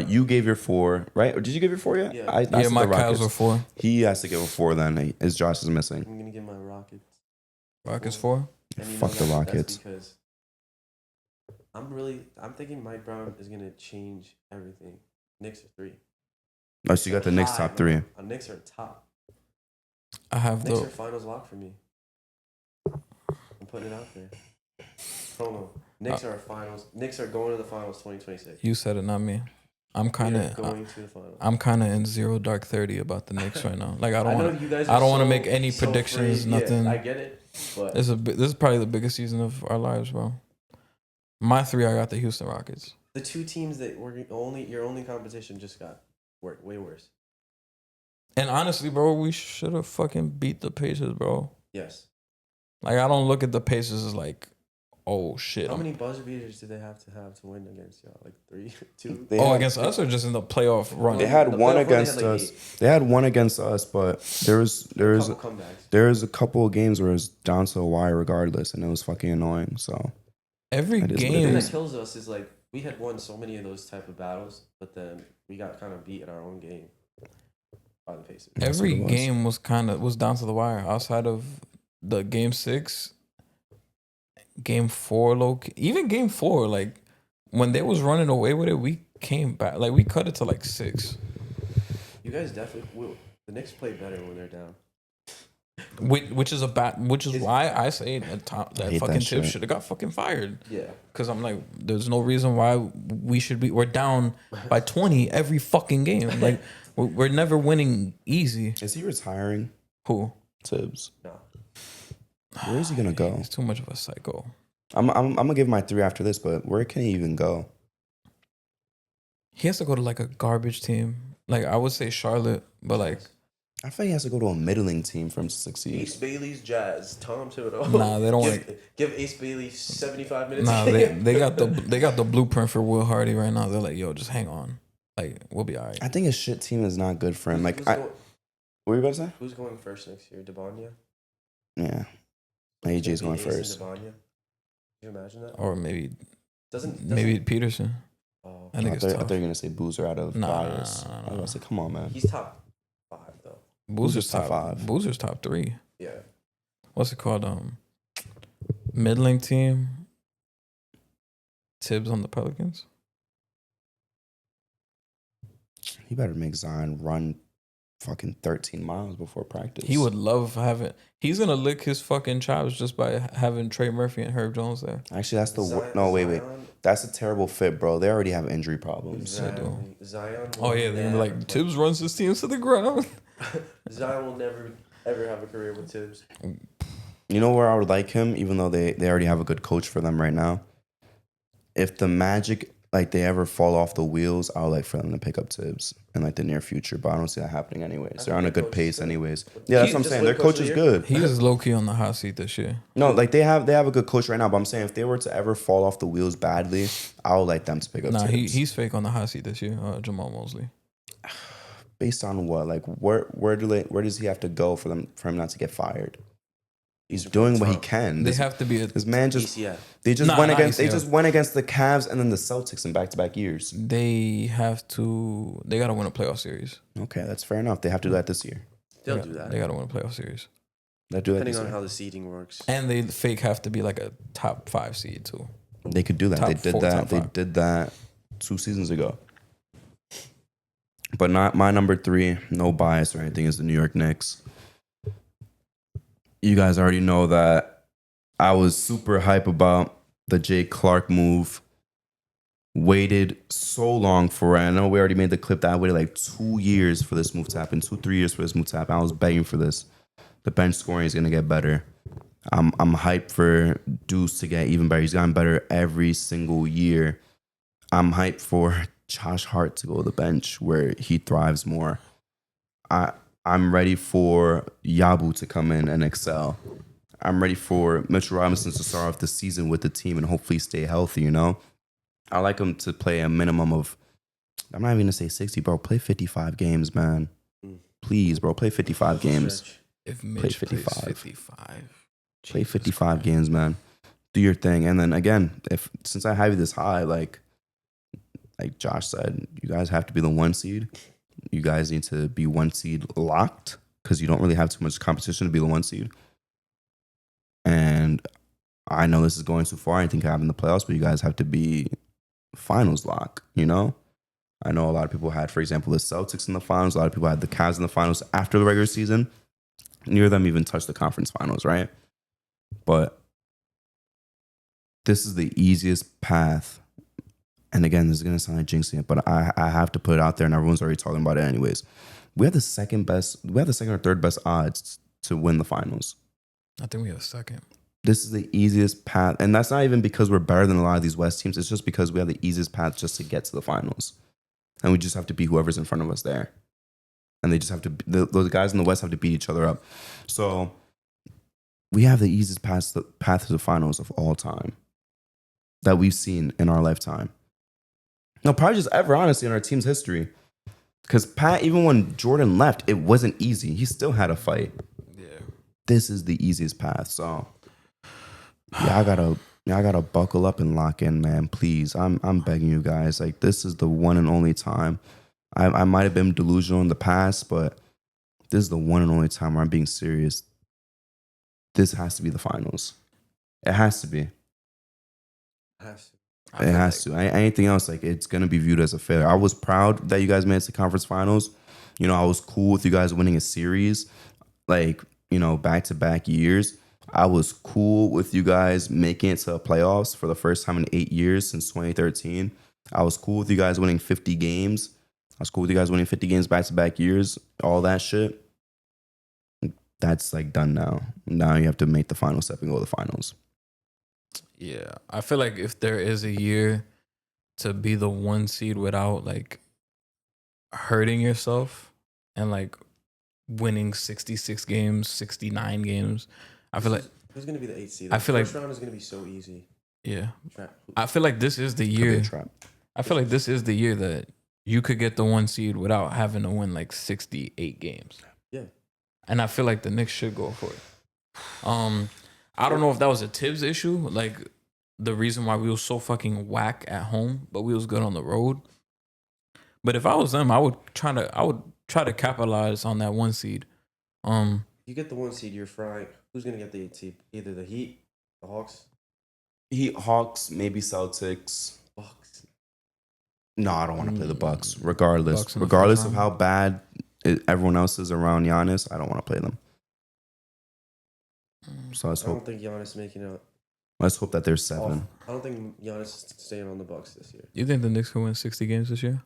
You gave your 4, right? Or did you give your 4 yet? Yeah. I Yeah, said my the Cavs Rockets. are 4. He has to give a 4 then. As Josh is missing. I'm gonna give my Rockets. Rockets 4? And Fuck the Rockets. That's because I'm thinking Mike Brown is gonna change everything. Knicks are 3. Oh, so you got the Knicks top 3. Knicks are top. I have Knicks are the. finals lock for me. I'm putting it out there. Promo. Knicks are finals. Knicks are going to the finals 2026. You said it, not me. I'm kind They're of. going to the finals. I'm kind of in zero dark 30 about the Knicks right now. Like I don't know want. you guys. I are don't wanna so- make any so predictions, afraid. nothing. Yeah, I get it, but This is probably the biggest season of our lives, bro. My 3, I got the Houston Rockets. the 2 teams that were your only competition just got way worse. And honestly, bro, we should have fucking beat the Pacers, bro. Yes. Like I don't look at the Pacers as like oh shit. How many buzzer beaters did they have to win against y'all? Like 3, 2. They Oh, had- against us or just in the playoff run? They had The one playoff run, they against had, like, us. 8. They had one against us, but there was Couple comebacks. there was a couple of games where it was down to the wire regardless, and it was fucking annoying. So Every That is what it The thing game, that kills us is like we had won so many of those type of battles, but then we got kind of beat in our own game by the Pacers. That's every what it was. game was down to the wire. Outside of the game 6, game 4, even game 4, like when they was running away with it, we came back. Like we cut it to like 6. You guys definitely will. The Knicks play better when they're down. Which is why I say that I hate fucking that Tip shit. should have got fucking fired. Yeah. Cause I'm like, there's no reason why we're down by 20 every fucking game. Like we're never winning easy. is he retiring? Who? Tibbs. No. Where is he gonna go? He's too much of a psycho. I'm gonna give my 3 after this, but where can he even go? He has to go to like a garbage team. Like I would say Charlotte, but like I feel like he has to go to a middling team for him to succeed. Ace Bailey's Jazz. Tom Thibodeau. Nah, they don't give Ace Bailey 75 minutes. nah, they got the blueprint for Will Hardy right now. They're like, yo, just hang on. Like we'll be all right. I think a shit team is not good for him. Like, who's, what going, were you about to say? who's going first next year? Debanya? Yeah, AJ's going Ace and first. Debanya? Can you imagine that? Or maybe Doesn't Peterson. Oh, I think I it's thought tough. you were gonna say Boozer out of Nah, bias. nah, nah, I was nah. gonna say, come on, man. he's top 5 though. Boozer's top top 5. Boozer's top 3. Yeah. What's it called? Middling team. Tibbs on the Pelicans. He better make Zion run fucking 13 miles before practice. He would love having. He's gonna lick his fucking chops just by having Trey Murphy and Herb Jones there. Actually, that's the Zion- no. Wait. Zion- That's a terrible fit, bro. They already have injury problems. Zion, Zion Oh will yeah, they're never- like Tibbs runs his teams to the ground. Zion will never ever have a career with Tibbs. You know where I would like him, even though they already have a good coach for them right now. If the Magic like they ever fall off the wheels, I would like for them to pick up Tibbs in like the near future. But I don't see that happening anyways. I They're on a think their good coach is pace good. anyways. Yeah, that's what I'm Just saying. win Their coach of is the good. He is low key on the hot seat this year. No, like they have a good coach right now. But I'm saying if they were to ever fall off the wheels badly, I would like them to pick up Nah, Tibbs. he's fake on the hot seat this year. Jamal Mosley. Based on what? Like where does he have to go for him not to get fired? He's doing what he can. They This, have to be a. this man just ECF. they just Nah, went not against they ECF. just went against the Cavs and then the Celtics in back-to-back years. They have to. They gotta win a playoff series. Okay, that's fair enough. They have to do that this year. They'll They do got- that. They gotta win a playoff series, They do that Depending this on year. how the seeding works. and they fake have to be like a top 5 seed too. They could do that. Top They did four, that. top They five. did that 2 seasons ago. But not my number 3. No bias or anything is the New York Knicks. You guys already know that I was super hype about the Jay Clark move. Waited so long for it. I know we already made the clip that I waited like 2 years for this move to happen. 2-3 years for this move to happen. I was begging for this. The bench scoring is gonna get better. I'm hyped for Deuce to get even better. He's gotten better every single year. I'm hyped for Josh Hart to go to the bench where he thrives more. I'm ready for Yabu to come in and excel. I'm ready for Mitchell Robinson to start off the season with the team and hopefully stay healthy, you know? I like him to play a minimum of, I'm not even going to say 60, bro. Play 55 games, man. Please, bro. Play 55 games. Stretch. If Mitch 55. plays 55, Play Jesus 55 Christ. games, man. Do your thing. And then again, since I have you this high, like Josh said, you guys have to be the 1 seed. You guys need to be 1 seed locked because you don't really have too much competition to be the 1 seed. And I know this is going too far. I think I have in the playoffs, but you guys have to be finals lock, you know? I know a lot of people had, for example, the Celtics in the finals. A lot of people had the Cavs in the finals after the regular season. Neither of them even touched the conference finals, right? But this is the easiest path. And again, this is going to sound like jinxing it, but I have to put it out there, and everyone's already talking about it anyways. We have the second or third best odds to win the finals. I think we have second. This is the easiest path. And that's not even because we're better than a lot of these West teams. It's just because we have the easiest path just to get to the finals. And we just have to beat whoever's in front of us there. And they just have to, those guys in the West have to beat each other up. So we have the easiest path to the finals of all time. that we've seen in our lifetime. No, probably just ever, honestly, in our team's history. Because Pat, even when Jordan left, it wasn't easy. He still had a fight. Yeah. This is the easiest path. So yeah, I gotta buckle up and lock in, man. Please. I'm begging you guys. Like, this is the one and only time. I might have been delusional in the past, but this is the one and only time where I'm being serious. This has to be the finals. It has to be. It has to. Anything else, like, it's gonna be viewed as a failure. I was proud that you guys made it to conference finals. You know, I was cool with you guys winning a series, like, you know, back-to-back years. I was cool with you guys making it to playoffs for the first time in 8 years since 2013. I was cool with you guys winning 50 games. I was cool with you guys winning 50 games back-to-back years. All that shit. That's like done now. Now you have to make the final step and go to the finals. Yeah, I feel like if there is a year to be the 1 seed without like hurting yourself and like winning 66 games, 69 games, I feel like who's gonna be the 8 seed? I feel like first round is gonna be so easy. Yeah, I feel like this is the year. I feel like this is the year that you could get the 1 seed without having to win like 68 games. Yeah, and I feel like the Knicks should go for it. I don't know if that was a Tibbs issue, like the reason why we was so fucking whack at home, but we was good on the road. But if I was them, I would try to capitalize on that 1 seed. you get the 1 seed, you're frying. Who's gonna get the 8 seed? Either the Heat, the Hawks. Heat, Hawks, maybe Celtics. Bucks. No, I don't want to play the Bucks. Regardless, Bucks in the regardless first of round. how bad everyone else is around Giannis, I don't want to play them. So I don't think Giannis making it. let's hope that there's Off. 7. I don't think Giannis is staying on the Bucks this year. You think the Knicks can win 60 games this year?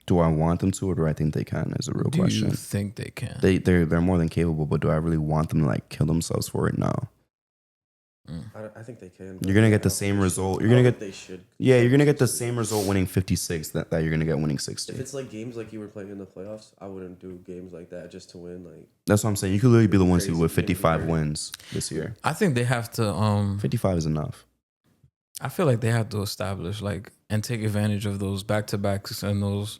Do I want them to, or do I think they can? Is a real Do question. you think they can? They're more than capable, but do I really want them to like kill themselves for it? No. I think they can. You're gonna get the same result. You're gonna get They should. Yeah, you're gonna get the same result winning 56 that you're gonna get winning 60. If it's like games like you were playing in the playoffs, I wouldn't do games like that just to win. Like That's what I'm saying. You could literally be the one seed Crazy. with 55 Yeah. wins this year. I think they have to 55 is enough. I feel like they have to establish like and take advantage of those back-to-backs and those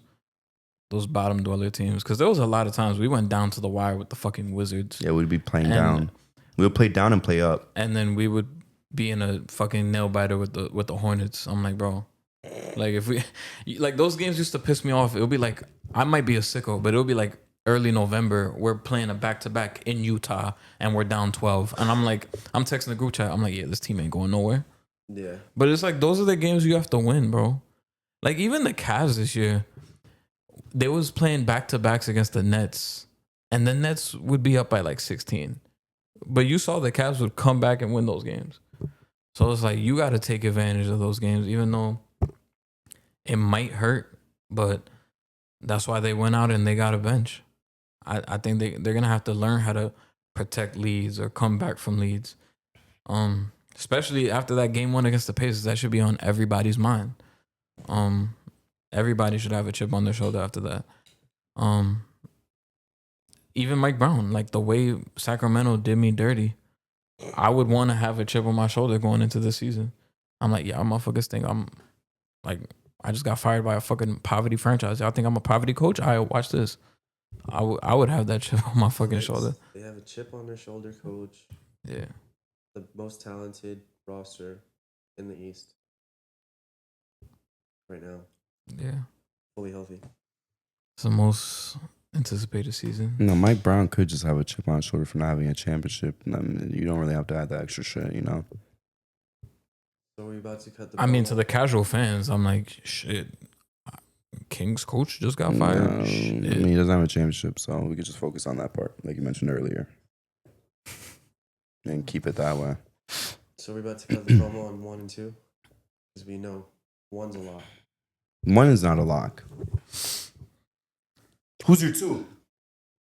bottom dweller teams, because there was a lot of times we went down to the wire with the fucking Wizards. Yeah, we'd be playing And- down. We would play down and play up. And then we would be in a fucking nail biter with the Hornets. I'm like, bro, like if we like those games used to piss me off. It would be like I might be a sicko, but it would be like early November. We're playing a back-to-back in Utah and we're down 12, and I'm like, I'm texting the group chat. I'm like, yeah, this team ain't going nowhere. yeah, But it's like those are the games you have to win, bro. Like even the Cavs this year, they was playing back-to-backs against the Nets, and the Nets would be up by like 16. But you saw the Cavs would come back and win those games. So it's like you got to take advantage of those games, even though it might hurt. But that's why they went out and they got a bench. I think they're gonna have to learn how to protect leads or come back from leads. Especially after that game 1 against the Pacers, that should be on everybody's mind. Everybody should have a chip on their shoulder after that. Even Mike Brown, like the way Sacramento did me dirty, I would want to have a chip on my shoulder going into this season. I'm like, yeah, motherfuckers think I'm like, I just got fired by a fucking poverty franchise. Y'all think I'm a poverty coach? I watch this. I would have that chip on my fucking shoulder. They have a chip on their shoulder, coach. Yeah. The most talented roster in the East right now, Yeah. fully healthy. It's the most anticipated season. No, Mike Brown could just have a chip on his shoulder for not having a championship. I mean, you don't really have to add that extra shit, you know? So we're about to cut the. I mean, promo. to the casual fans, I'm like, shit. King's coach just got fired. No, I Shit. mean, he doesn't have a championship, so we could just focus on that part, like you mentioned earlier. And keep it that way. So we're about to cut the promo on 1 and 2, because we know 1's a lot. 1 is not a lock. Who's your 2?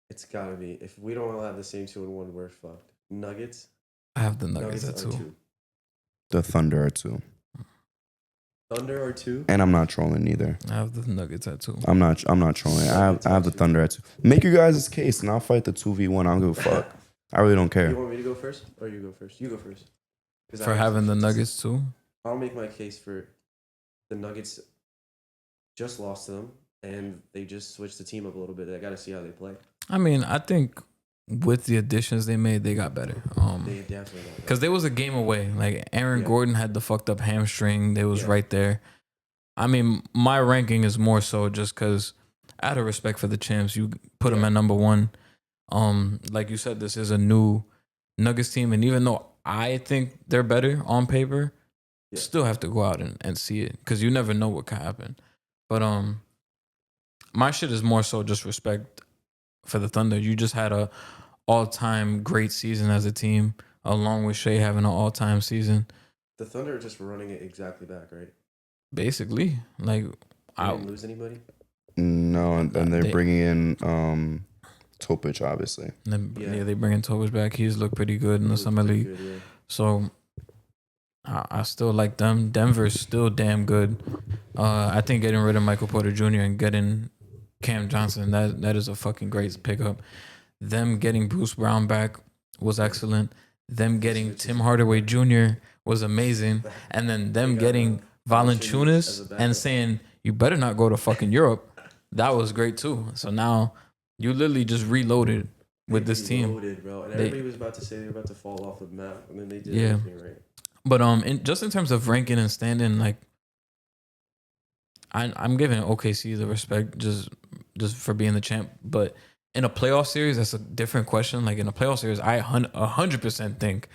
It's gotta be. If we don't all have the same 2 and 1, we're fucked. Nuggets. I have the Nuggets Nuggets at are 2. 2. The Thunder are 2. Thunder are 2. And I'm not trolling either. I have the Nuggets at 2. I'm not trolling. I have the Thunder at 2. Make your guys' case and I'll fight the 2v1. I don't give a fuck. I really don't You care. want me to go first, or you go first? You go first. For having the Nuggets too. I'll make my case for the Nuggets. Just lost to them, and they just switched the team up a little bit. I got to see how they play. I mean, I think with the additions they made, they got better. They definitely got Because they was a game away. Like Aaron Yeah. Gordon had the fucked up hamstring. They was Yeah. right there. I mean, my ranking is more so just because out of respect for the champs, you put them Yeah. at number one. Like you said, this is a new Nuggets team, and even though I think they're better on paper, Yeah. still have to go out and see it because you never know what can happen. But my shit is more so just respect for the Thunder. You just had a all-time great season as a team, along with Shea having an all-time season. The Thunder are just running it exactly back, right? Basically, like They I didn't lose anybody. No, and they're They- bringing in Topic, obviously. yeah, they bringing Tobias back. He's looked pretty good in the Looked summer pretty league. good, yeah. So I still like them. Denver's still damn good. I think getting rid of Michael Porter Jr. and getting Cam Johnson, that is a fucking great pickup. Them getting Bruce Brown back was excellent. Them getting Tim Hardaway Jr. was amazing. And then them got, getting Valanciunas as a Valanciunas backup. and saying, you better not go to fucking Europe. That was great too. So now you literally just reloaded with They this team. reloaded, bro. And They- everybody was about to say they were about to fall off the map, and then they did Yeah. everything right. But just in terms of ranking and standing, like I'm giving OKC the respect just for being the champ. But in a playoff series, that's a different question. Like in a playoff series, I 100% think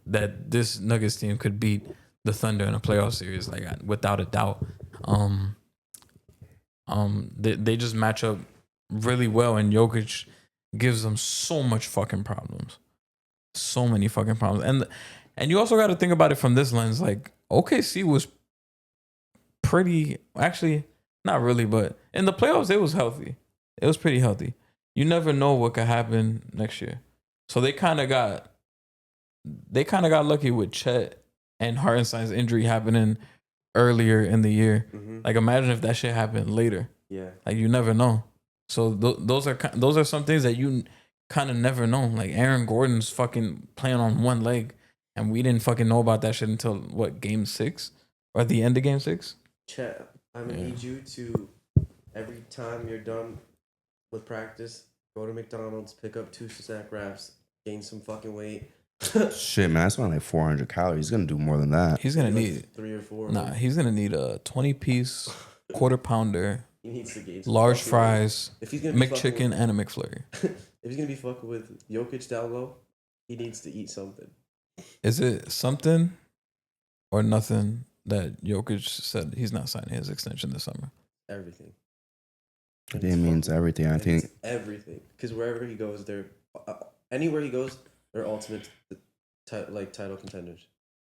that this Nuggets team could beat the Thunder in a playoff series, like without a doubt. They just match up really well, and Jokic gives them so much fucking problems, so many fucking problems, and you also got to think about it from this lens. Like OKC was pretty, actually not really, but in the playoffs it was healthy. It was pretty healthy. You never know what could happen next year, so they kind of got lucky with Chet and Hartenstein's injury happening earlier in the year. Mm-hmm. Like imagine if that shit happened later. Yeah. Like you never know. So those are some things that you kind of never know. Like Aaron Gordon's fucking playing on one leg, and we didn't fucking know about that shit until what, game 6 or at the end of game 6. Chet, I'm gonna Yeah. need you to, every time you're done with practice, go to McDonald's, pick up 2 snack wraps, gain some fucking weight. Shit, man, that's only like 400 calories. He's gonna do more than that. He's gonna Maybe need like 3 or 4. nah. He's gonna need a 20-piece quarter pounder, He needs to gain some large fucking weight. fries, If he's gonna be McChicken, and a McFlurry. if he's gonna be fucking with Jokic down low, he needs to eat something. Is it something or nothing that Jokic said he's not signing his extension this summer? Everything. It means everything. I And think it's everything, because wherever he goes, they're anywhere he goes, they're ultimate title contenders.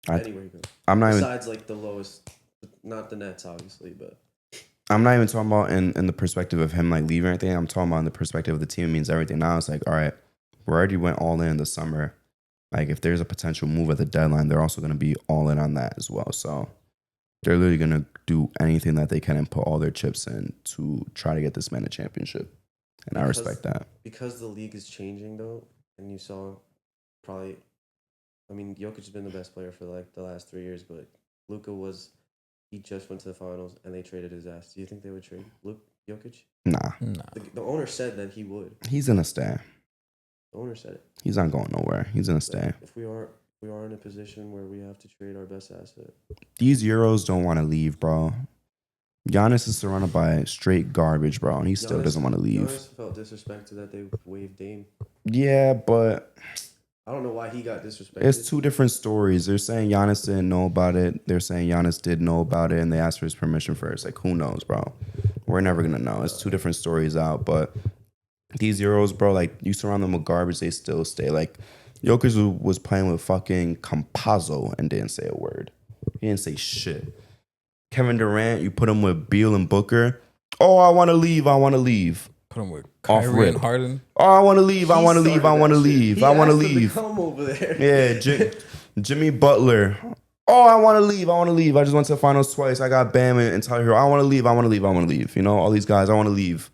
I- Anywhere he goes, I'm not even. besides like the lowest, not the Nets, obviously, but I'm not even talking about in the perspective of him like leaving or anything. I'm talking about in the perspective of the team. It means everything. Now it's like, all right, we already went all in the summer. Like if there's a potential move at the deadline, they're also going to be all in on that as well. So they're literally going to do anything that they can and put all their chips in to try to get this man a championship. And I Because- respect that. because the league is changing though, and you saw probably, I mean, Jokic has been the best player for like the last 3 years, but Luka he just went to the finals and they traded his ass. Do you think they would trade Jokic? Nah, Nah. The owner said that he would. he's going to stay. The owner said it. He's not going nowhere. He's going to But stay. if we are in a position where we have to trade our best asset, These Euros don't want to leave, bro. Giannis is surrounded by straight garbage, bro, and he still Giannis- doesn't want to leave. Giannis felt disrespected that they waived Dame. Yeah, but I don't know why he got disrespected. it's two different stories. They're saying Giannis didn't know about it. They're saying Giannis did know about it, and they asked for his permission first. Like, who knows, bro? We're never gonna know. It's two different stories out. But these Euros, bro, like you surround them with garbage, they still stay. Like Jokic was playing with fucking Campazzo and didn't say a word. He didn't say shit. Kevin Durant, you put him with Beal and Booker. Oh, I want to leave. I want to leave. Put him with Off Kyrie rip. and Harden. Oh, I want to leave. I He want to leave. I started want to that shit. leave. He I want to asked him leave. Come over there. Yeah, Jimmy Butler. Oh, I want to leave. I want to leave. I just went to the finals twice. I got Bam and Tyler Hero. I want to leave. I want to leave. I want to leave. You know, all these guys, I want to leave.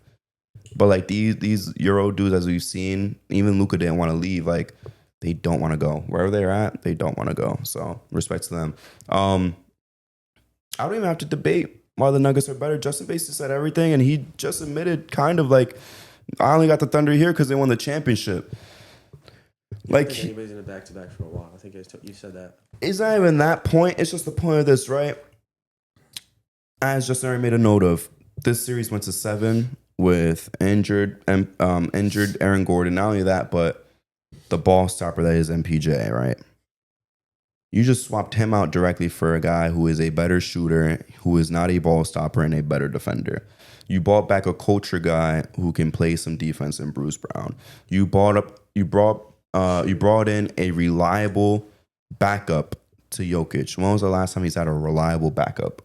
But like these Euro dudes, as we've seen, even Luka didn't want to leave. Like They don't want to go. Wherever they're at, they don't want to go. So respect to them. I don't even have to debate why the Nuggets are better. Justin basically said everything, and he just admitted kind of like, I only got the Thunder here because they won the championship. I Like, don't think anybody's in a back-to-back for a while. I think you said that. it's not even that point. It's just the point of this, right? As Justin already made a note of, this series went to 7 with injured Aaron Gordon. Not only that, but the ball stopper that is MPJ, right? You just swapped him out directly for a guy who is a better shooter, who is not a ball stopper, and a better defender. You brought back a culture guy who can play some defense in Bruce Brown. You brought in a reliable backup to Jokic. When was the last time he's had a reliable backup?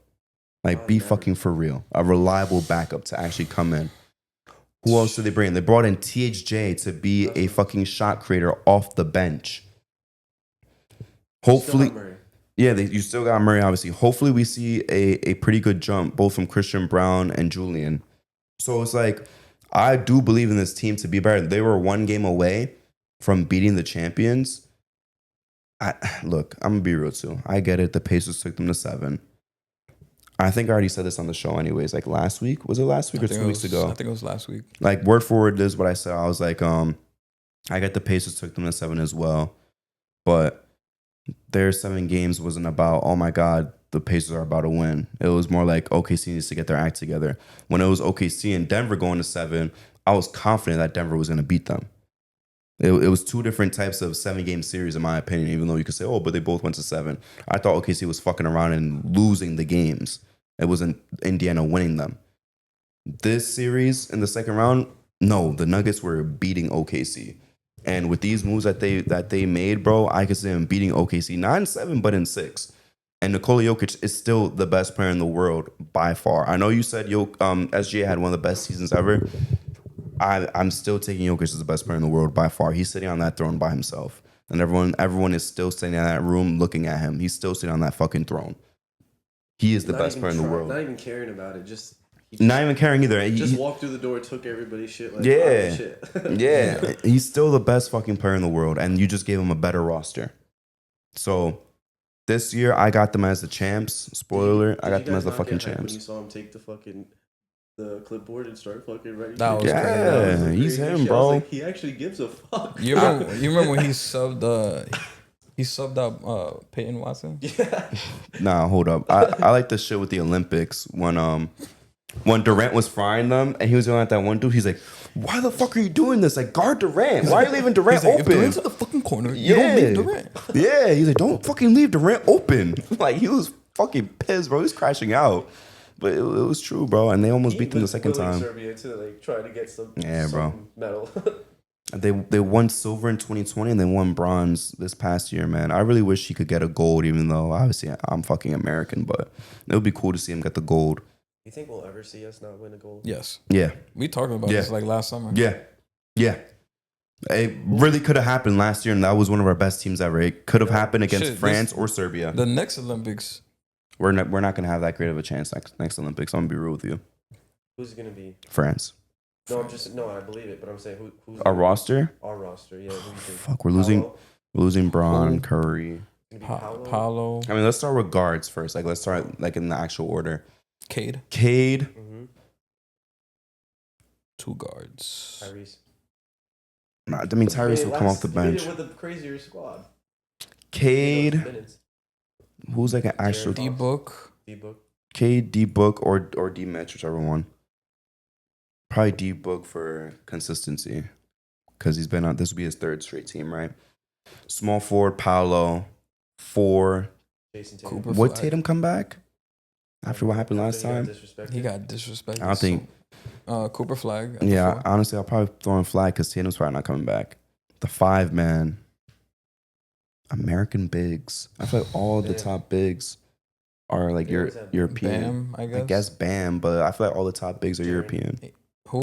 Like, be fucking for real. A reliable backup to actually come in. Who else did they bring in? They brought in THJ to be a fucking shot creator off the bench. Hopefully, yeah, you still got Murray, obviously. Hopefully, we see a pretty good jump, both from Christian Brown and Julian. So it's like, I do believe in this team to be better. They were 1 game away from beating the champions. Look, I'm going to be real too. I get it. The Pacers took them to 7. I think I already said this on the show anyways. Like last week? Was it last week or 2 weeks ago? I think it was last week. Like, word for word, this is what I said. I was like, I get the Pacers took them to 7 as well. But their 7 games wasn't about, oh my God, the Pacers are about to win. It was more like OKC needs to get their act together. When it was OKC and Denver going to 7, I was confident that Denver was going to beat them. It was 2 different types of 7-game series, in my opinion, even though you could say, oh, but they both went to 7. I thought OKC was fucking around and losing the games. It wasn't Indiana winning them. This series in the second round, no, the Nuggets were beating OKC. And with these moves that they made, bro, I could see them beating OKC, not in 7, but in 6. And Nikola Jokic is still the best player in the world by far. I know you said SGA had one of the best seasons ever. I'm still taking Jokic as the best player in the world by far. He's sitting on that throne by himself. And everyone is still sitting in that room looking at him. He's still sitting on that fucking throne. He is the best player in the world. Not even caring about it. Not even caring either. He just walked through the door, took everybody's shit. Like, yeah. Shit. Yeah. He's still the best fucking player in the world. And you just gave him a better roster. So this year, I got them as the champs. Spoiler, I got them as the fucking champs. When you saw him take the clipboard and start fucking writing. That was yeah, crazy. he's him, bro. Like, he actually gives a fuck. You remember when he subbed out Peyton Watson? Yeah. Nah, hold up. I like this shit with the Olympics when Durant was frying them and he was going at that one dude. He's like, "Why the fuck are you doing this? Like, guard Durant. Why are you leaving Durant Like, open? if Durant's in the fucking corner, you don't leave Durant." Yeah, he's like, "Don't fucking leave Durant open." Like, he was fucking pissed, bro. He was crashing out. But it was true, bro. And they almost beat them the second time. Serbia to like try to get some bro. medal. They won silver in 2020 and they won bronze this past year, man. I really wish he could get a gold, even though obviously I'm fucking American, but it would be cool to see him get the gold. You think we'll ever see us not win a gold? Yes. Yeah. We talked about this like last summer. Yeah. Yeah. It really could have happened last year, and that was one of our best teams ever. It could have happened against France or Serbia. The next Olympics. We're not going to have that great of a chance next Olympics. I'm going to be real with you. Who's going to be? France. No, I believe it, but I'm saying who's our roster? Our roster, yeah. Who do you think? Fuck, we're losing Braun, Curry. Paolo. I mean, let's start with guards first. Like, let's start like in the actual order. Cade. Mm-hmm. 2 guards. Tyrese. Nah, I mean, Tyrese will come off the bench. With a crazier squad. Cade. Who's like an actual D-Book. Cade, D-Book, or D-Mitch, whichever one. Probably D-Book for consistency. Because he's been on, this will be his 3rd straight team, right? Small forward, Paolo. 4. Jason Cooper Would Flag. Tatum come back? After what happened last time? He got disrespected. I don't think. Cooper Flag. Yeah, honestly, I'll probably throw in Flag because Tatum's probably not coming back. The 5 man. American bigs. I feel like all the top bigs are like European. Bam, I guess Bam, but I feel like all the top bigs are European. Who?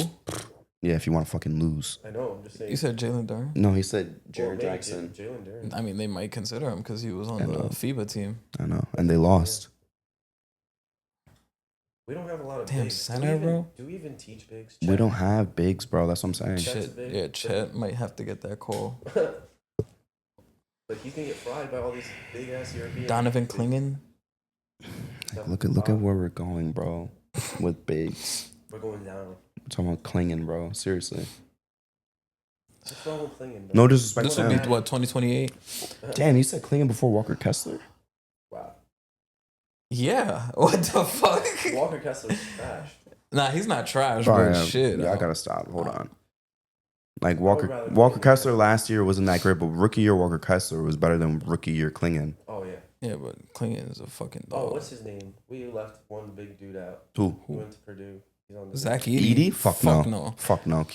Yeah, if you want to fucking lose. I know, I'm just saying. You said Jalen Duren? No, he said Jared Jackson. Jalen Duren. I mean, they might consider him because he was on the FIBA team. I know, and they lost. We don't have a lot of bigs. Center, bro? Do we even teach bigs? We don't have bigs, bro. That's what I'm saying. Chet might have to get that call. But he's gonna get fried by all these big ass European. Donovan Clingan. Look at where we're going, bro. With bigs. We're going down. We're talking about clinging, bro. Seriously. What's wrong with Clingan? No disrespect This to will be him. what 2028. Damn, you said clinging before Walker Kessler? Wow. Yeah. What the fuck? Walker Kessler's trash. Nah, he's not trash, Sorry, but shit. yeah, I gotta stop. Hold on. Like rather Walker Clingan. Kessler last year wasn't that great, but rookie year Walker Kessler was better than rookie year Clingan. Oh yeah. Yeah, but Clingan is a fucking Oh, dog. what's his name? We left one big dude out. Who? He went to Purdue. He's on the Zach Edey? Edie? Fuck no. Fuck no.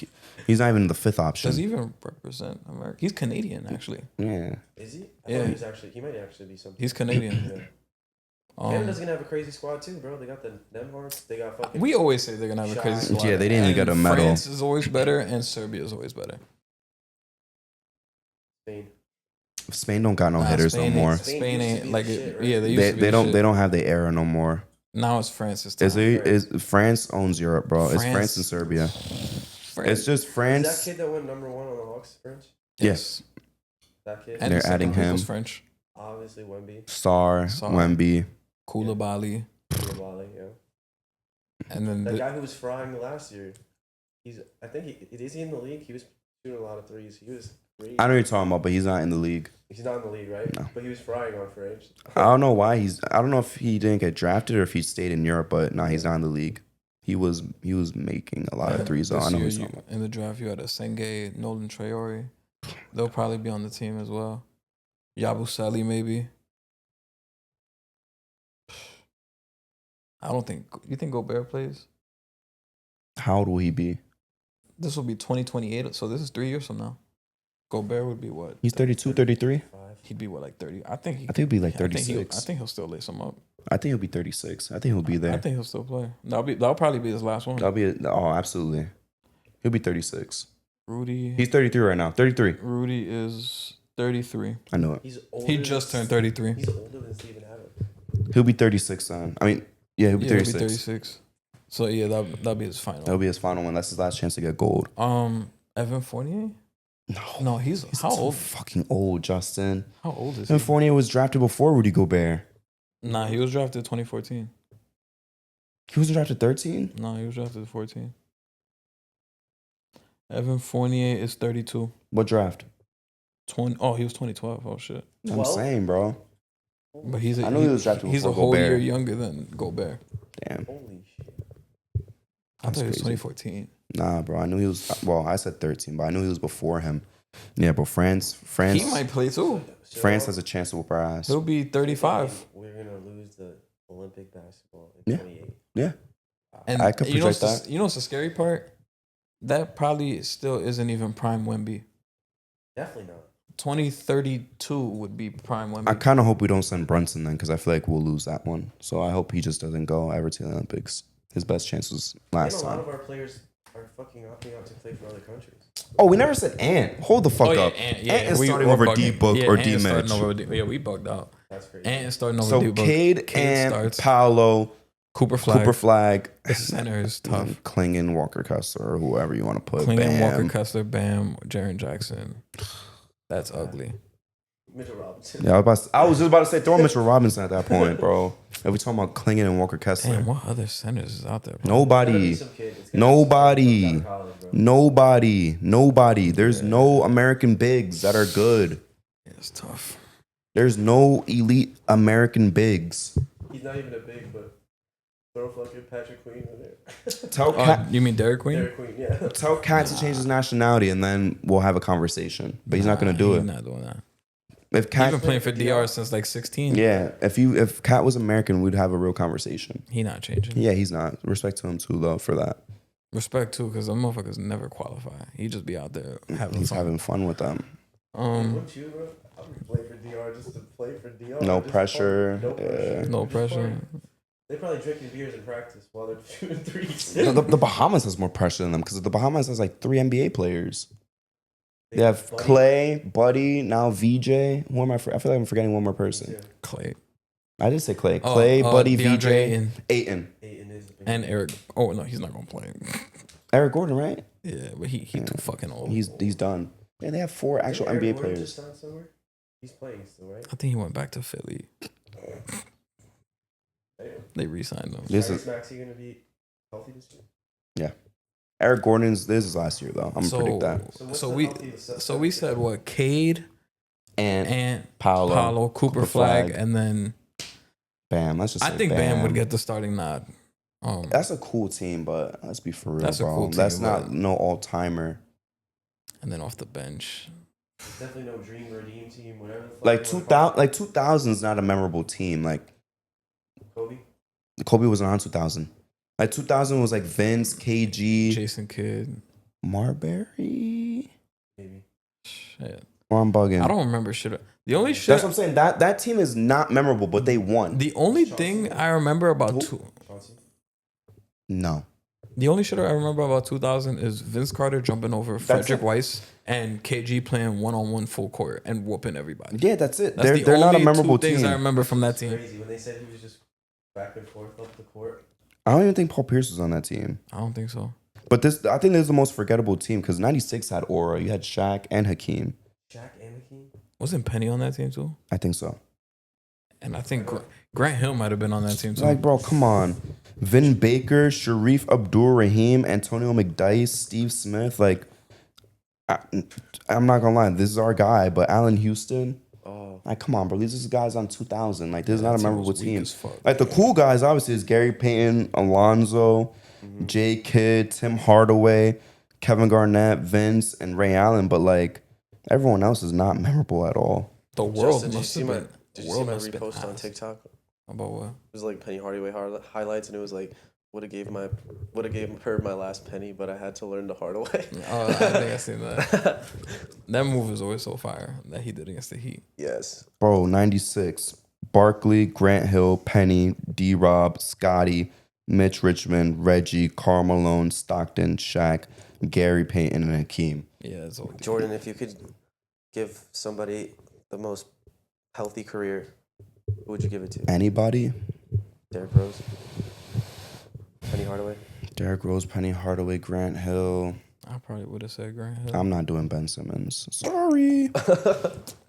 He's not even the fifth option. Does he even represent America? He's Canadian, actually. Yeah. Is he? Yeah. He might actually be something. He's Canadian. Yeah. Canada's gonna have a crazy squad too, bro. They got the Nemharts. They got fucking. We always say they're gonna have a crazy Shaq. squad. Yeah, they didn't even And get a medal. France is always better, and Serbia is always better. Spain. Spain don't got no Nah, hitters Spain no more. ain't- Spain used to ain't be like the it. shit, right? Yeah, they used to be They the don't shit. they don't have the era no more. Now it's France's time. Is France owns Europe, bro. It's France. France and Serbia. France. It's just Is that France. kid that went number 1 on the Hawks French? Yes. That kid. And They're the second adding pick him. was French. Obviously Wemby. Sar, Sarr. Wemby. Koulibaly. Koulibaly, yeah. And then That guy who was frying last year. I think is he in the league? He was shooting a lot of threes. He was great. I know what you're talking about, but he's not in the league. He's not in the league, right? No. But he was frying on French. I don't know why I don't know if he didn't get drafted or if he stayed in Europe, but no, he's not in the league. He was making a lot of threes. Though. I this know year he's not. in the draft, you had a Senge, Nolan Traore. They'll probably be on the team as well. Yabusele maybe. I don't think. You think Gobert plays? How old will he be? This will be 2028, so this is 3 years from now. Gobert would be what? He's 32, 33. He'd be what, like 30? I think I think he'll be like I think 36. I think he'll still lace him up. I think he'll be 36. I think he'll be I there. think he'll still play. That'll probably be his last one. Absolutely. He'll be 36. Rudy. He's 33 right now. 33. Rudy is 33. I know it. He's older He just turned 33. He's older than Steven Adams. He'll be 36 then. I mean, yeah, he'll be Yeah, he'll 36. be 36. So yeah, that'll be his final. That'll be his final one. That's his last chance to get gold. Evan Fournier? No. No, he's how too old? fucking old, Justin. How old is Evan he? Fournier was drafted before Rudy Gobert. Nah, he was drafted 2014. He was drafted 13? No, he was drafted 14. Evan Fournier is 32. What draft? 20. Oh, he was 2012. Oh shit. I'm 12? saying, bro. But he's a, I know he was drafted he's a before whole year Gobert. younger than Gobert. Damn. Holy shit. I That's thought he was crazy. 2014. Nah, bro. I knew he was. Well, I said 13, but I knew he was before him. Yeah, but France He might play too. France has a chance to whoop our ass. He'll be 35. We're gonna lose the Olympic basketball Yeah. in 28. Yeah. And I could you know project what's that. You know what's the scary part? That probably still isn't even prime Wemby. Definitely not. 2032 would be prime Wemby. I kind of hope we don't send Brunson then, because I feel like we'll lose that one. So I hope he just doesn't go ever to the Olympics. His best chance was last And a lot time. of our players are fucking opting out to play for other countries. Oh, we never said Ant. Hold the fuck Oh, yeah, up. Ant, Ant is we starting were over bugging. D Book Yeah, or Ant D is starting Mitch. over D- Yeah, we bugged out. That's crazy. Ant is starting over So D Book. Cade, Ant, Paolo, Cooper Flag. Cooper Flag, The center is tough. Klingon, Walker Kessler, or whoever you want to put. Klingon, Bam. Walker Kessler, Bam, Jaren Jackson. That's ugly. Mitchell Robinson. Yeah, I was just about to say throw Mitchell Robinson at that point, bro. If we talking about Klingon and Walker Kessler, Damn, what other centers is out there? Bro? Gotta nobody. be some kid. It's gotta be Nobody. some kid out of college, bro. Nobody. There's no American bigs that are good. Yeah, it's tough. There's no elite American bigs. He's not even a big, but throw fucking Patrick Queen in there. Tell Cat, You mean Derek Queen? Derek Queen, yeah. tell Cat to change his nationality, and then we'll have a conversation. But he's not gonna do He's it. not doing that. If He's Cat, been playing for DR since like 16. yeah, if Cat was American, we'd have a real conversation. He not changing. Yeah, he's not. Respect to him too, though, for that. Respect too, because them motherfuckers never qualify. He just be out there having He's fun. having fun with them. Wouldn't you, bro? I would play for DR just to play for DR. No Just pressure. No pressure. Yeah. no Just pressure. party. They probably drinking beers in practice while they're shooting threes. The Bahamas has more pressure than them because the Bahamas has like 3 NBA players. They have Buddy. Clay, Buddy, now VJ. Who am I? I feel like I'm forgetting one more person. Clay. I did say Clay. Clay, Buddy, DeAndre VJ, Ayton Aiton, Ayton is the big and Eric. Oh no, he's not gonna play. Eric Gordon, right? Yeah, but he too fucking old. He's done. And they have 4 actual Didn't NBA Eric Gordon players. just sign somewhere? He's playing still, right? I think he went back to Philly. They re-signed him. This Tyrese is Maxey gonna be healthy this year? Eric Gordon's. This is last year though. I'm gonna predict that. what's So the we healthiest- so we said what? Cade And and Paolo. Paulo, Cooper Flag, and then Bam. Let's just. I say think Bam would get the starting nod. That's a cool team, but let's be for real, That's a bro. cool That's team, not but- no all timer. And then off the bench, It's definitely no dream or redeem team, whatever. the fuck Like you wanna call 2000 is not a memorable team. Like it. Kobe. Kobe was on 2000. Like 2000 was like Vince, KG, Jason Kidd. Marbury. Maybe. Shit, Or I'm bugging. I don't remember shit. The only shit. That's what I'm saying. That team is not memorable, but they won. The only thing I remember about Chauncey. No. the only shit I remember about 2000 is Vince Carter jumping over Frederick it. Weiss and KG playing 1-on-1 full court and whooping everybody. Yeah, that's it. That's They're not a memorable two things team. I remember from that team. Crazy when they said he was just back and forth up the court. I don't even think Paul Pierce was on that team. I don't think so. But I think this is the most forgettable team because 96 had Aura. You had Shaq and Hakeem. Shaq and Hakeem. Wasn't Penny on that team too? I think so. And I think Grant Hill might have been on that team too. Like, bro, come on. Vin Baker, Sharif Abdul Rahim, Antonio McDyess, Steve Smith. Like, I'm not gonna lie, this is our guy. But Allen Houston, Oh, like, come on, bro. These are guys on 2000. Like, this is That not a team memorable was weak team. as fuck. Like, the cool guys obviously is Gary Payton, Alonzo, Jay Kidd, Tim Hardaway, Kevin Garnett, Vince, and Ray Allen. But like, everyone else is not memorable at all. The world Justin, must have been. Did the you see world my must have been repost on ass. TikTok? It About what? was like Penny Hardaway highlights, and it was like would have gave her my last penny, but I had to learn the hard way. Oh, I think I seen that. That move is always so fire that he did against the Heat. Yes. Bro, 96. Barkley, Grant Hill, Penny, D-Rob, Scotty, Mitch Richmond, Reggie, Karl Malone, Stockton, Shaq, Gary Payton, and Hakeem. Yeah, it's all Jordan, if you could give somebody the most healthy career, who would you give it to? Anybody? Derrick Rose? Penny Hardaway? Derrick Rose, Penny Hardaway, Grant Hill. I probably would have said Grant Hill. I'm not doing Ben Simmons. Sorry.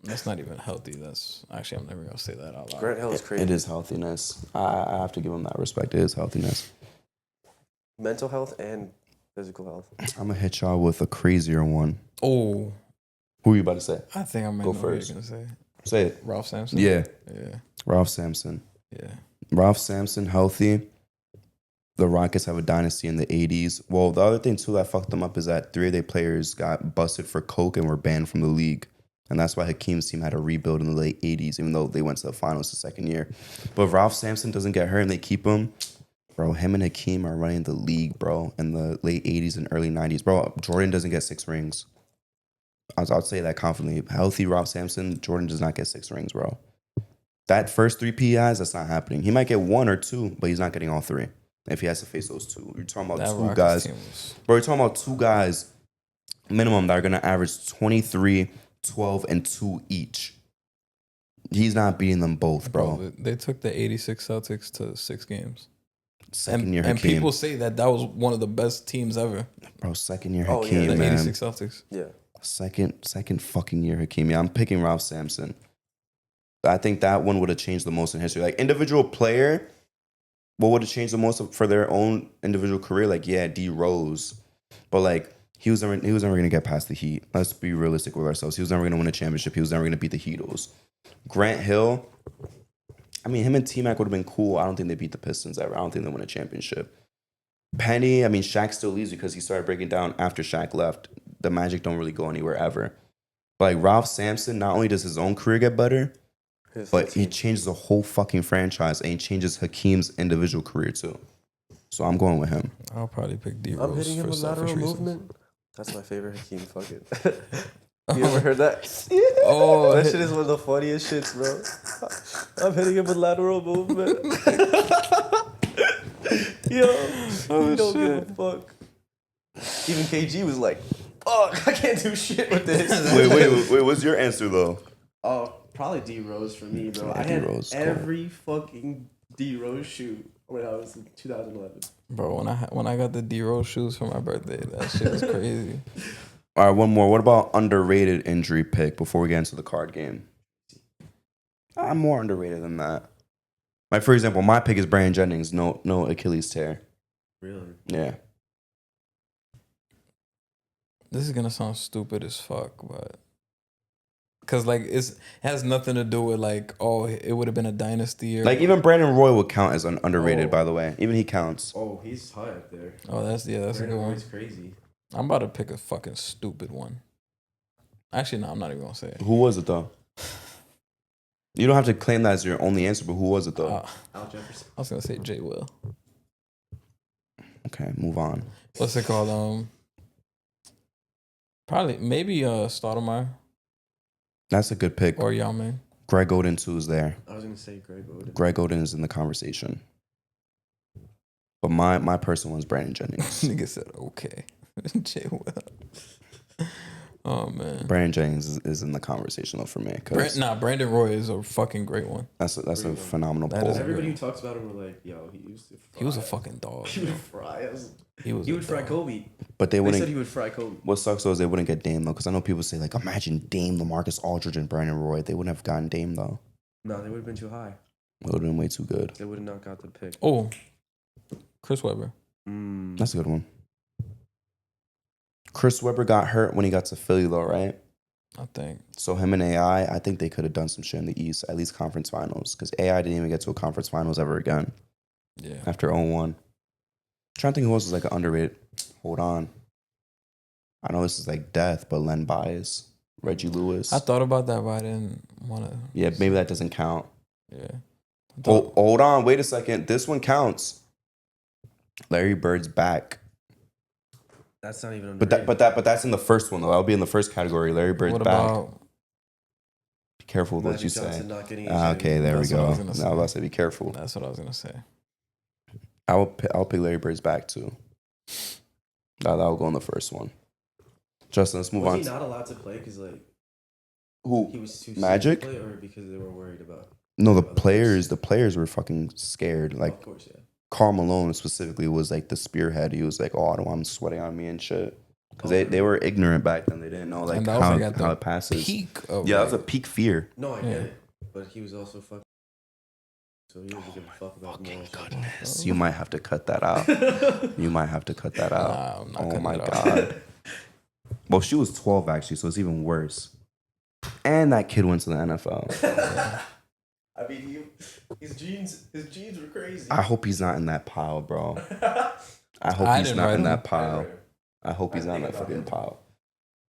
That's not even healthy. That's actually I'm never gonna say that out loud. Grant Hill is crazy. It is healthiness. I have to give him that respect. It is healthiness. Mental health and physical health. I'm going to hit y'all with a crazier one. Oh, Who are you about to say? I think I might Go know first. what you're gonna say. Say it. Ralph Sampson. Yeah. Yeah. Ralph Sampson. Yeah. Ralph Sampson, healthy. The Rockets have a dynasty in the 80s. Well, the other thing, too, that fucked them up is that 3 of their players got busted for coke and were banned from the league. And that's why Hakeem's team had to rebuild in the late 80s, even though they went to the finals the second year. But if Ralph Sampson doesn't get hurt and they keep him, bro, him and Hakeem are running the league, bro, in the late 80s and early 90s. Bro, Jordan doesn't get 6 rings. I'll say that confidently. Healthy Ralph Sampson, Jordan does not get 6 rings, bro. That first 3 PIs, that's not happening. He might get 1 or 2, but he's not getting all 3 if he has to face those 2. You're talking about That 2 Rockets guys. team was- Bro, you're talking about 2 guys minimum that are going to average 23, 12, and 2 each. He's not beating them both, bro. They took the 86 Celtics to 6 games. Second year And Hakeem. people say that was one of the best teams ever. Bro, second year Oh, yeah, Hakeem, The man. 86 Celtics. Yeah. Second fucking year Hakeem. Yeah, I'm picking Ralph Sampson. I think that one would have changed the most in history. Like, individual player, what would have changed the most for their own individual career? Like, yeah, D Rose. But, like, he was never going to get past the Heat. Let's be realistic with ourselves. He was never going to win a championship. He was never going to beat the Heatles. Grant Hill, I mean, him and T-Mac would have been cool. I don't think they beat the Pistons ever. I don't think they win a championship. Penny, I mean, Shaq still leaves because he started breaking down after Shaq left. The Magic don't really go anywhere ever. But, like, Ralph Sampson, not only does his own career get better, but he changes the whole fucking franchise and he changes Hakeem's individual career too. So I'm going with him. I'll probably pick D I'm Rose hitting him for with selfish lateral reasons. movement. That's my favorite Hakeem. Fuck it. You ever heard that? Oh, That shit is one of the funniest shits, bro. I'm hitting him with lateral movement. Yo, he don't give a fuck. Even KG was like, fuck, I can't do shit with this. Wait, what's your answer though? Oh, probably D Rose for me, bro. Yeah, I had D-Rose, cool. every fucking D Rose shoe when I was in 2011. Bro, when I got the D Rose shoes for my birthday, that shit was crazy. All right, one more. What about underrated injury pick before we get into the card game? I'm more underrated than that. Like, for example, my pick is Brandon Jennings. No Achilles tear. Really? Yeah. This is gonna sound stupid as fuck, but because like it has nothing to do with like, oh, it would have been a dynasty or Like, even Brandon Roy would count as underrated, Oh. by the way. Even he counts. Oh, he's high up there. oh, that's a good Brandon one. Roy's crazy. I'm about to pick a fucking stupid one. Actually, no, I'm not even gonna say it. Who was it, though? You don't have to claim that as your only answer, but who was it, though? Al Jefferson. I was gonna say Jay Will. Okay, move on. What's it called? Probably maybe Stoudemire That's a good pick. or Yao Ming. Greg Oden, too, is there. I was gonna say Greg Oden. Greg Oden is in the conversation. But my personal one's Brandon Jennings. Nigga said okay. Jay Will. Oh man. Brandon Jennings is in the conversation, though, for me. Cause Brandon Roy is a fucking great one. that's a Great one. phenomenal That poll. is a Everybody who talks about him were like, yo, he used to fry. He was a fucking dog. He would fry us. He was. He a would fry dog. Kobe. But they They wouldn't. said he would fry Kobe. What sucks, though, is they wouldn't get Dame, though. Because I know people say, like, imagine Dame, LaMarcus Aldridge, and Brandon Roy. They wouldn't have gotten Dame, though. No, they would have been too high. It would have been way too good. They would have not got the pick. Oh, Chris Webber. That's a good one. Chris Webber got hurt when he got to Philly, though, right? I think. So him and I think they could have done some shit in the East, at least conference finals. Because AI didn't even get to a conference finals ever again Yeah. after 0-1. Trying to think who else was like underrated. Hold on. I know this is like death, but Len Bias, Reggie Lewis. I thought about that, but I didn't want to. Yeah, maybe that doesn't count. Yeah. Hold on, wait a second. This one counts. Larry Bird's back. That's not even But that's in the first one though. That'll be in the first category. Larry Bird's What back. about? Be careful with what Magic you Johnson say. not getting Okay, there we That's what I go. was Now gonna I was say. about to say, be careful. That's what I was gonna say. I'll pick Larry Bird's back too. That'll go in the first one. Justin, let's move Was on. he not allowed to play because like Who? he was too Magic? sick to play, or because they were worried about? No, the Others. players were fucking scared. Like of course, yeah. Karl Malone specifically was like the spearhead. He was like, "Oh, I don't want him sweating on me and shit," because Oh, they were ignorant back then. They didn't know like And that was, how, like, at the how it passes. Peak of Yeah, that was a like, peak fear. No, I Yeah. get it, but he was also fucking. So he doesn't give a fuck about Fucking moral goodness, you might have to cut that out. You might have to cut that out. Nah, I'm not Oh cutting my it out. god. Well, she was 12 actually, so it's even worse. And that kid went to the NFL. I mean, his genes were crazy. I hope he's not in that pile, bro. I hope I he's didn't not write in him. that pile. I hope he's not in that fucking pile.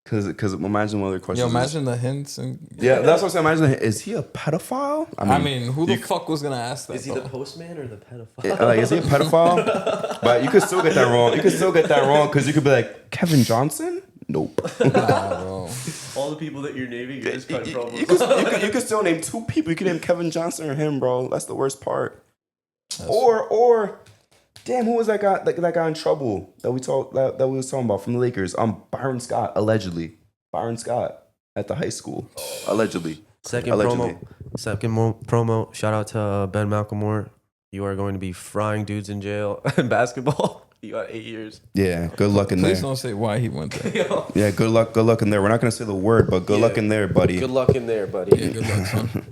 Cause imagine one other question. Yo, imagine the hints and. Yeah, that's what I'm saying. Imagine, is he a pedophile? I mean, who the you- fuck was gonna ask that? Is he the though? postman or the pedophile? Like, is he a pedophile? But you could still get that wrong. You could still get that wrong because you could be like Kevin Johnson. Nope. Nah, bro. All the people that you're naming are just kind of problems. You could still name two people. You could name Kevin Johnson or him, bro. That's the worst part. Or, damn, who was that guy? That guy in trouble that we was talking about from the Lakers? Byron Scott, allegedly. Byron Scott at the high school, allegedly. Second Allegedly. promo. Shout out to Ben McLemore. You are going to be frying dudes in jail in basketball. You got 8 years. Yeah, good luck in Please there. don't say why he went there. Yo. Yeah, good luck in there. We're not gonna say the word, but good Yeah. luck in there, buddy. Good luck in there, buddy. Yeah, good luck, son.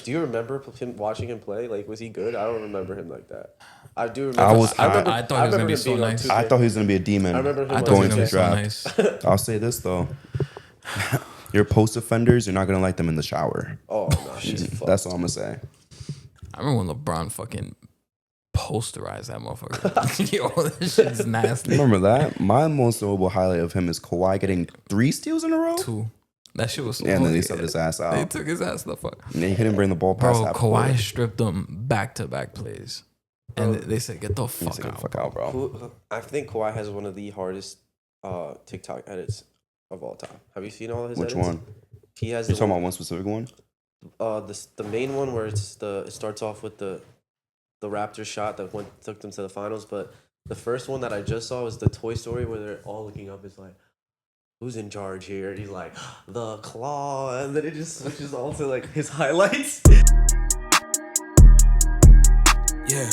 Do you remember him watching him play? Like, was he good? I don't remember him like that. I do remember. I thought he was gonna remember be him so being on nice. 2K. I thought he was gonna be a demon. I remember him I on thought he going was to the gonna be draft. so nice. I'll say this though. Your post offenders, you're not gonna like them in the shower. Oh no, he's fucked. That's all I'm gonna say. I remember when LeBron fucking posterized that motherfucker. Yo, this shit's nasty. Remember that? My most notable highlight of him is Kawhi getting 3 steals in a row. Two. That shit was so Yeah, and then they funny. subbed his ass They out. took his ass the fuck. And he couldn't bring the ball past Bro, half Kawhi court. stripped them back-to-back plays. And they said, get the He fuck said, out. "Fuck out, bro." I think Kawhi has one of the hardest TikTok edits of all time. Have you seen all his Which edits? one? He has You're the talking one, about one specific one? the main one where it starts off with the Raptors shot that took them to the finals, but the first one that I just saw was the Toy Story where they're all looking up. It's like, who's in charge here? And he's like, the claw, and then it just switches all to like his highlights. Yeah.